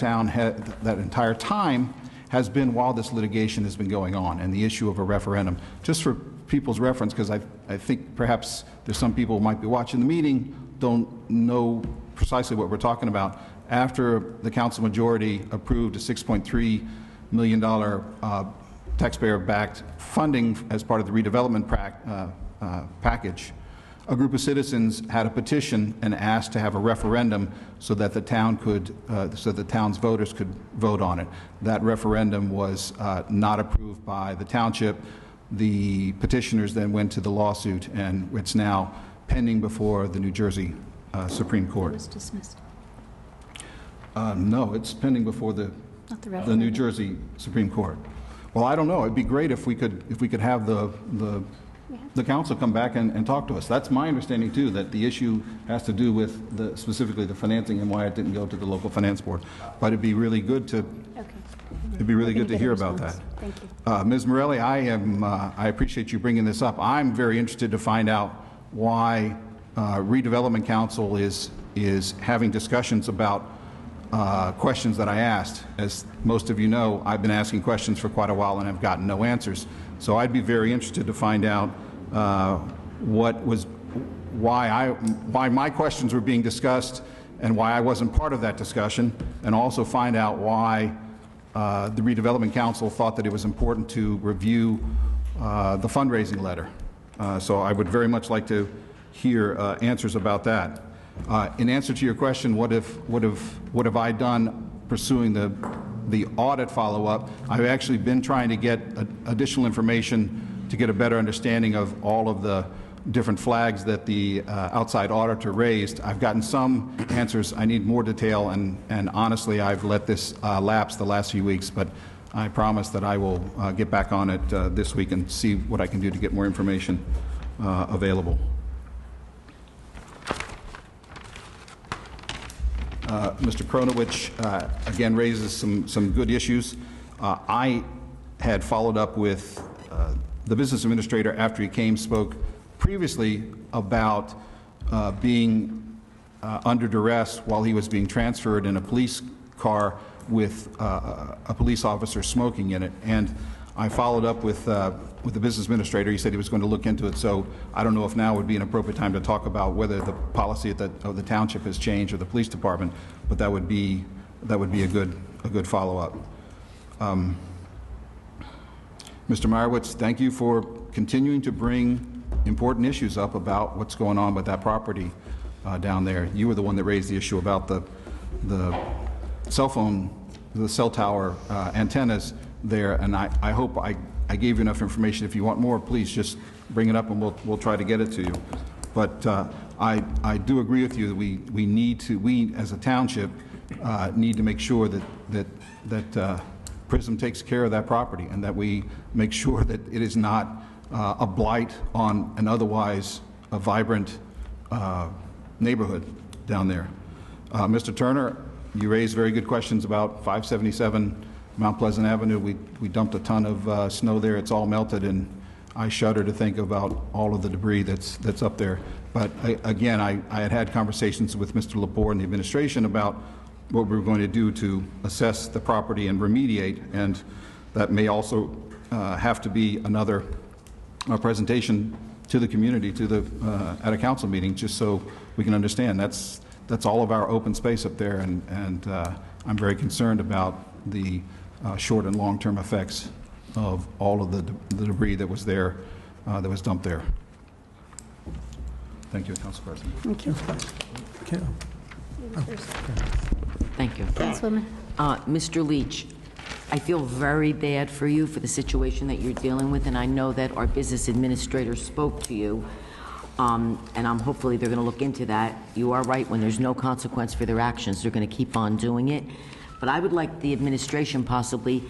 time has been while this litigation has been going on and the issue of a referendum. Just for people's reference, because I think perhaps there's some people who might be watching the meeting, don't know precisely what we're talking about. After the council majority approved a $6.3 million taxpayer-backed funding as part of the redevelopment package, a group of citizens had a petition and asked to have a referendum so that the town could, so the town's voters could vote on it. That referendum was not approved by the township. The petitioners then went to the lawsuit, and it's now pending before the New Jersey Supreme Court. It was dismissed. No, it's pending before the New Jersey Supreme Court. Well, I don't know. It'd be great if we could have the council come back and talk to us. That's my understanding too, that the issue has to do with specifically the financing and why it didn't go to the local finance board. But it'd be really good to hear about that. Thank you. Ms. Morelli, I appreciate you bringing this up. I'm very interested to find out why Redevelopment Council is having discussions about questions that I asked. As most of you know, I've been asking questions for quite a while and I've gotten no answers. So I'd be very interested to find out why my questions were being discussed and why I wasn't part of that discussion, and also find out why the Redevelopment Council thought that it was important to review the fundraising letter. So I would very much like to hear answers about that. In answer to your question, what have I done pursuing the audit follow-up? I've actually been trying to get additional information to get a better understanding of all of the different flags that the outside auditor raised. I've gotten some answers. I need more detail, and honestly, I've let this lapse the last few weeks, but I promise that I will get back on it this week and see what I can do to get more information available. Mr. Kronowicz, again, raises some good issues. I had followed up with the business administrator after he came, spoke previously about being under duress while he was being transferred in a police car with a police officer smoking in it. And I followed up with the business administrator. He said he was going to look into it. So I don't know if now would be an appropriate time to talk about whether the policy of the township has changed or the police department, but that would be a good follow-up. Mr. Meyerowitz, thank you for continuing to bring important issues up about what's going on with that property down there. You were the one that raised the issue about the cell tower antennas there, and I hope I gave you enough information. If you want more, please just bring it up and we'll try to get it to you. But I do agree with you that we as a township need to make sure that PRISM takes care of that property, and that we make sure that it is not a blight on an otherwise a vibrant neighborhood down there. Mr. Turner, you raised very good questions about 577 Mount Pleasant Avenue. We dumped a ton of snow there. It's all melted, and I shudder to think about all of the debris that's up there. But again, I had conversations with Mr. Lepore and the administration about what we were going to do to assess the property and remediate, and that may also have to be another presentation to the community, at a council meeting, just so we can understand. That's all of our open space up there, and I'm very concerned about the short and long-term effects of all of the debris that was there, that was dumped there. Thank you, Council President. Thank you. Thank you. Councilwoman. Mr. Leach, I feel very bad for you for the situation that you're dealing with, and I know that our business administrator spoke to you, and hopefully they're going to look into that. You are right, when there's no consequence for their actions, they're going to keep on doing it. But I would like the administration possibly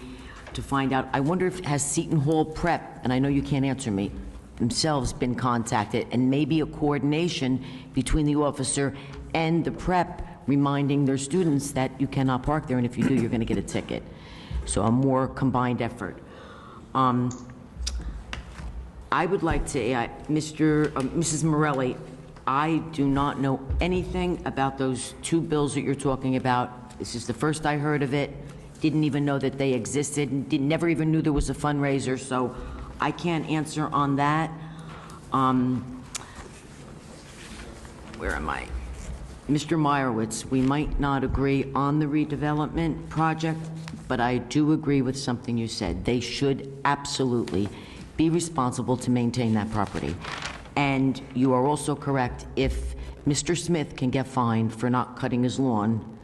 to find out, I wonder if has Seton Hall Prep, and I know you can't answer me, themselves been contacted, and maybe a coordination between the officer and the prep reminding their students that you cannot park there, and if you do, you're going to get a ticket. So a more combined effort. I would like to, Mrs. Morelli, I do not know anything about those two bills that you're talking about. This is the first I heard of it. Didn't even know that they existed, and never even knew there was a fundraiser, so I can't answer on that. Where am I? Mr. Meyerowitz, we might not agree on the redevelopment project, but I do agree with something you said. They should absolutely be responsible to maintain that property. And you are also correct, if Mr. Smith can get fined for not cutting his lawn,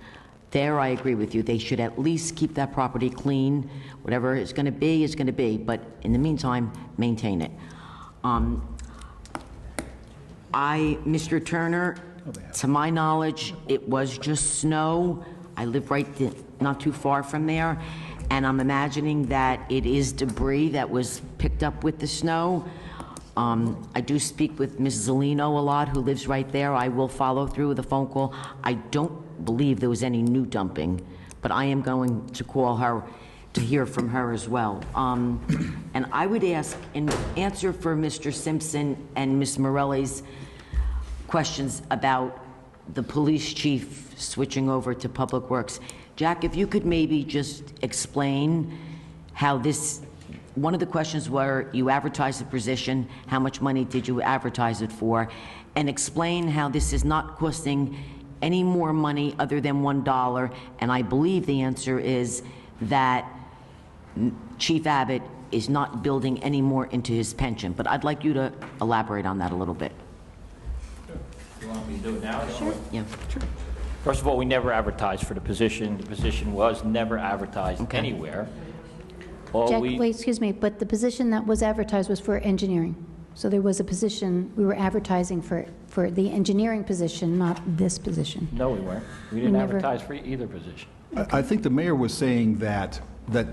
there I agree with you. They should at least keep that property clean. Whatever it's going to be is going to be, but in the meantime, maintain it. Mr. Turner, to my knowledge, it was just snow. I live not too far from there, and I'm imagining that it is debris that was picked up with the snow. I do speak with Ms. Zolino a lot, who lives right there. I will follow through with a phone call. I don't believe there was any new dumping, but I am going to call her to hear from her as well. And I would ask, in answer for Mr. Simpson and Ms. Morelli's questions about the police chief switching over to Public Works, Jack, if you could maybe just explain how this, one of the questions were, you advertised the position, how much money did you advertise it for, and explain how this is not costing any more money other than $1, and I believe the answer is that Chief Abbott is not building any more into his pension, but I'd like you to elaborate on that a little bit. You want me to do it now? Sure. Yeah. Sure. First of all, we never advertised for the position. The position was never advertised anywhere. Jack, wait, excuse me, but the position that was advertised was for engineering. So there was a position, we were advertising for the engineering position, not this position. No, we weren't. We didn't advertise for either position. I think the mayor was saying that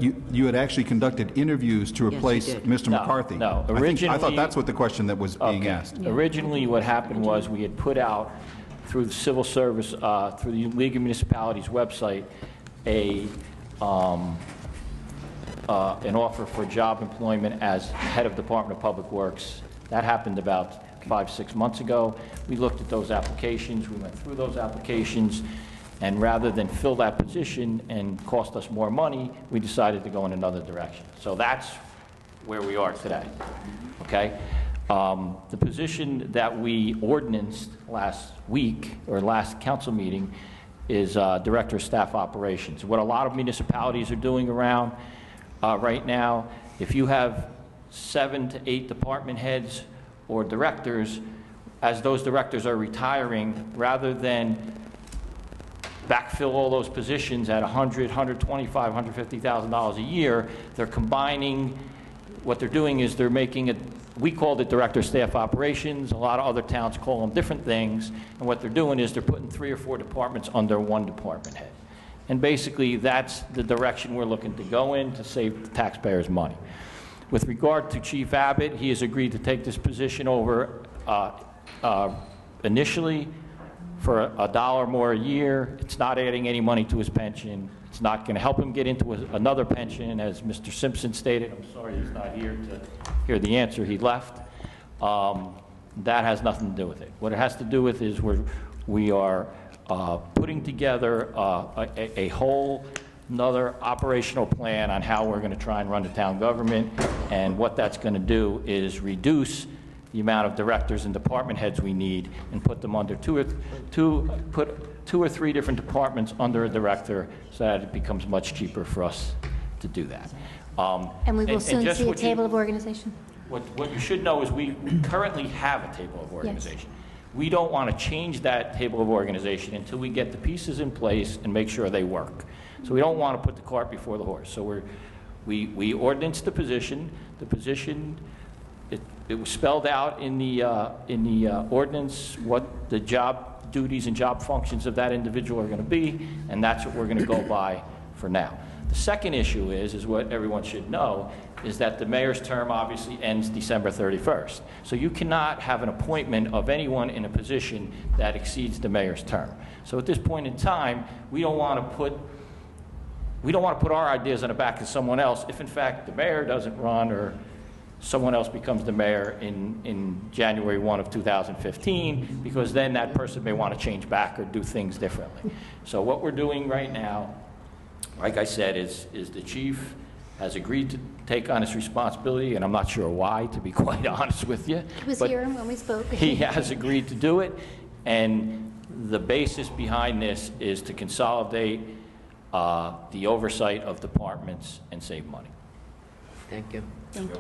you had actually conducted interviews to replace Mr. McCarthy. No, I thought that's what the question that was being asked. Yeah. Originally, what happened was we had put out through the civil service, through the League of Municipalities website, an offer for job employment as head of Department of Public Works. That happened about 5-6 months ago. We looked at those applications, we went through those applications, and rather than fill that position and cost us more money, we decided to go in another direction. So that's where we are today, okay? The position that we ordinanced last week, or last council meeting, is Director of Staff Operations. What a lot of municipalities are doing around right now, if you have 7 to 8 department heads or directors, as those directors are retiring, rather than backfill all those positions at $100,000, $125,000, $150,000 a year, they're combining. What they're doing is they're making it, we called it Director of Staff Operations, a lot of other towns call them different things, and what they're doing is they're putting 3 or 4 departments under one department head. And basically, that's the direction we're looking to go in to save the taxpayers money. With regard to Chief Abbott, he has agreed to take this position over initially for $1 more a year. It's not adding any money to his pension. It's not going to help him get into another pension, as Mr. Simpson stated. I'm sorry he's not here to hear the answer. He left. That has nothing to do with it. What it has to do with is we are putting together a whole another operational plan on how we're going to try and run the town government, and what that's going to do is reduce the amount of directors and department heads we need and put them under two or three different departments under a director, so that it becomes much cheaper for us to do that. And we will soon see a table of organization? What you should know is we currently have a table of organization. Yes. We don't want to change that table of organization until we get the pieces in place and make sure they work. So we don't want to put the cart before the horse. So we ordinance the position. The position, it was spelled out in the ordinance what the job duties and job functions of that individual are going to be, and that's what we're going to go by for now. The second issue is what everyone should know, is that the mayor's term obviously ends December 31st. So you cannot have an appointment of anyone in a position that exceeds the mayor's term. So at this point in time, we don't want to put our ideas on the back of someone else if in fact the mayor doesn't run, or someone else becomes the mayor in January 1 of 2015, because then that person may want to change back or do things differently. So what we're doing right now, like I said, is the chief has agreed to take on his responsibility, and I'm not sure why, to be quite honest with you. He was but here when we spoke. He has agreed to do it, and the basis behind this is to consolidate the oversight of departments and save money. Thank you. Thank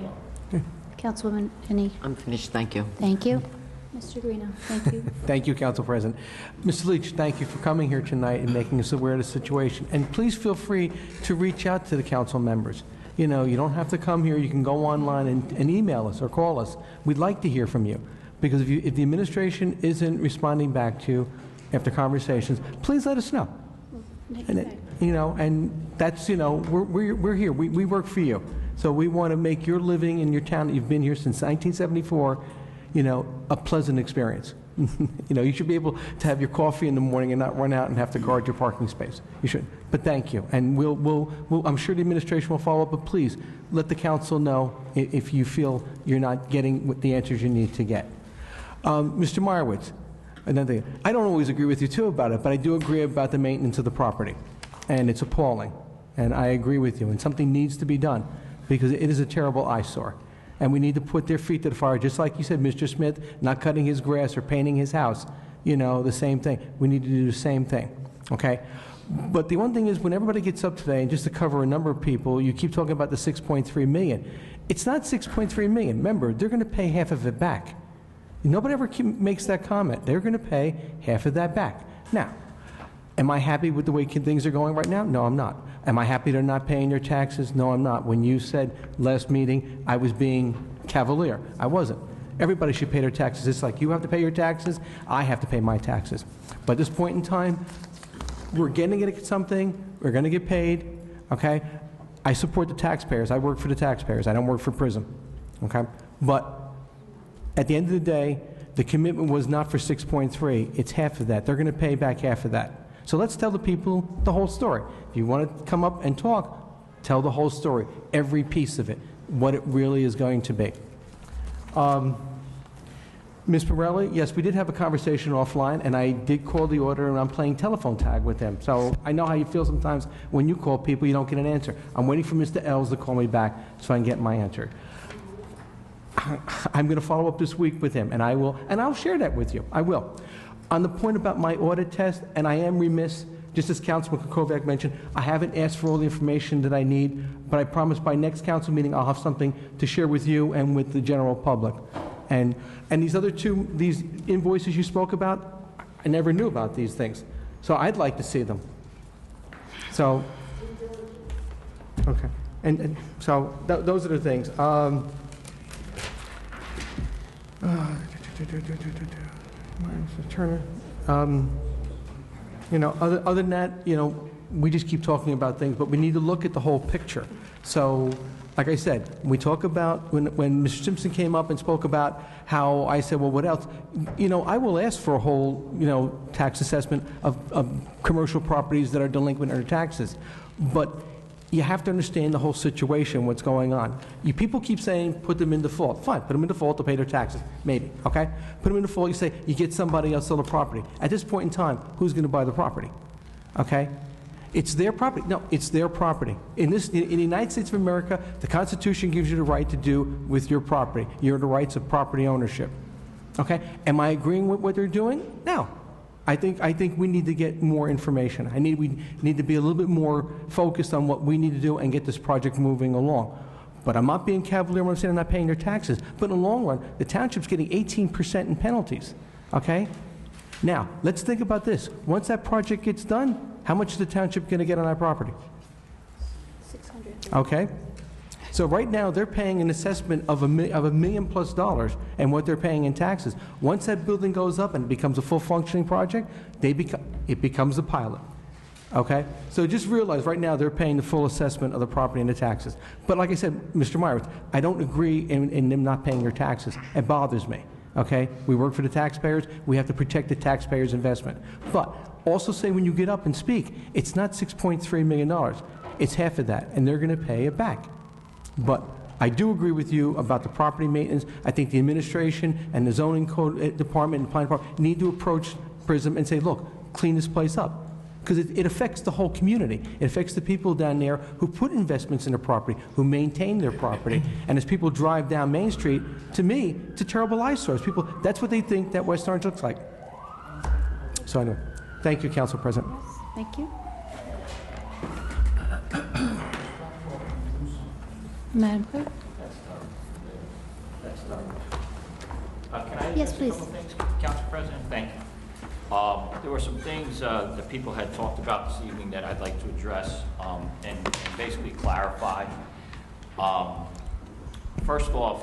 you. Councilwoman, any? I'm finished, thank you. Thank you. Mr. Greeno, thank you. Thank you, Council President. Mr. Leach, thank you for coming here tonight and making us aware of the situation. And please feel free to reach out to the council members. You know, you don't have to come here. You can go online and email us or call us. We'd like to hear from you. Because if the administration isn't responding back to you after conversations, please let us know. And, you know, and that's, you know, we're here. We work for you. So we want to make your living in your town that you've been here since 1974, you know, a pleasant experience. You know, you should be able to have your coffee in the morning and not run out and have to guard your parking space. You should. But thank you. And I'm sure the administration will follow up, but please let the council know if you feel you're not getting the answers you need to get. Mr. Meyerowitz, another thing. I don't always agree with you, too, about it, but I do agree about the maintenance of the property. And it's appalling. And I agree with you. And something needs to be done because it is a terrible eyesore. And we need to put their feet to the fire, just like you said, Mr. Smith, not cutting his grass or painting his house. You know, the same thing. We need to do the same thing, okay? But the one thing is, when everybody gets up today, and just to cover a number of people, you keep talking about the $6.3 million. It's not $6.3 million. Remember, they're going to pay half of it back. Nobody ever makes that comment. They're going to pay half of that back. Now, am I happy with the way things are going right now? No, I'm not. Am I happy they're not paying their taxes? No, I'm not. When you said last meeting I was being cavalier, I wasn't. Everybody should pay their taxes. It's like you have to pay your taxes, I have to pay my taxes. But at this point in time, we're getting to get something, we're going to get paid, okay? I support the taxpayers. I work for the taxpayers. I don't work for PRISM, okay? But at the end of the day, the commitment was not for 6.3. It's half of that. They're going to pay back half of that. So let's tell the people the whole story. If you want to come up and talk, tell the whole story, every piece of it, what it really is going to be. Ms. Pirelli, yes, we did have a conversation offline, and I did call the order, and I'm playing telephone tag with him. So I know how you feel sometimes when you call people, you don't get an answer. I'm waiting for Mr. Els to call me back so I can get my answer. I'm going to follow up this week with him, and I'll share that with you. I will. On the point about my audit test, and I am remiss, just as Councilman Kukovac mentioned, I haven't asked for all the information that I need, but I promise by next council meeting I'll have something to share with you and with the general public. And these other two, these invoices you spoke about, I never knew about these things. So I'd like to see them. So, okay. And so those are the things. Turner. You know, other than that, you know, we just keep talking about things, but we need to look at the whole picture. So, like I said, we talk about, when Mr. Simpson came up and spoke about how I said, well, what else? You know, I will ask for a whole, you know, tax assessment of commercial properties that are delinquent in their taxes. But you have to understand the whole situation, what's going on. People keep saying, put them in default. Fine, put them in default to pay their taxes. Maybe, okay? Put them in default, you say, you get somebody else sell the property. At this point in time, who's going to buy the property? Okay? It's their property. No, it's their property. In the United States of America, the Constitution gives you the right to do with your property. You're the rights of property ownership. Okay? Am I agreeing with what they're doing? No. I think we need to get more information. We need to be a little bit more focused on what we need to do and get this project moving along. But I'm not being cavalier when I'm saying they're not paying their taxes. But in the long run, the township's getting 18% in penalties. Okay? Now, let's think about this. Once that project gets done, how much is the township going to get on our property? $600. Okay? So right now, they're paying an assessment of $1 million plus and what they're paying in taxes. Once that building goes up and it becomes a full functioning project, it becomes a pilot. Okay? So just realize right now they're paying the full assessment of the property and the taxes. But like I said, Mr. Myers, I don't agree in them not paying their taxes. It bothers me. Okay? We work for the taxpayers. We have to protect the taxpayers' investment. But also say when you get up and speak, it's not $6.3 million. It's half of that, and they're going to pay it back. But I do agree with you about the property maintenance. I think the administration and the zoning code department and planning department need to approach PRISM and say, look, clean this place up. Because it affects the whole community. It affects the people down there who put investments in their property, who maintain their property. And as people drive down Main Street, to me, it's a terrible eyesore. People, that's what they think that West Orange looks like. So anyway, thank you, Council President. Thank you. Madam Clerk? Can I Yes, address a please. couple things, Council President? Thank you. There were some things that people had talked about this evening that I'd like to address and basically clarify. First off,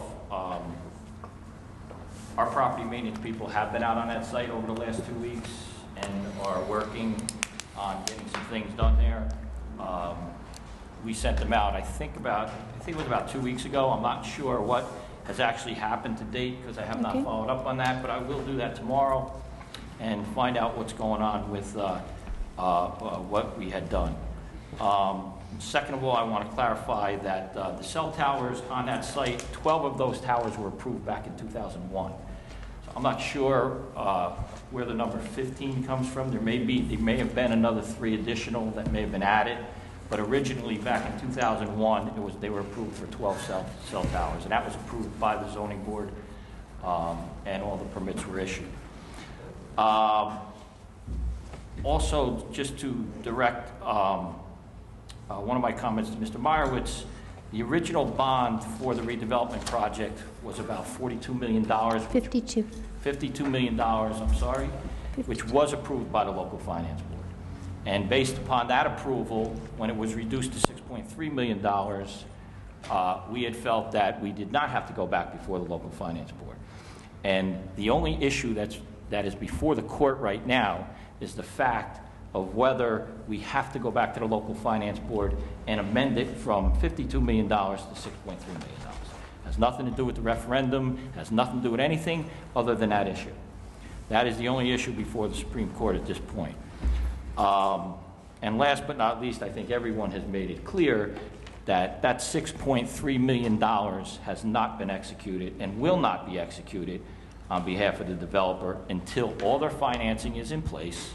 our property maintenance people have been out on that site over the last 2 weeks and are working on getting some things done there. We sent them out, I think it was about 2 weeks ago. I'm not sure what has actually happened to date because I have not followed up on that, but I will do that tomorrow and find out what's going on with what we had done. Second of all, I want to clarify that the cell towers on that site, 12 of those towers were approved back in 2001. So I'm not sure where the number 15 comes from. There may have been another 3 additional that may have been added, but originally back in 2001, they were approved for 12 cell towers, and that was approved by the zoning board, and all the permits were issued. Also, just to direct one of my comments to Mr. Meyerowitz, the original bond for the redevelopment project was about $42 million. 52. $52 million, I'm sorry, which was approved by the local finance board. And based upon that approval, when it was reduced to $6.3 million, we had felt that we did not have to go back before the local finance board. And the only issue that is before the court right now is the fact of whether we have to go back to the local finance board and amend it from $52 million to $6.3 million. It has nothing to do with the referendum, has nothing to do with anything other than that issue. That is the only issue before the Supreme Court at this point. And last but not least, I think everyone has made it clear that that $6.3 million has not been executed and will not be executed on behalf of the developer until all their financing is in place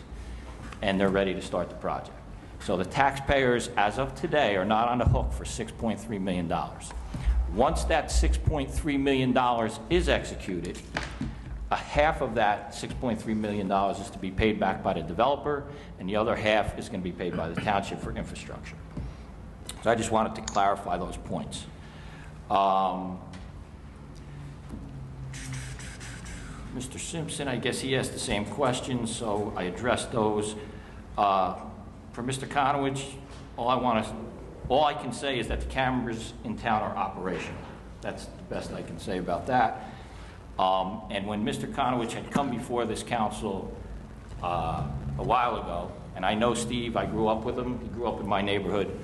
and they're ready to start the project. So the taxpayers, as of today, are not on the hook for $6.3 million. Once that $6.3 million is executed, a half of that $6.3 million is to be paid back by the developer, and the other half is going to be paid by the township for infrastructure. So I just wanted to clarify those points. Mr. Simpson, I guess he asked the same questions, so I addressed those. For Mr. Conowitz, all I can say is that the cameras in town are operational. That's the best I can say about that. And when Mr. Conowitz had come before this council a while ago, and I know Steve, I grew up with him, he grew up in my neighborhood,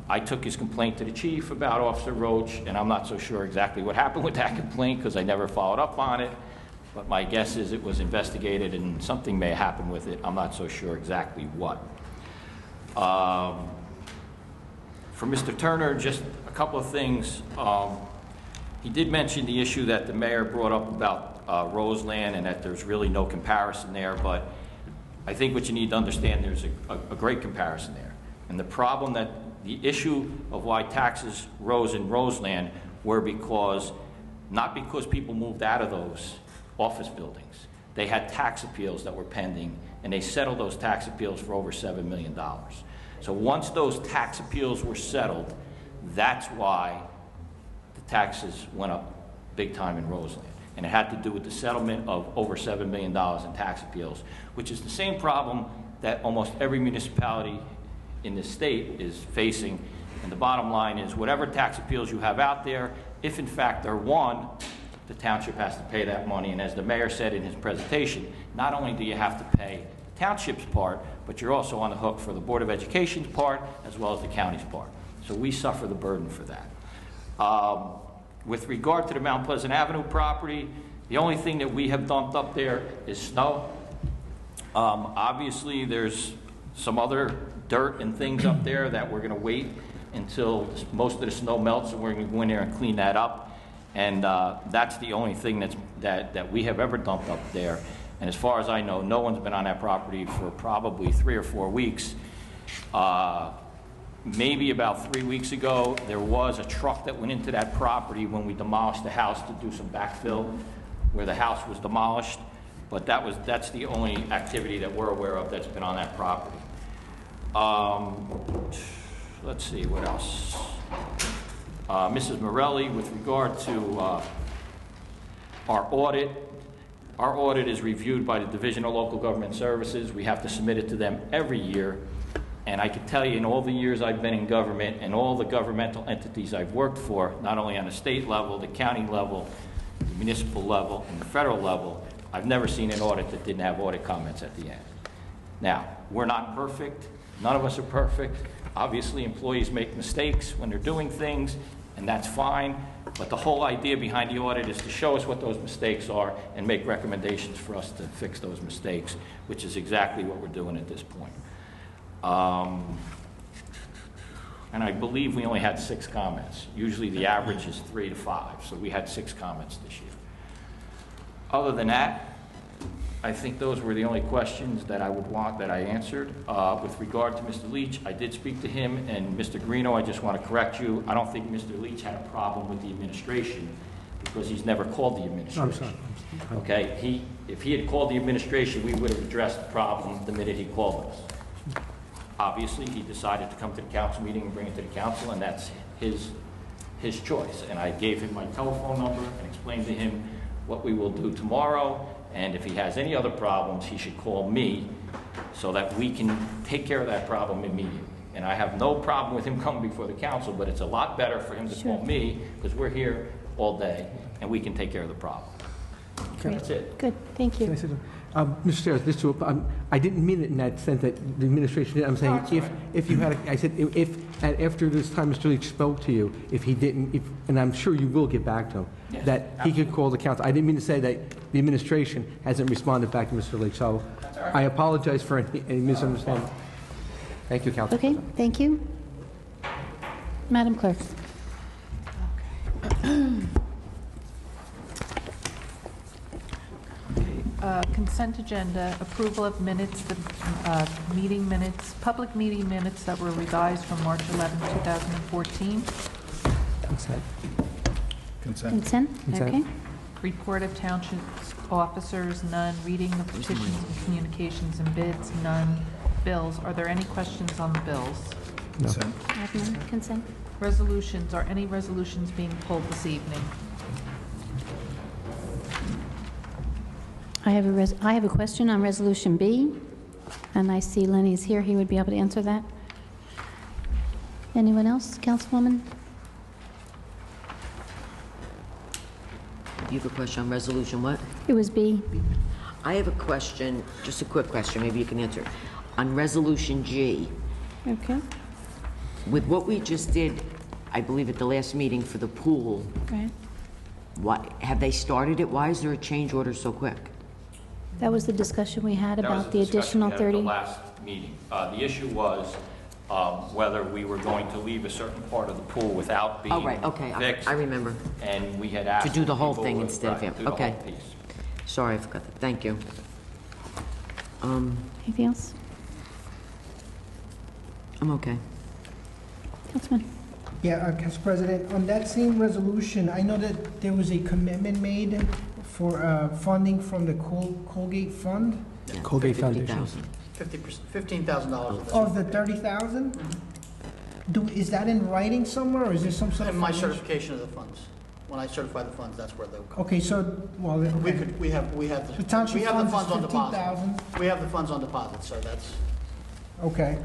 I took his complaint to the chief about Officer Roach, and I'm not so sure exactly what happened with that complaint because I never followed up on it, but my guess is it was investigated and something may happen with it. I'm not so sure exactly what. For Mr. Turner, just a couple of things. He did mention the issue that the mayor brought up about Roseland and that there's really no comparison there, but I think what you need to understand, there's a great comparison there. And the problem that the issue of why taxes rose in Roseland were not because people moved out of those office buildings. They had tax appeals that were pending, and they settled those tax appeals for over $7 million. So once those tax appeals were settled, that's why the taxes went up big time in Roseland. And it had to do with the settlement of over $7 million in tax appeals, which is the same problem that almost every municipality in the state is facing. And the bottom line is whatever tax appeals you have out there, if in fact they're won, the township has to pay that money. And as the mayor said in his presentation, not only do you have to pay the township's part, but you're also on the hook for the Board of Education's part as well as the county's part. So we suffer the burden for that. With regard to the Mount Pleasant Avenue property, the only thing that we have dumped up there is snow. Obviously, there's some other dirt and things up there that we're going to wait until most of the snow melts, and we're going to go in there and clean that up. And that's the only thing that we have ever dumped up there. And as far as I know, no one's been on that property for probably 3 or 4 weeks. Maybe about 3 weeks ago, there was a truck that went into that property when we demolished the house to do some backfill where the house was demolished. But that's the only activity that we're aware of that's been on that property. Let's see, what else? Mrs. Morelli, with regard to our audit is reviewed by the Division of Local Government Services. We have to submit it to them every year. And I can tell you, in all the years I've been in government and all the governmental entities I've worked for, not only on the state level, the county level, the municipal level, and the federal level, I've never seen an audit that didn't have audit comments at the end. Now, we're not perfect. None of us are perfect. Obviously, employees make mistakes when they're doing things, and that's fine. But the whole idea behind the audit is to show us what those mistakes are and make recommendations for us to fix those mistakes, which is exactly what we're doing at this point. And I believe we only had 6 comments. Usually the average is 3 to 5, so we had 6 comments this year. Other than that, I think those were the only questions that I would want that I answered. With regard to Mr. Leach, I did speak to him, and Mr. Greeno, I just want to correct you. I don't think Mr. Leach had a problem with the administration because he's never called the administration. I'm sorry. Okay, if he had called the administration, we would have addressed the problem the minute he called us. Obviously, he decided to come to the council meeting and bring it to the council, and that's his choice. And I gave him my telephone number and explained to him what we will do tomorrow. And if he has any other problems, he should call me so that we can take care of that problem immediately. And I have no problem with him coming before the council, but it's a lot better for him to call me because we're here all day and we can take care of the problem. Great. That's it. Good, thank you. Can I say something? Mr. Chair, I didn't mean it in that sense that the administration did. I'm saying if you had, I said if after this time Mr. Leach spoke to you, if he didn't, and I'm sure you will get back to him, Yes, that he could call the council. I didn't mean to say that the administration hasn't responded back to Mr. Leach, so I apologize for any misunderstanding. Thank you, Council. Okay, thank you. Madam Clerk. Consent agenda, approval of minutes, the meeting minutes, public meeting minutes that were revised from March 11, 2014. Consent. Consent, okay. Report of township officers, none. Reading of petitions and communications and bids, none. Bills, are there any questions on the bills? No. I have none. Consent. Resolutions, are any resolutions being pulled this evening? I have a question on Resolution B, and I see Lenny's here. He would be able to answer that. Anyone else, Councilwoman? You have a question on resolution what? It was B. I have a question, just a quick question, maybe you can answer. On resolution G, Okay, with what we just did, I believe at the last meeting for the pool, right. what, have they started it? Why is there a change order so quick? That was the discussion we had about the additional 30. That was the discussion we had at the last meeting. The issue was whether we were going to leave a certain part of the pool without being Oh, right, okay, fixed. I remember. And we had asked. To do the whole people thing would- instead of, right, yeah, do the whole okay. piece. Sorry, I forgot that, thank you. Anything else? I'm okay. Councilman? Yeah, Council President, on that same resolution, I know that there was a commitment made for funding from the Colgate Fund Colgate Foundation. 15,000 of the 30,000? Is that in writing somewhere, or is there some sort of? And my financial- certification of the funds. When I certify the funds, that's where they'll come. Okay, so, well, okay. We have The the township funds funds is on deposit. 15,000. We have the funds on deposit, so that's, Okay.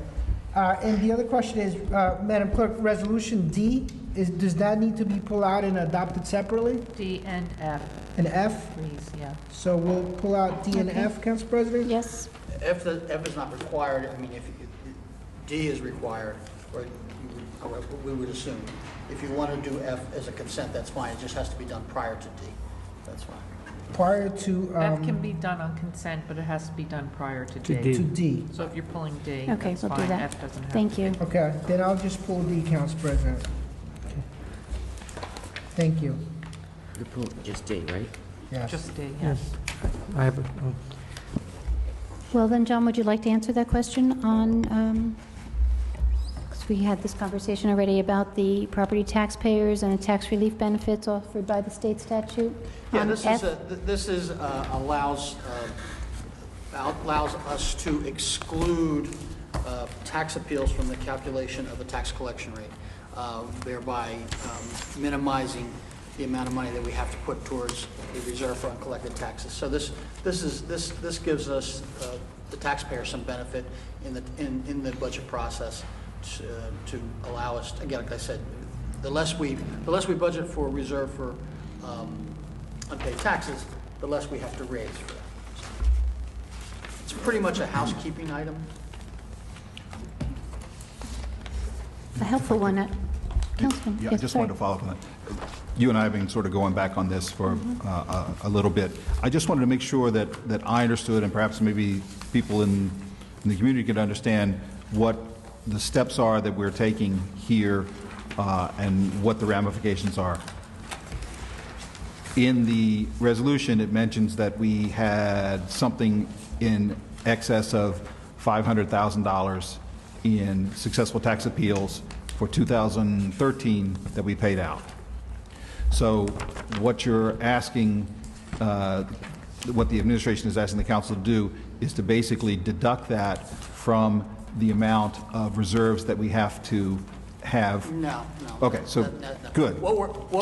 And the other question is, Madam Clerk, Resolution D, does that need to be pulled out and adopted separately? D and F, An F? please, yeah. So we'll pull out D and Okay. F, Council President? Yes. F is not required, I mean, if D is required, or we would assume. If you want to do F as a consent, that's fine, it just has to be done prior to D. That's fine. prior to... F can be done on consent, but it has to be done prior to D. To D. So if you're pulling D, Okay, that's we'll do fine. that. F doesn't have Thank to. you. Okay, then I'll just pull D, Council President. Thank you. You pull just D, right? Yes. Just D, yes. I have a, Well, then, John, would you like to answer that question on, 'cause we had this conversation already about the property taxpayers and the tax relief benefits offered by the state statute? Yeah, On this F? allows us to exclude tax appeals from the calculation of the tax collection rate, thereby minimizing the amount of money that we have to put towards the reserve for uncollected taxes. So this gives us, the taxpayer, some benefit in the budget process to allow us, again, like I said, the less we budget for reserve for unpaid taxes, the less we have to raise for that. It's pretty much a housekeeping item. A helpful one. Councilman? Yeah, I Yes, just sorry. wanted to follow up on that. You and I have been sort of going back on this for a little bit. I just wanted to make sure that I understood, and perhaps maybe people in the community could understand what the steps are that we're taking here and what the ramifications are. In the resolution, it mentions that we had something in excess of $500,000 in successful tax appeals for 2013 that we paid out. So what you're asking, what the administration is asking the council to do is to basically deduct that from the amount of reserves that we have to have. No. Okay, so, No. good.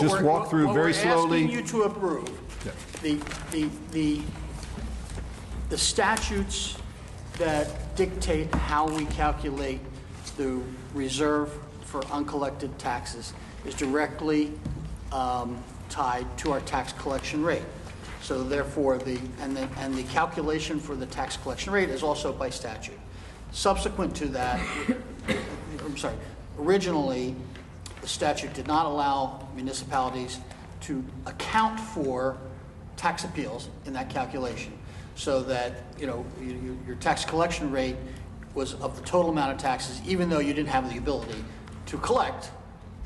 Just walk through very slowly. What we're asking you to approve, the statutes that dictate how we calculate the reserve for uncollected taxes is directly tied to our tax collection rate. So therefore, the calculation for the tax collection rate is also by statute. Subsequent to that, originally, the statute did not allow municipalities to account for tax appeals in that calculation, so that, your tax collection rate was of the total amount of taxes, even though you didn't have the ability to collect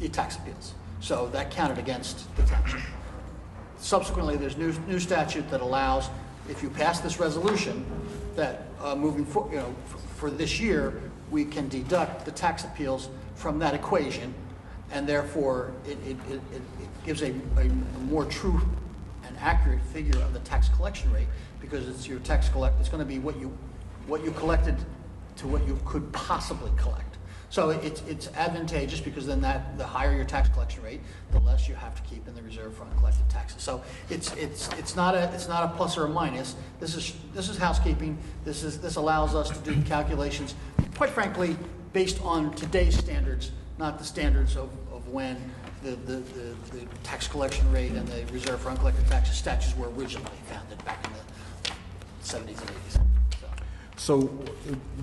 the tax appeals. So that counted against the township. Subsequently, there's new statute that allows, if you pass this resolution, that moving forward, for this year, we can deduct the tax appeals from that equation, and therefore it gives a more true and accurate figure of the tax collection rate, because it's your tax it's going to be what you collected to what you could possibly collect. So it's advantageous, because then the higher your tax collection rate, the less you have to keep in the reserve for uncollected taxes. So it's not a plus or a minus. This is housekeeping. This allows us to do calculations, quite frankly, based on today's standards, not the standards of when the tax collection rate and the reserve for uncollected taxes statutes were originally founded back in the 70s and 80s. So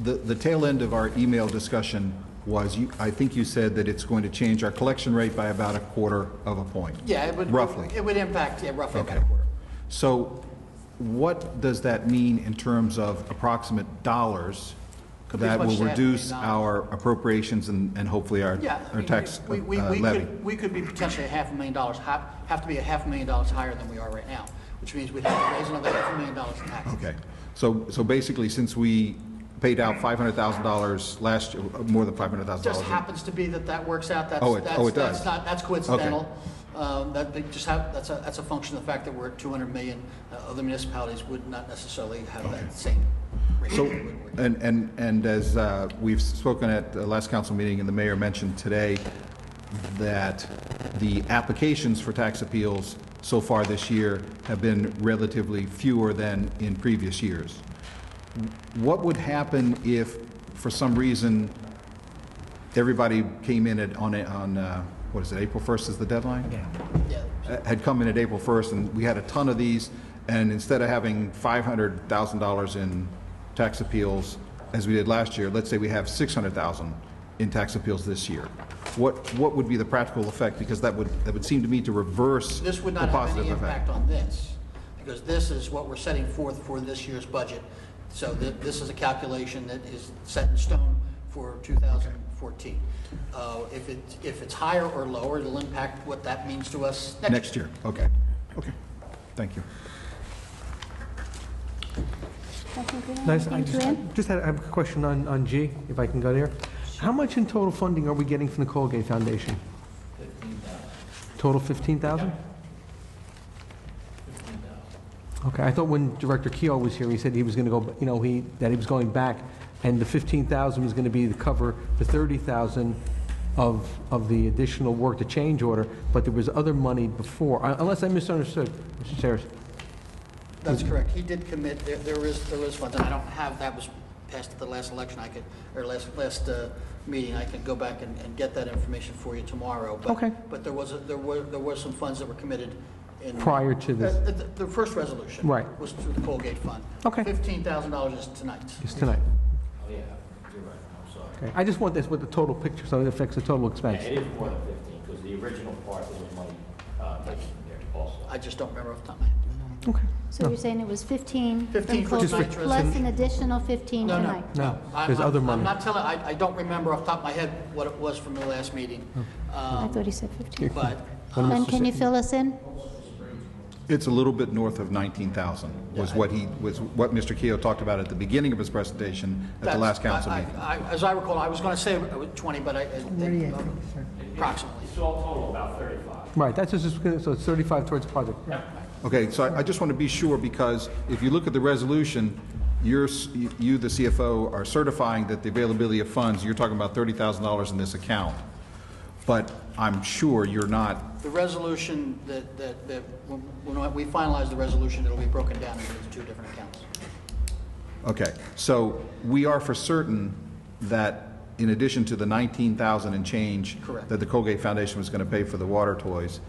the tail end of our email discussion was, I think you said that it's going to change our collection rate by about 1/4 of a point. Yeah, it would. Roughly. It would impact, roughly Okay. about 1/4. So what does that mean in terms of approximate dollars Could be as that much will as $500,000. reduce our appropriations and hopefully our tax levy? We could be potentially $500,000, have to be $500,000 higher than we are right now, which means we'd have to raise another $500,000 in taxes. Okay. So basically, since we paid out $500,000 last year, more than $500,000. Just happens to be that works out. That's it does. That's coincidental. That's a function of the fact that we're at 200 million. Other municipalities would not necessarily have that same rate. So, and as we've spoken at the last council meeting, and the mayor mentioned today, that the applications for tax appeals so far this year have been relatively fewer than in previous years. What would happen if, for some reason, everybody came in on what is it, April 1st is the deadline? Yeah. Had come in at April 1st, and we had a ton of these, and instead of having $500,000 in tax appeals, as we did last year, let's say we have $600,000 in tax appeals this year. What would be the practical effect? Because that would seem to me to reverse This would the not have positive any effect. impact on this, because this is what we're setting forth for this year's budget. So this is a calculation that is set in stone for 2014. If it's higher or lower, it'll impact what that means to us next year. Okay. Okay. Thank you. Nice. I Anything to add? I have a question on G, if I can go there. How much in total funding are we getting from the Colgate Foundation? 15,000. Total 15,000? Okay, I thought when Director Keogh was here, he said he was going to go, that he was going back, and the 15,000 was going to be to cover the 30,000 of the additional work, the change order, but there was other money before, unless I misunderstood, Mr. Sayers. That's correct. He did commit, there is funds, and I don't have, that was passed at the last election, last meeting. I can go back and get that information for you tomorrow. But, okay. But there were some funds that were committed in prior to this. The first resolution. Right. Was through the Colgate Fund. Okay. $15,000 is tonight. It's tonight. Oh, yeah, you're right, I'm sorry. Okay. I just want this with the total picture, so it affects the total expense. Yeah, it is more than 15, because the original part, there was money taken there also. I just don't remember off the top of my head. Okay. So you're saying it was 15 from 15 for Colgate tonight's plus resolution. an additional 15 tonight? No, there's other money. I'm not telling, I don't remember off the top of my head what it was from the last meeting. I thought he said 15. But, Len, can you fill us in? It's a little bit north of 19,000 was what Mr. Keogh talked about at the beginning of his presentation at the last council meeting. As I recall, I was going to say 20, but approximately. It's all total about 35. Right, that's just, so it's 35 towards the project. Okay, so I just want to be sure, because if you look at the resolution, you, the CFO, are certifying that the availability of funds, you're talking about $30,000 in this account. But I'm sure you're not. The resolution when we finalize the resolution, it'll be broken down into two different accounts. Okay, so we are for certain that in addition to the 19,000 and change Correct. that the Colgate Foundation was going to pay for the water toys,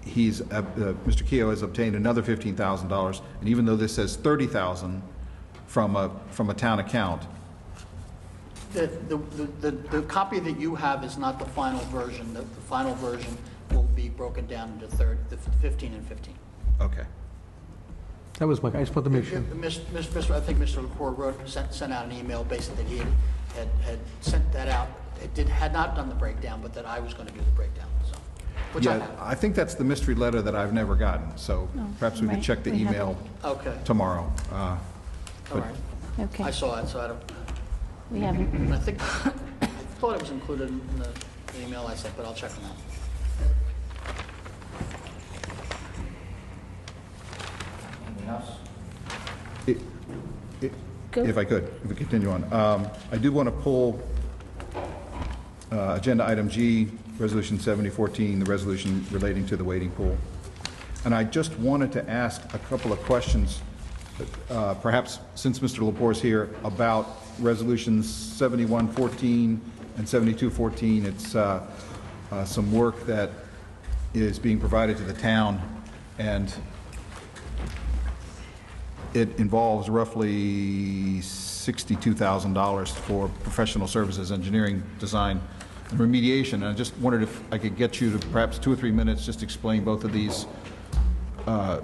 Mr. Keogh has obtained another $15,000, and even though this says 30,000 from a town account. The copy that you have is not the final version. The final version will be broken down into 15 and 15. Okay. That was I just want to make sure. I think Mr. LaCour sent out an email basically that he had sent that out. It had not done the breakdown, but that I was going to do the breakdown. So, which I have. I think that's the mystery letter that I've never gotten, so perhaps we could check the email tomorrow. All right. Okay. I saw it, so I don't. We haven't. I thought it was included in the email I sent, but I'll check on that. Anything else? If I could, if we continue on. I do want to pull agenda item G, Resolution 7014, the resolution relating to the wading pool. And I just wanted to ask a couple of questions, perhaps since Mr. Lepore is here, about Resolutions 7114 and 7214. It's some work that is being provided to the town, and it involves roughly $62,000 for professional services, engineering, design, and remediation. And I just wondered if I could get you to perhaps 2 or 3 minutes just explain both of these, the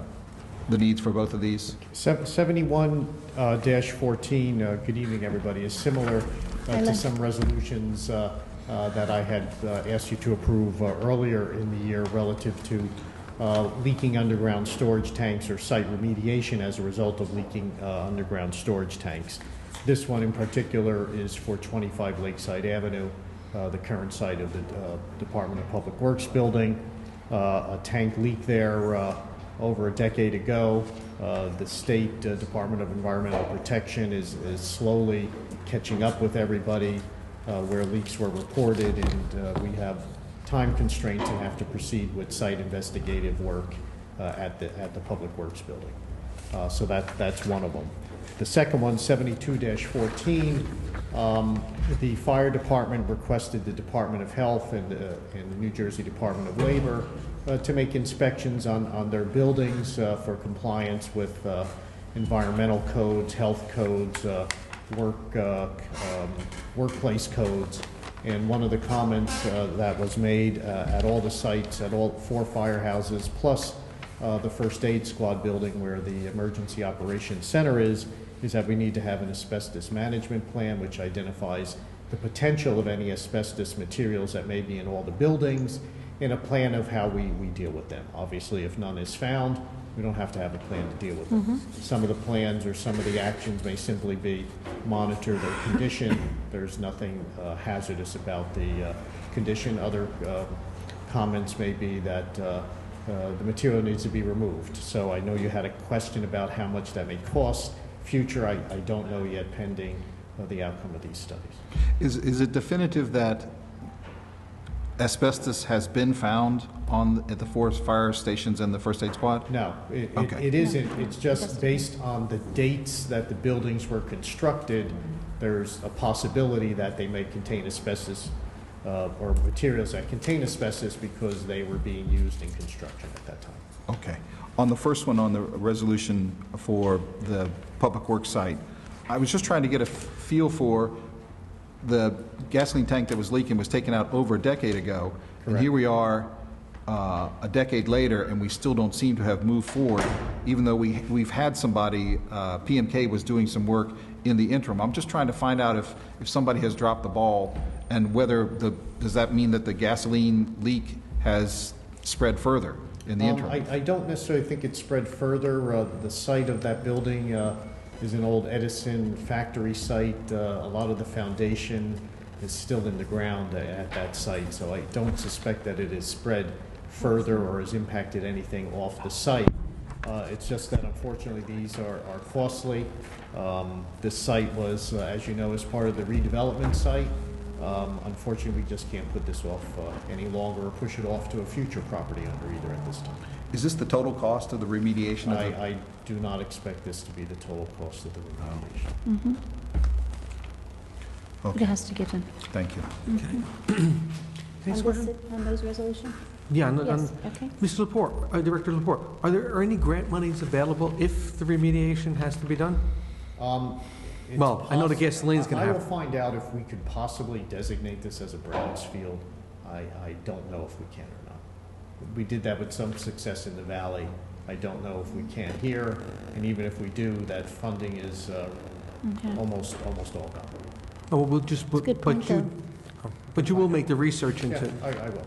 needs for both of these. 71-14, good evening, everybody, is similar to some resolutions that I had asked you to approve earlier in the year relative to leaking underground storage tanks or site remediation as a result of leaking underground storage tanks. This one in particular is for 25 Lakeside Avenue, the current site of the Department of Public Works building. A tank leaked there over a decade ago. The State Department of Environmental Protection is slowly catching up with everybody where leaks were reported, and we have time constraints and have to proceed with site investigative work at the Public Works building. So that's one of them. The second one, 72-14, the fire department requested the Department of Health and the New Jersey Department of Labor to make inspections on their buildings for compliance with environmental codes, health codes, workplace codes. And one of the comments that was made at all the sites, at all 4 firehouses, plus the First Aid Squad building where the Emergency Operations Center is that we need to have an asbestos management plan which identifies the potential of any asbestos materials that may be in all the buildings, and a plan of how we deal with them. Obviously, if none is found, we don't have to have a plan to deal with them. Some of the plans or some of the actions may simply be monitor their condition. There's nothing hazardous about the condition. Other comments may be that the material needs to be removed. So I know you had a question about how much that may cost. Future, I don't know yet, pending the outcome of these studies. Is it definitive that asbestos has been found at the 4 fire stations and the First Aid Squad? No, it isn't. It's just based on the dates that the buildings were constructed. There's a possibility that they may contain asbestos or materials that contain asbestos because they were being used in construction at that time. Okay. On the first one, on the resolution for the Public Works site, I was just trying to get a feel for the gasoline tank that was leaking was taken out over a decade ago. Correct. And here we are a decade later, and we still don't seem to have moved forward, even though we've had somebody, PMK was doing some work in the interim. I'm just trying to find out if somebody has dropped the ball, and whether does that mean that the gasoline leak has spread further in the interim? I don't necessarily think it's spread further. The site of that building is an old Edison factory site. A lot of the foundation is still in the ground at that site, so I don't suspect that it has spread further or has impacted anything off the site. It's just that unfortunately these are costly. This site was, as you know, is part of the redevelopment site. Unfortunately, we just can't put this off any longer or push it off to a future property owner either at this time. Is this the total cost of the remediation? I do not expect this to be the total cost of the remediation. It has to get done. Thank you. On those resolutions? Yeah, Yes, okay. Mr. Laporte, Director Laporte, are there any grant monies available if the remediation has to be done? Well, I know the gasoline's going to I have... will find out if we could possibly designate this as a brownfield. I don't know if we can or not. We did that with some success in the valley. I don't know if we can here, and even if we do, that funding is almost all gone. Oh, well, we'll just... It's a good point, though. But you will make the research into... Yeah, I will.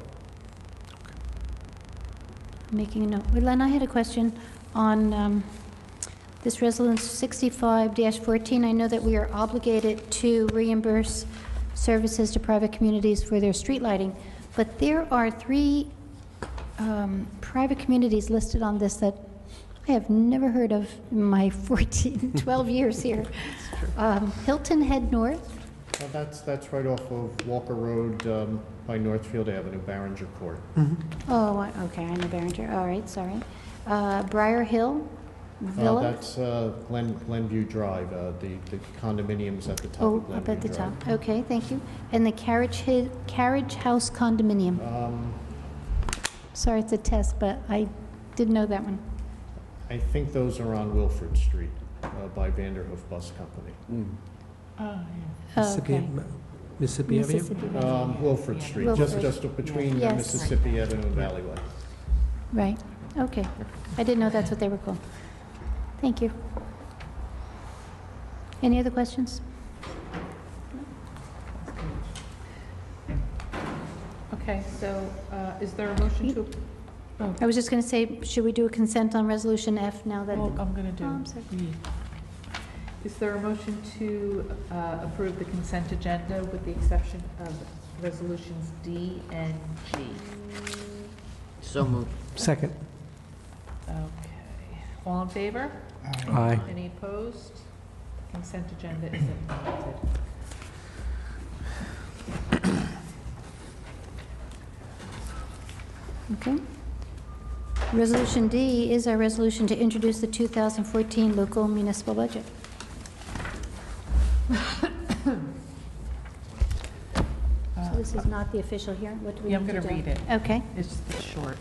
Making a note. Well, Len, I had a question on this resolution 65-14. I know that we are obligated to reimburse services to private communities for their street lighting, but there are 3 private communities listed on this that I have never heard of in my 12 years here. Hilton Head North. Well, that's right off of Walker Road by Northfield Avenue, Barringer Court. Oh, okay, I know Barringer. All right, sorry. Briar Hill Villa. That's Glenview Drive, the condominiums at the top of Glenview up at the Drive. top. Okay, thank you. And the Carriage House condominium. Sorry, it's a test, but I didn't know that one. I think those are on Wilford Street by Vanderhoof Bus Company. Okay. Mississippi Avenue? Wilford Street, Wilford. just between Yes. Mississippi Avenue and Valleyway. Right, okay. I didn't know that's what they were called. Thank you. Any other questions? Okay, so is there a motion to... I was just going to say, should we do a consent on Resolution F now that... Well, I'm going to do... Oh, I'm sorry. Is there a motion to approve the consent agenda with the exception of resolutions D and G? So moved. Second. Okay. All in favor? Aye. Any opposed? Consent agenda is adopted. Okay. Resolution D is our resolution to introduce the 2014 local municipal budget. So this is not the official hearing? What do we Yeah, I'm need to going to do? read it. Okay. It's short.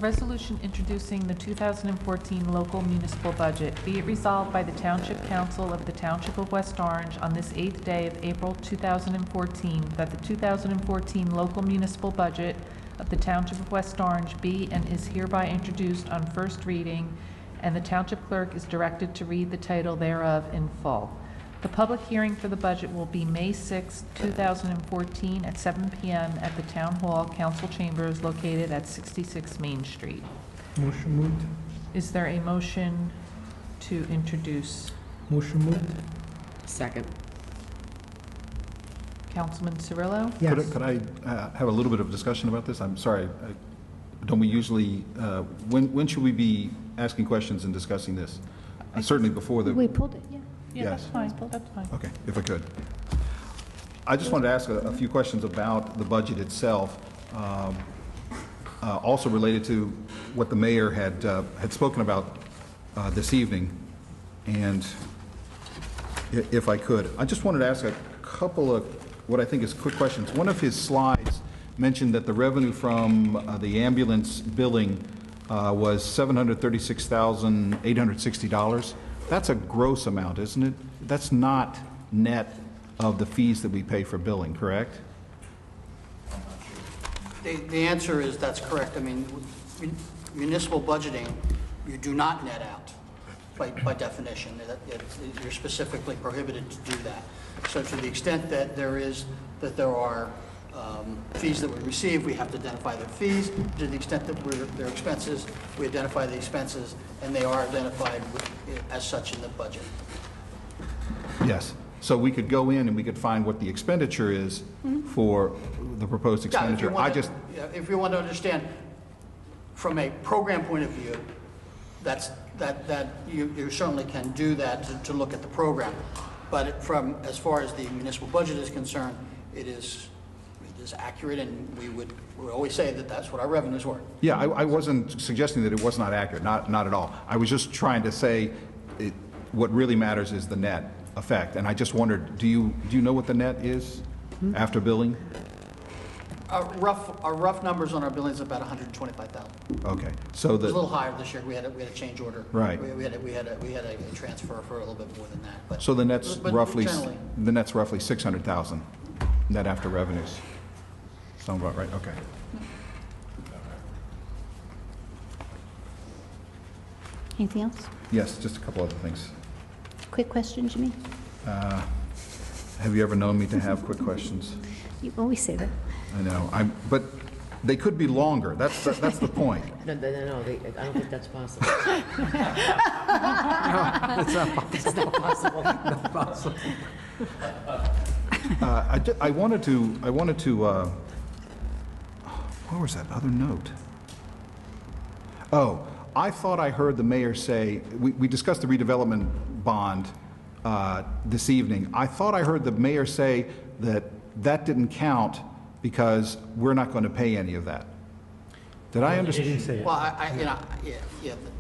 Resolution introducing the 2014 local municipal budget. Be it resolved by the Township Council of the Township of West Orange on this 8th day of April 2014 that the 2014 local municipal budget of the Township of West Orange be and is hereby introduced on first reading, and the Township Clerk is directed to read the title thereof in full. The public hearing for the budget will be May 6, 2014 at 7 p.m. at the Town Hall Council Chambers located at 66 Main Street. Motion moved. Is there a motion to introduce? Motion moved. Second. Councilman Cirillo? Yes. Could I have a little bit of discussion about this? I'm sorry. Don't we usually, when should we be asking questions and discussing this? Certainly before the... We pulled it, yeah. Yeah, Yes. that's fine, that's fine. Okay, if I could. I just wanted to ask a few questions about the budget itself, also related to what the mayor had spoken about this evening, and if I could. I just wanted to ask a couple of what I think is quick questions. One of his slides mentioned that the revenue from the ambulance billing was $736,860. That's a gross amount, isn't it? That's not net of the fees that we pay for billing, correct? The answer is that's correct. I mean, municipal budgeting, you do not net out by definition. You're specifically prohibited to do that. So to the extent that there are fees that we receive, we have to identify their fees. To the extent that they're expenses, we identify the expenses, and they are identified as such in the budget. Yes. So we could go in and we could find what the expenditure is for the proposed expenditure. If you want to understand from a program point of view, that you certainly can do that to look at the program. But as far as the municipal budget is concerned, it is accurate, and we would always say that that's what our revenues were. Yeah, I wasn't suggesting that it was not accurate, not at all. I was just trying to say what really matters is the net effect. And I just wondered, do you know what the net is after billing? Our rough numbers on our billing is about $125,000. Okay, so It was a little higher this year. We had a change order. Right. We had a transfer for a little bit more than that. But so the net's but roughly generally, $600,000 net after revenues. Sound about right? Okay. Anything else? Yes, just a couple other things. Quick questions, you mean? Have you ever known me to have quick questions? You always say that. I know. But they could be longer. That's the point. No, I don't think that's possible. It's not possible. It's not possible. Not possible. I wanted to. What was that other note? Oh, I thought I heard the mayor say, we discussed the redevelopment bond this evening. I thought I heard the mayor say that didn't count because we're not going to pay any of that. Did I understand? well,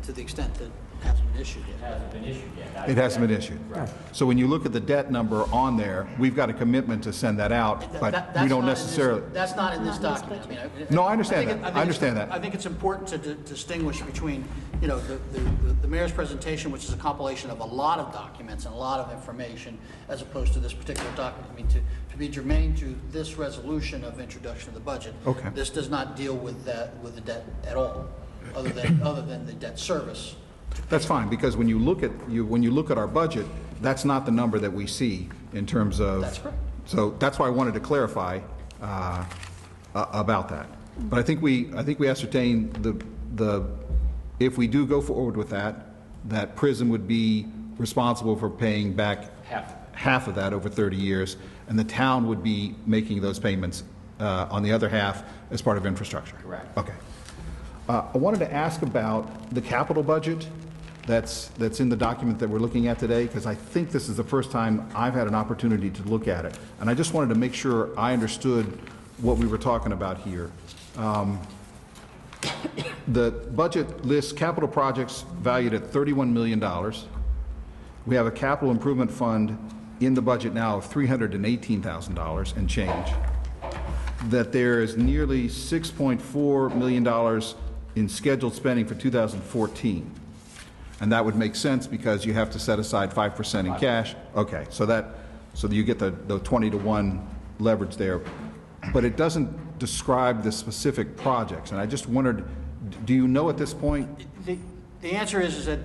to the extent that it hasn't been issued yet. It hasn't been issued yet. It hasn't been issued. Right. So when you look at the debt number on there, we've got a commitment to send that out, but we don't necessarily. That's not in this document. No, I understand that. I understand that. I think it's important to distinguish between, the mayor's presentation, which is a compilation of a lot of documents and a lot of information, as opposed to this particular document. I mean, to be germane to this resolution of introduction of the budget. Okay. This does not deal with the debt at all, other than the debt service. That's fine, because when you look at our budget, that's not the number that we see in terms of. That's correct. So that's why I wanted to clarify about that. But I think we ascertained if we do go forward with that PRISM would be responsible for paying back half of that over 30 years, and the town would be making those payments on the other half as part of infrastructure. Correct. Okay. I wanted to ask about the capital budget that's in the document that we're looking at today, because I think this is the first time I've had an opportunity to look at it. And I just wanted to make sure I understood what we were talking about here. The budget lists capital projects valued at $31 million. We have a capital improvement fund in the budget now of $318,000 and change. That there is nearly $6.4 million in scheduled spending for 2014. And that would make sense because you have to set aside 5% in cash. Okay, so you get the 20-to-1 leverage there. But it doesn't describe the specific projects, and I just wondered, do you know at this point? The answer is that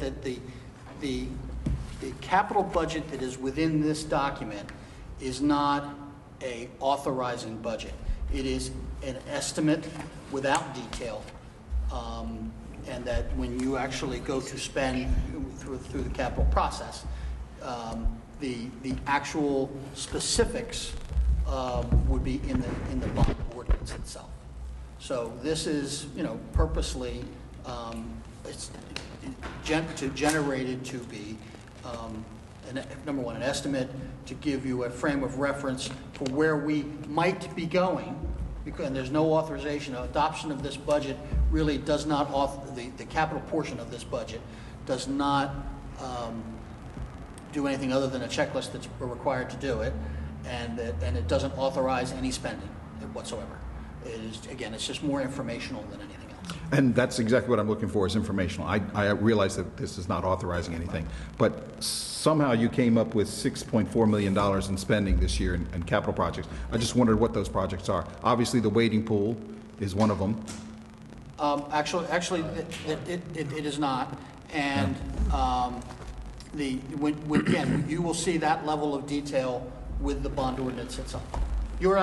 the capital budget that is within this document is not a authorizing budget. It is an estimate without detail, and that when you actually go to spend through the capital process, the actual specifics would be in the bond ordinance itself. So this is, purposely generated to be number one, an estimate to give you a frame of reference for where we might be going, because there's no authorization. Adoption of this budget really does not the capital portion of this budget does not do anything other than a checklist that's required to do it, and it doesn't authorize any spending whatsoever. It is, again, it's just more informational than anything else. And that's exactly what I'm looking for, is informational. I realize that this is not authorizing anything, but somehow you came up with $6.4 million in spending this year in capital projects. I just wondered what those projects are. Obviously, the wading pool is one of them. Actually, it is not. And again, you will see that level of detail with the bond ordinance itself. You're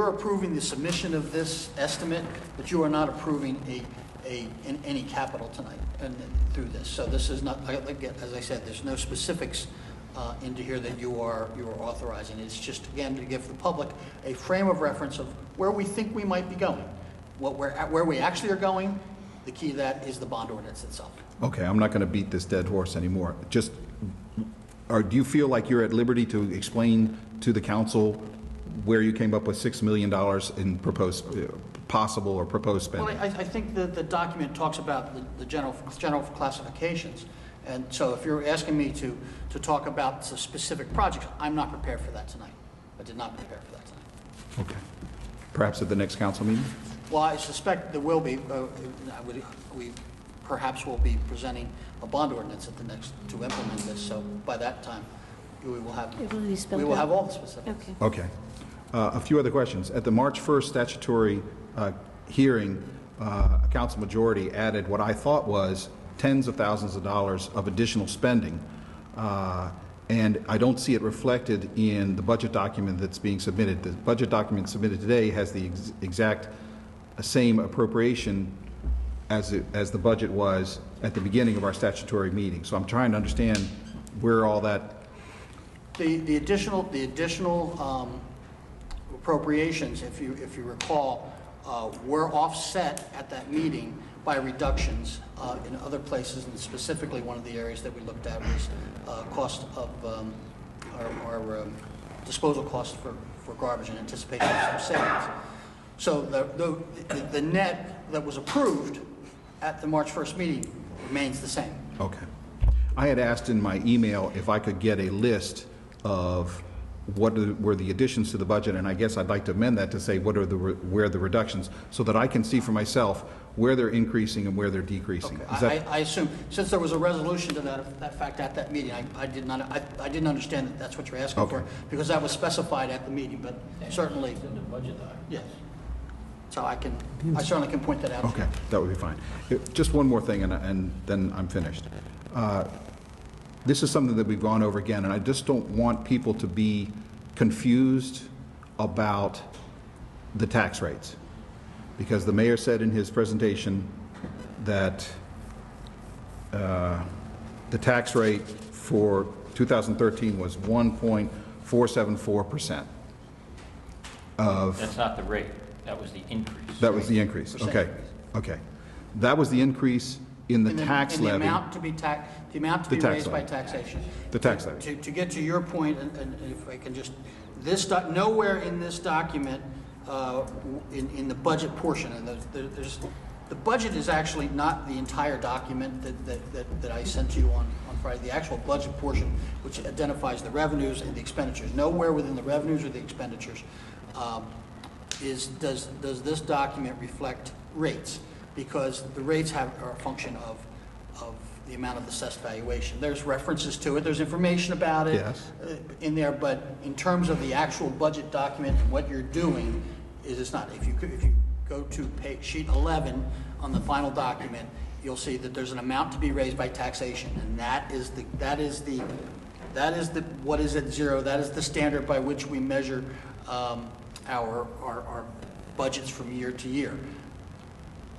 approving the submission of this estimate, but you are not approving any capital tonight and through this. So this is not, again, as I said, there's no specifics into here that you are authorizing. It's just, again, to give the public a frame of reference of where we think we might be going. Where we actually are going, the key to that is the bond ordinance itself. Okay, I'm not going to beat this dead horse anymore. Just, do you feel like you're at liberty to explain to the council where you came up with $6 million in proposed, possible or proposed spending? Well, I think that the document talks about the general classifications. And so if you're asking me to talk about the specific projects, I'm not prepared for that tonight. I did not prepare for that tonight. Okay. Perhaps at the next council meeting? Well, I suspect there will be. We perhaps will be presenting a bond ordinance at the next to implement this. So by that time, we will have all the specifics. Okay. A few other questions. At the March 1st statutory hearing, a council majority added what I thought was tens of thousands of dollars of additional spending, and I don't see it reflected in the budget document that's being submitted. The budget document submitted today has the exact same appropriation as the budget was at the beginning of our statutory meeting. So I'm trying to understand where all that. The additional appropriations, if you recall, were offset at that meeting by reductions in other places, and specifically one of the areas that we looked at was cost of our disposal costs for garbage and anticipation of some savings. So the net that was approved at the March 1st meeting remains the same. Okay. I had asked in my email if I could get a list of what were the additions to the budget, and I guess I'd like to amend that to say where the reductions, so that I can see for myself where they're increasing and where they're decreasing. Okay. I assume, since there was a resolution to that fact at that meeting, I didn't understand that that's what you're asking for, because that was specified at the meeting, but certainly. It's in the budget document. Yes. So I certainly can point that out. Okay, that would be fine. Just one more thing, and then I'm finished. This is something that we've gone over again, and I just don't want people to be confused about the tax rates, because the mayor said in his presentation that the tax rate for 2013 was 1.474%. That's not the rate. That was the increase. That was the increase. Okay. Okay. That was the increase in the tax levy. The amount to be raised by taxation. The tax levy. To get to your point, and if I can just, nowhere in this document, in the budget portion, and the budget is actually not the entire document that I sent to you on Friday. The actual budget portion, which identifies the revenues and the expenditures. Nowhere within the revenues or the expenditures does this document reflect rates, because the rates are a function of the amount of assessed valuation. There's references to it, there's information about it in there, but in terms of the actual budget document and what you're doing, it's not. If you go to sheet 11 on the final document, you'll see that there's an amount to be raised by taxation, and that is what is at zero. That is the standard by which we measure our budgets from year to year.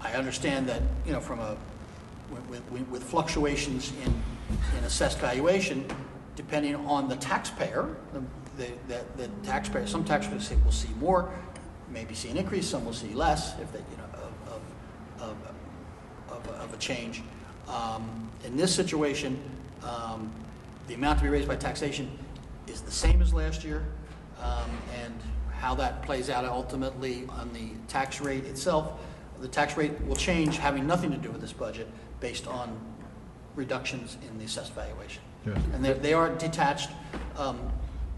I understand that, you know, with fluctuations in assessed valuation, depending on the taxpayer, the taxpayer, some taxpayers will see more, maybe see an increase, some will see less if they, you know, of a change. In this situation, the amount to be raised by taxation is the same as last year, and how that plays out ultimately on the tax rate itself, the tax rate will change, having nothing to do with this budget, based on reductions in the assessed valuation. Yes. And they are detached.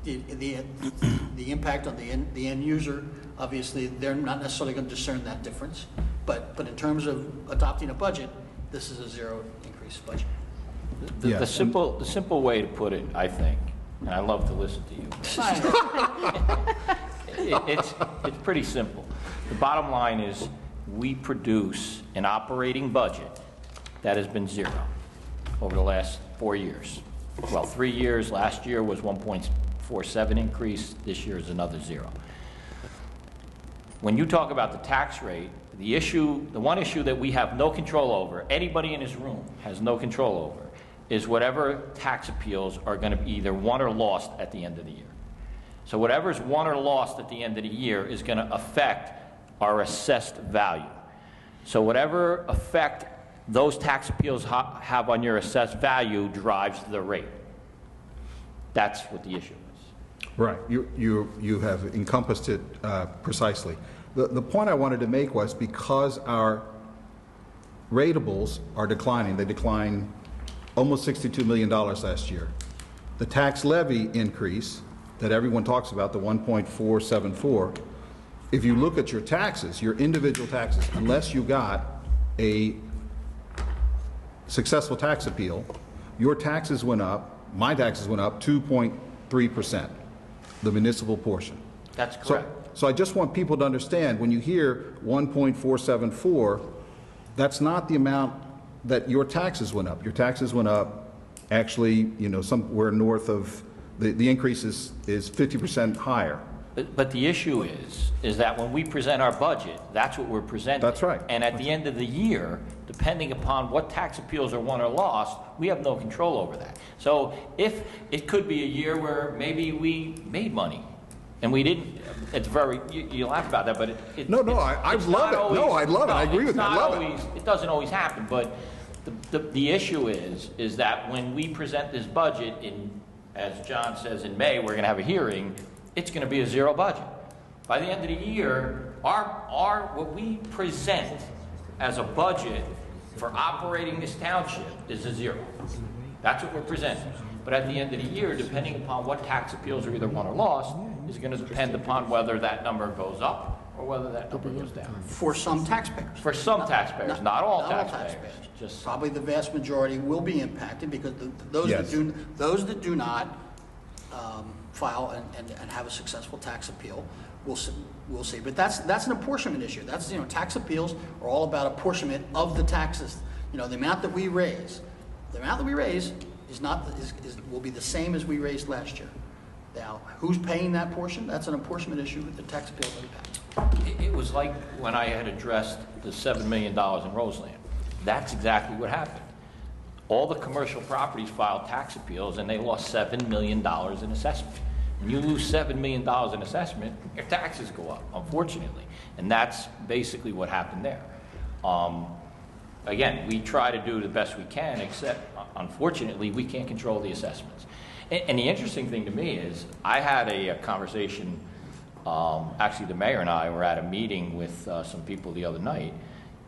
The impact on the end user, obviously, they're not necessarily going to discern that difference. But in terms of adopting a budget, this is a zero increase budget. The simple way to put it, I think, and I love to listen to you. It's pretty simple. The bottom line is we produce an operating budget that has been zero over the last 4 years. Well, 3 years. Last year was 1.47 increase. This year is another zero. When you talk about the tax rate, the one issue that we have no control over, anybody in this room has no control over, is whatever tax appeals are going to be either won or lost at the end of the year. So whatever's won or lost at the end of the year is going to affect our assessed value. So whatever effect those tax appeals have on your assessed value drives the rate. That's what the issue is. Right. You have encompassed it precisely. The point I wanted to make was because our ratables are declining, they declined almost $62 million last year. The tax levy increase that everyone talks about, the 1.474, if you look at your taxes, your individual taxes, unless you got a successful tax appeal, your taxes went up, my taxes went up 2.3%, the municipal portion. That's correct. So I just want people to understand, when you hear 1.474, that's not the amount that your taxes went up. Your taxes went up actually, you know, somewhere north of, the increase is 50% higher. But the issue is that when we present our budget, that's what we're presenting. That's right. And at the end of the year, depending upon what tax appeals are won or lost, we have no control over that. So if it could be a year where maybe we made money and we didn't, it's very, you laugh about that, but I love it. No, I love it. I agree with that. I love it. It doesn't always happen, but the issue is that when we present this budget in, as John says, in May, we're going to have a hearing, it's going to be a zero budget. By the end of the year, what we present as a budget for operating this township is a zero. That's what we're presenting. But at the end of the year, depending upon what tax appeals are either won or lost, is going to depend upon whether that number goes up or whether that number goes down. For some taxpayers. For some taxpayers, not all taxpayers. Just probably the vast majority will be impacted because those that do not file and have a successful tax appeal, we'll see. But that's an apportionment issue. That's, you know, tax appeals are all about apportionment of the taxes. You know, the amount that we raise will be the same as we raised last year. Now, who's paying that portion? That's an apportionment issue with the tax appeal impact. It was like when I had addressed the $7 million in Roseland. That's exactly what happened. All the commercial properties filed tax appeals and they lost $7 million in assessment. When you lose $7 million in assessment, your taxes go up, unfortunately. And that's basically what happened there. Again, we try to do the best we can, except, unfortunately, we can't control the assessments. And the interesting thing to me is, I had a conversation, actually the mayor and I were at a meeting with some people the other night,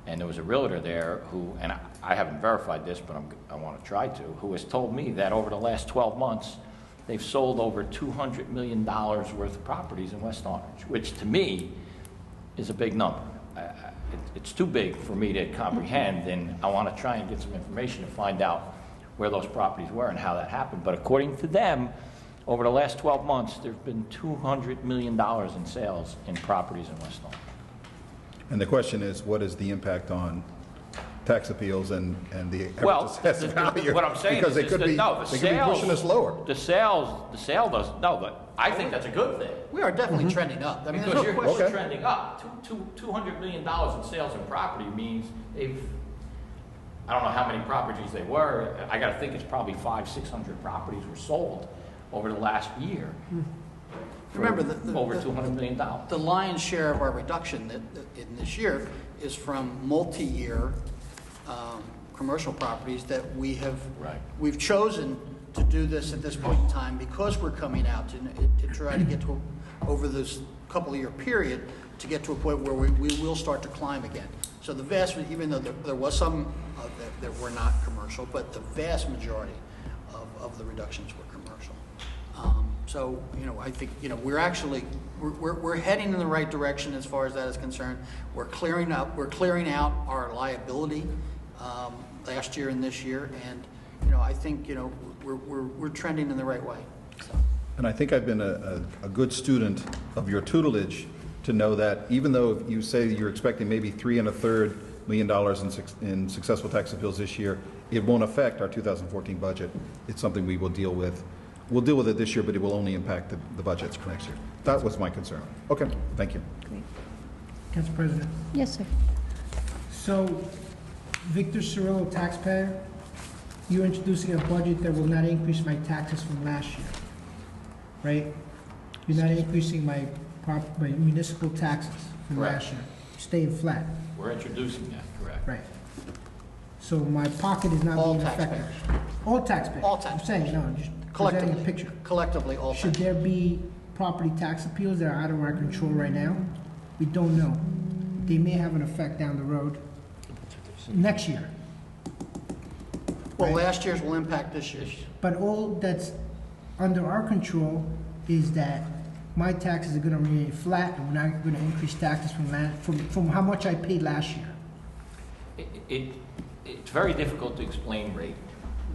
and there was a realtor there who, and I haven't verified this, but I want to try to, who has told me that over the last 12 months, they've sold over $200 million worth of properties in West Orange, which to me is a big number. It's too big for me to comprehend, and I want to try and get some information to find out where those properties were and how that happened. But according to them, over the last 12 months, there's been $200 million in sales in properties in West Orange. And the question is, what is the impact on tax appeals and the average Well, assessed value? what I'm saying Because is, they could that, be, no, the they could be pushing us lower. The sale does, no, but I think that's a good thing. We are definitely trending up. I mean, there's Because no you're question. trending up. $200 million in sales in property means they've, I don't know how many properties they were. I got to think it's probably 500-600 properties were sold over the last year. Remember, Over $200 million. The lion's share of our reduction in this year is from multi-year commercial properties that we've chosen to do this at this point in time because we're coming out to try to get to, over this couple of year period, to get to a point where we will start to climb again. So the vast, even though there was some that were not commercial, but the vast majority of the reductions were commercial. So, I think, we're actually, we're heading in the right direction as far as that is concerned. We're clearing out our liability last year and this year, and, I think, we're trending in the right way. So. And I think I've been a good student of your tutelage to know that even though you say you're expecting maybe $3.33 million in successful tax appeals this year, it won't affect our 2014 budget. It's something we will deal with. We'll deal with it this year, but it will only impact the budgets for next year. That was my concern. Okay, thank you. Great. Council President. Yes, sir. So, Victor Cirillo, taxpayer, you're introducing a budget that will not increase my taxes from last year, right? You're not increasing my municipal taxes from Correct. last year, staying flat. We're introducing that, correct? Right. So my pocket is not All being affected. taxpayers. All taxpayers. All taxpayers. I'm saying, no, just presenting a picture. Collectively, all Should there be property tax appeals that are out of our control right now? We don't know. They may have an effect down the road next year. Well, last year's will impact this year's. But all that's under our control is that my taxes are gonna remain flat and we're not gonna increase taxes from how much I paid last year. It's very difficult to explain rate,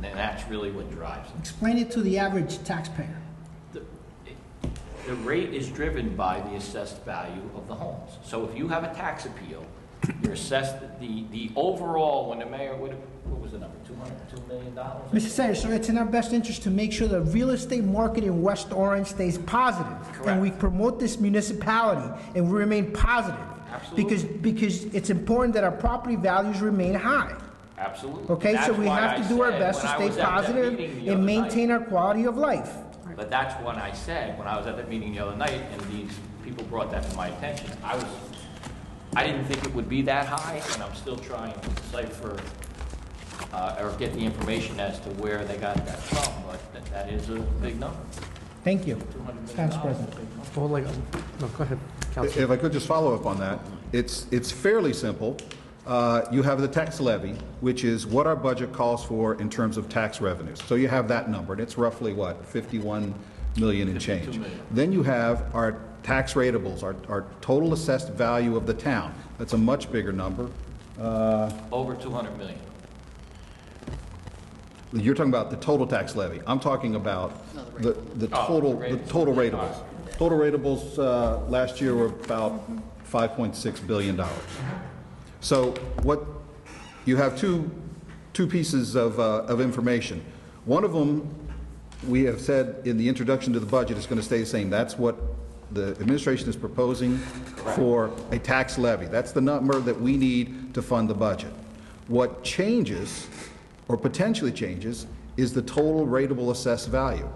and that's really what drives it. Explain it to the average taxpayer. The rate is driven by the assessed value of the homes. So if you have a tax appeal, you're assessed, the overall, when the mayor, what was the number, $202 million? Mr. Senator, so it's in our best interest to make sure the real estate market in West Orange stays positive. Correct. And we promote this municipality and we remain positive. Absolutely. Because it's important that our property values remain high. Absolutely. Okay, so That's we why have to I do our said best to when I stay was at that positive meeting the and other maintain night- our quality of life. But that's when I said, when I was at that meeting the other night, and these people brought that to my attention, I didn't think it would be that high, and I'm still trying to decipher or get the information as to where they got that from, but that is a big number. Thank you, Council $200 President. Well, no, go ahead, Councilor. If I could just follow up on that, it's fairly simple. You have the tax levy, which is what our budget calls for in terms of tax revenues. So you have that number, and it's roughly what, 51 million and change. 52 million. Then you have our tax ratables, our total assessed value of the town. That's a much bigger number. Over 200 million. You're talking about the total tax levy. I'm talking about the total ratables. Total ratables last year were about $5.6 billion. So what you have two pieces of information. One of them, we have said in the introduction to the budget, is going to stay the same. That's what the administration is proposing for a tax levy. That's the number that we need to fund the budget. What changes, or potentially changes, is the total rateable assessed value.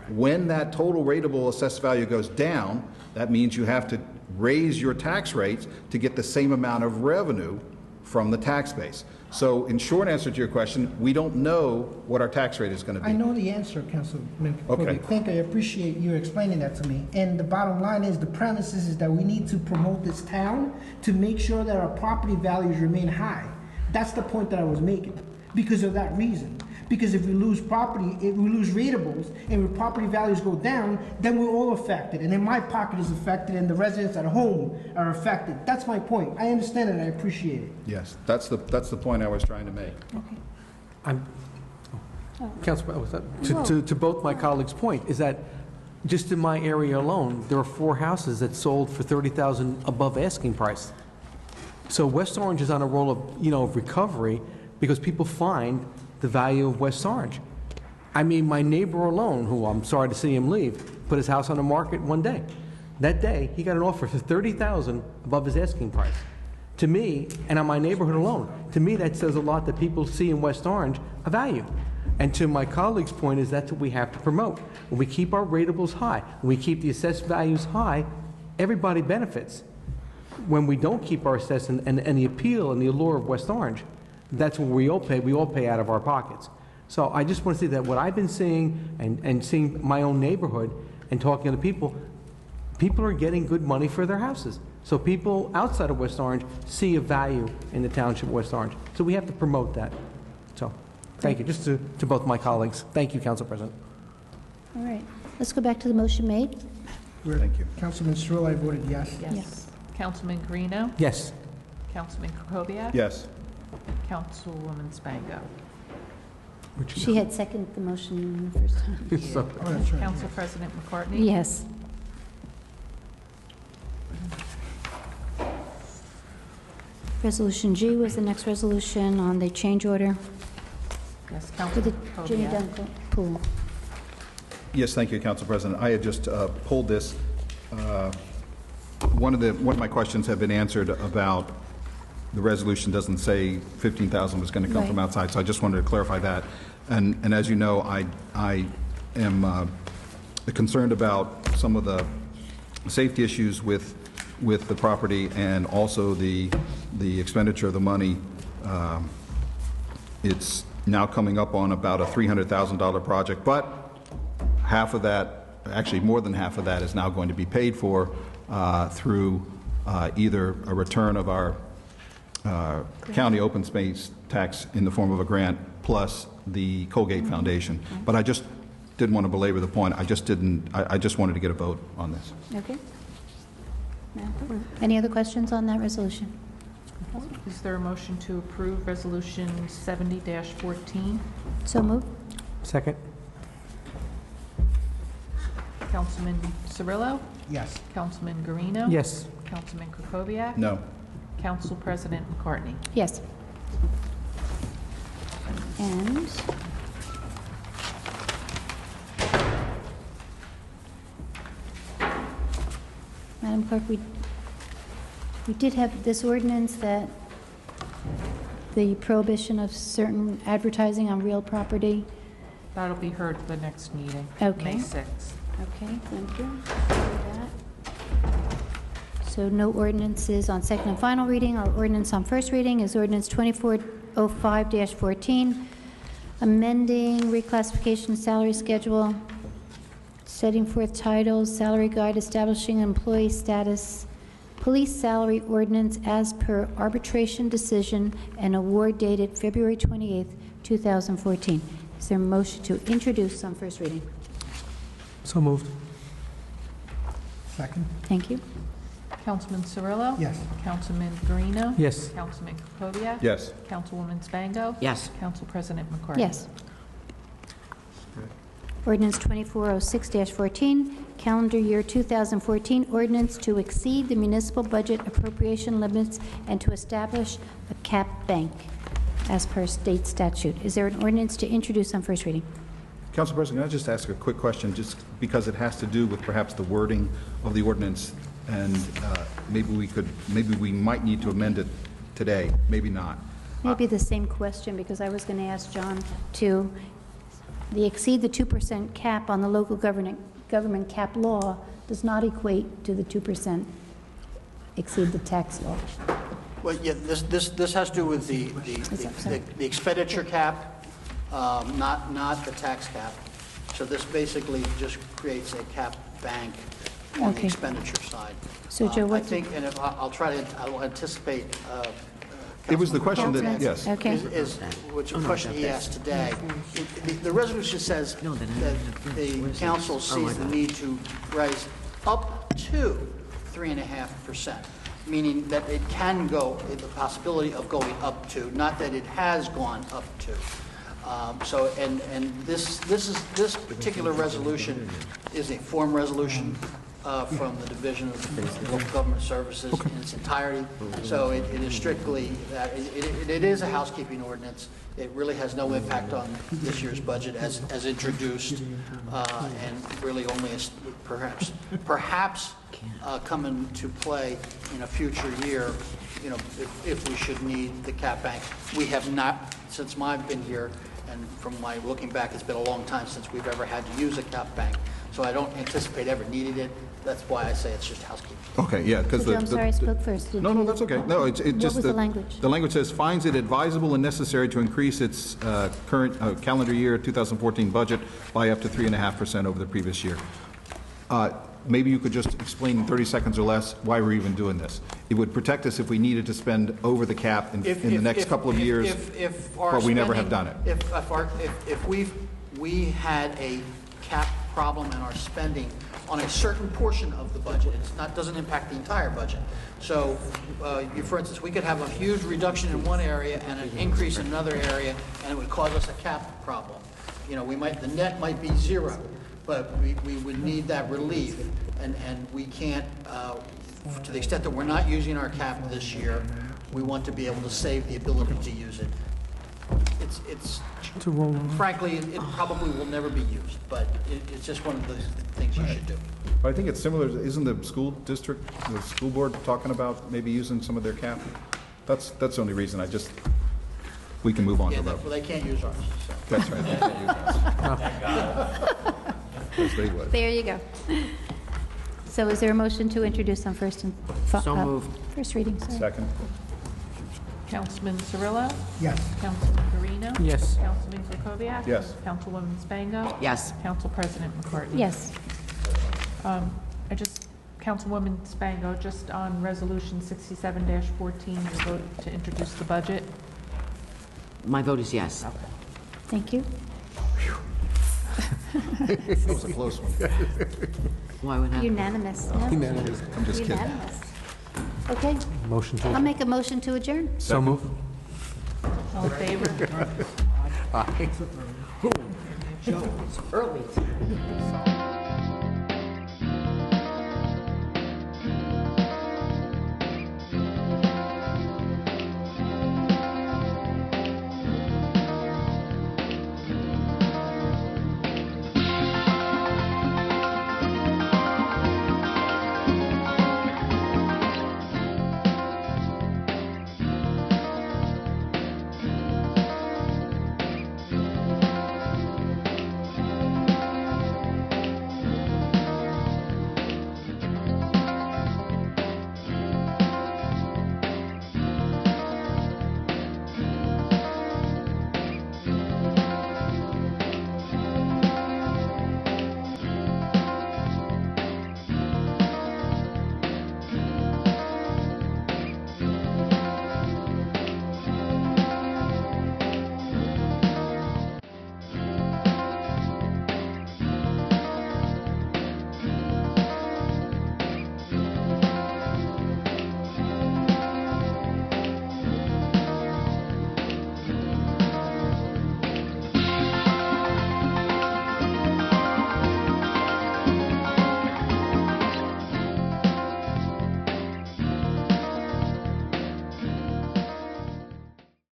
When that total rateable assessed value goes down, that means you have to raise your tax rates to get the same amount of revenue from the tax base. So in short answer to your question, we don't know what our tax rate is going to be. I know the answer, Councilman. Okay. Thank you. I appreciate you explaining that to me. And the bottom line is, the premise is that we need to promote this town to make sure that our property values remain high. That's the point that I was making, because of that reason. Because if we lose property, if we lose ratables, and if property values go down, then we're all affected. And then my pocket is affected, and the residents at home are affected. That's my point. I understand it, and I appreciate it. Yes, that's the point I was trying to make. Councilor, to both my colleagues' point, is that just in my area alone, there are 4 houses that sold for $30,000 above asking price. So West Orange is on a roll of, of recovery because people find the value of West Orange. I mean, my neighbor alone, who I'm sorry to see him leave, put his house on the market one day. That day, he got an offer for $30,000 above his asking price. To me, and on my neighborhood alone, to me that says a lot that people see in West Orange a value. And to my colleague's point is that's what we have to promote. When we keep our ratables high, when we keep the assessed values high, everybody benefits. When we don't keep our assessed and the appeal and the allure of West Orange, that's when we all pay out of our pockets. So I just want to say that what I've been seeing and seeing my own neighborhood and talking to people are getting good money for their houses. So people outside of West Orange see a value in the township of West Orange. So we have to promote that. So thank you, just to both my colleagues. Thank you, Council President. All right, let's go back to the motion made. Thank you. Councilman Cirillo, I voted yes. Yes. Councilman Guarino? Yes. Councilman Krokoviac? Yes. Councilwoman Spango? She had seconded the motion the first time. Council President McCartney? Yes. Resolution G was the next resolution on the change order Yes, for the Councilman Jimmy Krokoviac? Duncan pool. Yes, thank you, Council President. I had just pulled this. One of my questions have been answered about the resolution doesn't say 15,000 was going to come from outside, so I just wanted to clarify that. And as you know, I am concerned about some of the safety issues with the property and also the expenditure of the money. It's now coming up on about a $300,000 project, but half of that, actually more than half of that, is now going to be paid for through either a return of our county open space tax in the form of a grant, plus the Colgate Foundation. But I just didn't want to belabor the point. I just wanted to get a vote on this. Okay. Any other questions on that resolution? Is there a motion to approve Resolution 70-14? So moved. Second. Councilman Cirillo? Yes. Councilman Guarino? Yes. Councilman Krokoviac? No. Council President McCartney? Yes. And Madam Clerk, we did have this ordinance that the prohibition of certain advertising on real property. That'll be heard at the next meeting, Okay. May 6th. Okay, thank you. So no ordinances on second and final reading. Our ordinance on first reading is ordinance 2405-14, amending reclassification salary schedule, setting forth titles, salary guide, establishing employee status, police salary ordinance as per arbitration decision and award dated February 28th, 2014. Is there a motion to introduce on first reading? So moved. Second. Thank you. Councilman Cirillo? Yes. Councilman Guarino? Yes. Councilman Krokoviac? Yes. Councilwoman Spango? Yes. Council President McCartney? Yes. Ordinance 2406-14, calendar year 2014 ordinance to exceed the municipal budget appropriation limits and to establish a cap bank as per state statute. Is there an ordinance to introduce on first reading? Council President, can I just ask a quick question, just because it has to do with perhaps the wording of the ordinance, and maybe we might need to amend it today, maybe not. Maybe the same question, because I was going to ask John to exceed the 2% cap on the local government cap law does not equate to the 2% exceed the tax law. Well, yeah, this has to do with the expenditure cap, not the tax cap. So this basically just creates a cap bank on the Okay. expenditure side. So, Joe, I what- think, and if I'll anticipate. It was the question that, yes. Okay. Which a question he asked today. The resolution says that the council sees the need to raise up to 3.5%, meaning that it can go, the possibility of going up to, not that it has gone up to. So, and this particular resolution is a form resolution from the Division of Local Government Services in its entirety. So it is strictly that. It is a housekeeping ordinance. It really has no impact on this year's budget as introduced, and really only as perhaps come into play in a future year, you know, if we should need the cap bank. We have not, since I've been here, and from my looking back, it's been a long time since we've ever had to use a cap bank. So I don't anticipate ever needing it. That's why I say it's just housekeeping. Okay, yeah, because I'm sorry, I spoke first. No, that's okay. No, it's just... What was the language? The language says, finds it advisable and necessary to increase its current calendar year 2014 budget by up to 3.5% over the previous year. Maybe you could just explain in 30 seconds or less why we're even doing this. It would protect us if we needed to spend over the cap in the next couple of years, but we never have done it. If we had a cap problem in our spending on a certain portion of the budget, doesn't impact the entire budget. So, for instance, we could have a huge reduction in one area and an increase in another area, and it would cause us a cap problem. You know, the net might be zero, but we would need that relief, and we can't, to the extent that we're not using our cap this year, we want to be able to save the ability to use it. Frankly, it probably will never be used, but it's just one of the things you should do. But I think it's similar, isn't the school district, the school board talking about maybe using some of their cap? That's the only reason. We can move on to that. Well, they can't use ours. So. That's right, they can't use ours. Yes, they would. There you go. So is there a motion to introduce on first and So moved. First reading? Sorry. Second. Councilman Cirillo? Yes. Councilman Carino? Yes. Councilman Krokoviac? Yes. Councilwoman Spango? Yes. Council President McCartney? Yes. Councilwoman Spango, just on Resolution 67-14, you vote to introduce the budget. My vote is yes. Thank you. That was a close one. Why would happen? Unanimous. No. Unanimous. I'm just kidding. Unanimous. Okay. Motion to I'll make a motion to adjourn. So move. All in favor? Early.